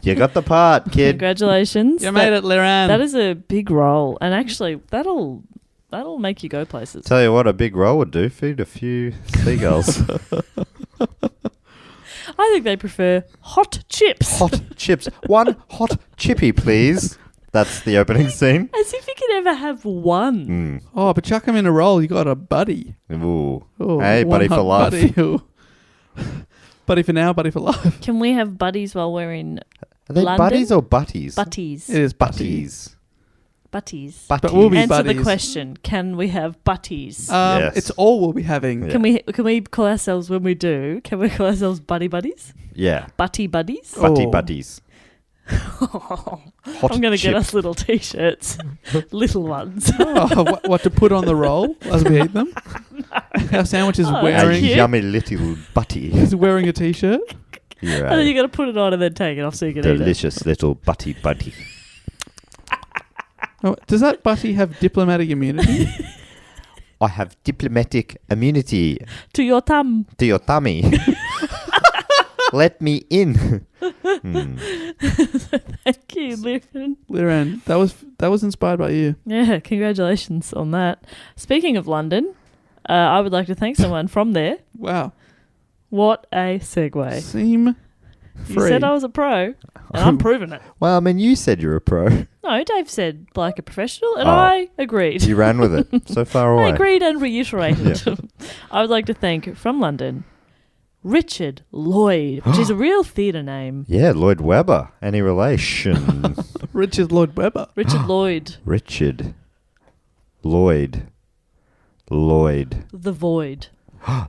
You got the part, kid. Congratulations. You made it, Liren. That is a big role, and actually, that'll make you go places. Tell you what, a big roll would do. Feed a few seagulls. I think they prefer hot chips. Hot chips. One hot chippy, please. That's the opening scene. As if you could ever have one. Mm. Oh, but chuck him in a role. You got a buddy. Ooh. Oh, Hey, one buddy for hot life. Buddy. Ooh. Buddy for now, buddy for life. Can we have buddies while we're in Are they London? buddies or butties? butties? It is Butties. Butties. But we'll be Answer buddies. the question. Can we have butties? Yes. It's all we'll be having. Yeah. Can we call ourselves when we do? Can we call ourselves buddy buddies? Yeah. Butty buddies? Butty Oh. buddies. Hot I'm going to chip. get us little t-shirts, little ones. Oh, what to put on the roll as we eat them? Our sandwich is Oh, A wearing. cute. yummy little butty. He's wearing a t-shirt. You're And then you a got to put it on and then take it off so you can eat it. delicious little butty buddy. Oh, does that buddy have diplomatic immunity? I have diplomatic immunity To your thumb. to your tummy. Let me in. Thank you, Liren. Liren, that was inspired by you. Yeah, congratulations on that. Speaking of London, I would like to thank someone from there. Wow. What a segue. Seem You free. said I was a pro, and I'm proving it. Well, I mean, you said you're a pro. No, Dave said like a professional, and Oh. I agreed. You ran with it so far away. I agreed and reiterated. I would like to thank, from London, Richard Lloyd, which is a real theatre name. Yeah, Lloyd Webber. Any relation? Richard Lloyd Webber. Richard Lloyd, Richard. Lloyd. The Void.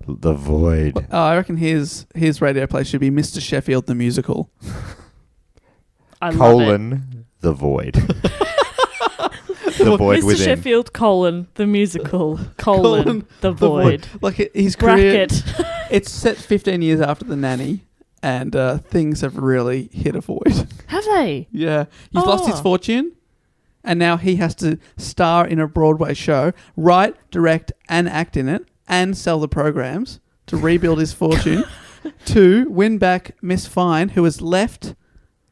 The Void. Oh, I reckon his radio play should be Mr. Sheffield the Musical. I love it. Colon. The Void. The Void Mr. within. Sheffield, the musical, the Void. Like his career, Bracket. it's set 15 years after The Nanny, and things have really hit a void. Have they? Yeah. He's lost his Oh. fortune, and now he has to star in a Broadway show, write, direct, and act in it, and sell the programs to rebuild his fortune, to win back Miss Fine, who has left.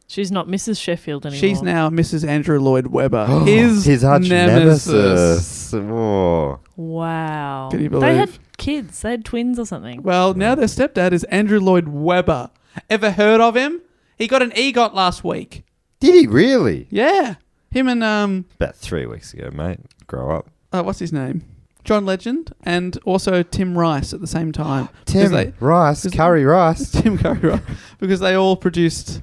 She's not Mrs. Sheffield anymore. She's now Mrs. Andrew Lloyd Webber, his arch nemesis. nemesis. Oh. Wow. Can you They had believe? kids. They had twins or something. Well, now their stepdad is Andrew Lloyd Webber. Ever heard of him? He got an EGOT last week. Did he really? Yeah. Him and, About 3 weeks ago, mate. Grow up. what's his name? John Legend, and also Tim Rice at the same time. Tim Rice. because- Curry Rice. Tim Curry, right? Because they all produced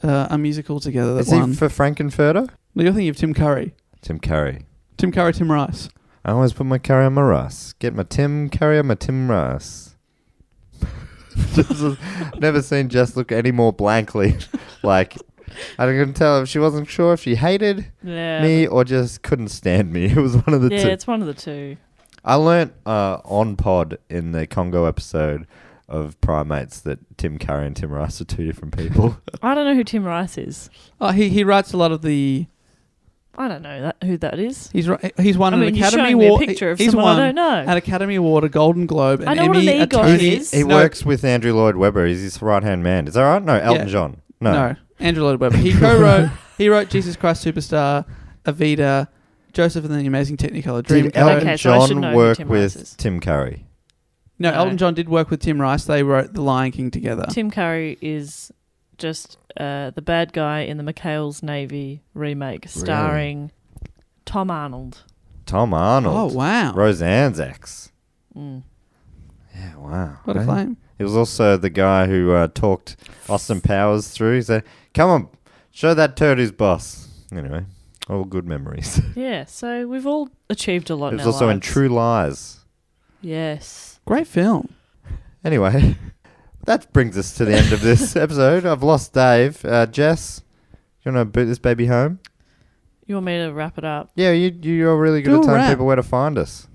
a musical together that Is won. he for Frankenfurter? No, you're thinking of Tim Curry. Tim Curry. Tim Curry, Tim Rice. I always put my curry on my rice. Get my Tim Curry on my Tim Rice. Never seen Jess look any more blankly. Like, I couldn't tell if she wasn't sure if she hated Yeah. me or just couldn't stand me. It was one of the Yeah, two. it's one of the two. I learnt on pod in the Congo episode of Primates that Tim Curry and Tim Rice are two different people. I don't know who Tim Rice is. Oh, he writes a lot of the. I don't know who that is. He's won I an mean, you're Academy showing me a Award. picture of He's someone won I don't know. an Academy Award, a Golden Globe, an I know what Emmy, an a EGOT Tony. is. He No, works with Andrew Lloyd Webber. He's his right-hand man. Is that right? No, Elton Yeah. John. No. Andrew Lloyd Webber. He co-wrote. He wrote Jesus Christ Superstar, Evita, Joseph and the Amazing Technicolor Did Dreamcoat. Elton Okay, so I should know John who work Tim Rice is. with Tim Curry? No, No. Elton John did work with Tim Rice. They wrote The Lion King together. Tim Curry is just the bad guy in the McHale's Navy remake, starring Tom Arnold. Tom Arnold. Oh, wow. Roseanne's ex. Mm. Yeah, wow. What a Hey. claim. He was also the guy who talked Austin Powers through. He said, "Come on, show that turd who's boss." Anyway, all good memories. Yeah, so we've all achieved a lot He in was our also in lives. True Lies. Yes. Great film. Anyway, that brings us to the end of this episode. I've lost Dave. Jess, you want to boot this baby home? You want me to wrap it up? Yeah, you're really good Do at a telling rap. people where to find us.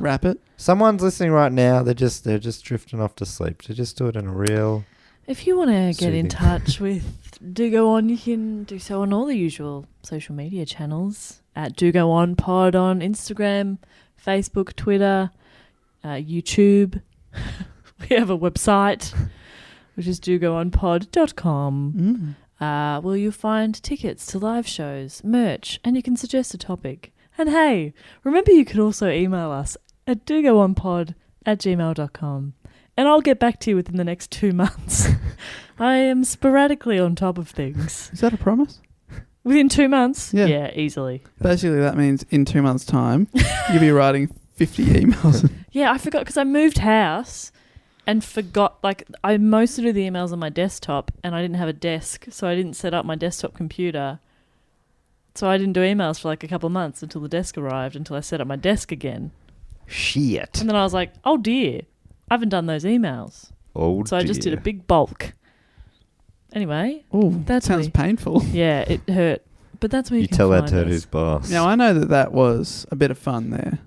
Wrap it. Someone's listening right now. They're just drifting off to sleep. So just do it in a real. If you want to get Soothing. in touch with Do Go On, you can do so on all the usual social media channels at Do Go On Pod on Instagram, Facebook, Twitter, YouTube. We have a website, which is dogoonpod.com. Where you'll find tickets to live shows, merch, and you can suggest a topic. And hey, remember you can also email us at dogoonpod@gmail.com. And I'll get back to you within the next 2 months. I am sporadically on top of things. Is that a promise? Within 2 months? Yeah. Yeah, easily. Basically, that means in 2 months' time, you'll be writing 50 emails. Yeah, I forgot because I moved house and forgot, like, I mostly do the emails on my desktop and I didn't have a desk, so I didn't set up my desktop computer. So I didn't do emails for like a couple of months until the desk arrived, until I set up my desk again. Shit. And then I was like, oh dear, I haven't done those emails. Oh, So I just did a big bulk. Anyway, Oh, That's sounds me. painful. yeah, it hurt. But that's where you You can tell that find turd us. who's boss. Now, I know that was a bit of fun there.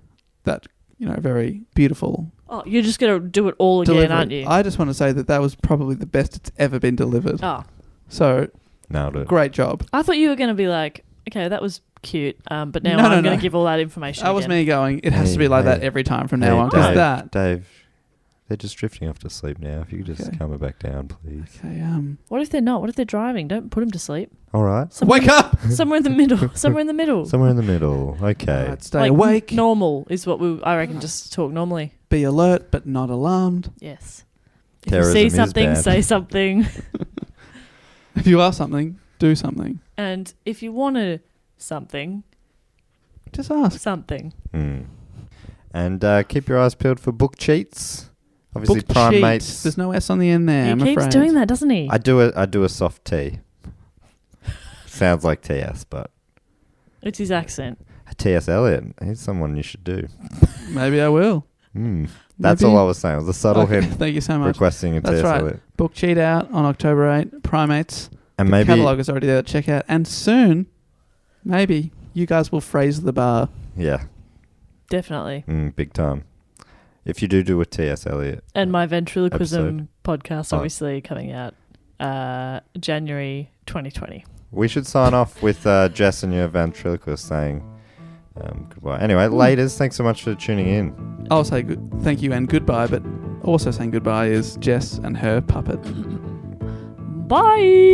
That, very beautiful Oh, you're just going to do it all again, delivery. aren't you? I just want to say that was probably the best it's ever been delivered. Oh, So, Nailed it. great job. I thought you were going to be like, okay, that was cute, but now No, I'm no, going no. to give all that information That was again. me going, it has to be like Hey, that hey. every time from Hey, now on. Because Dave, that... Dave, they're just drifting off to sleep now. If you could just Okay. calm it back down, please. Okay, What if they're not? What if they're driving? Don't put them to sleep. All right. Somewhere wake up! Somewhere in the middle. Somewhere in the middle. Somewhere in the middle. Okay. Right, stay Like, awake. Normal is what I reckon, just talk normally. Be alert, but not alarmed. Yes. If Terrorism you is see something, bad. say something. If you are something, do something. And if you want something, Just ask. something. And keep your eyes peeled for book cheats. Obviously, Book Prime cheats. Mates. There's no S on the end there, He I'm keeps afraid. doing that, doesn't he? I do a soft T. Sounds like TS, but It's his accent. T.S. Eliot. He's someone you should do. Maybe I will. That's Maybe. all I was saying. It was a subtle Okay, hint thank you so much. requesting a That's T.S. right. Eliot. Book cheat out on October 8. Primates. And The maybe catalogue is already there to check out. And soon, maybe, you guys will phrase the bar. yeah, Definitely. big time. If you do a T.S. Eliot. And my ventriloquism Episode. podcast, Oh. obviously, coming out January 2020. We should sign off with Jess and your ventriloquist saying goodbye. Anyway, laters. Thanks so much for tuning in. I'll say thank you and goodbye, but also saying goodbye is Jess and her puppet. Bye!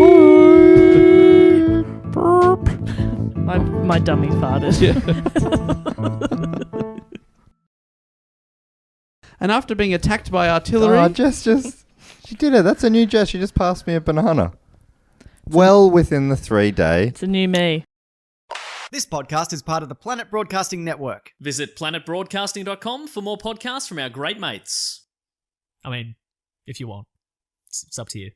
my dummy farted. And after being attacked by artillery... Oh, Jess she did it. That's a new Jess. She just passed me a banana. Well within the 3-day. It's a new me. This podcast is part of the Planet Broadcasting Network. Visit planetbroadcasting.com for more podcasts from our great mates. I mean, if you want. It's up to you.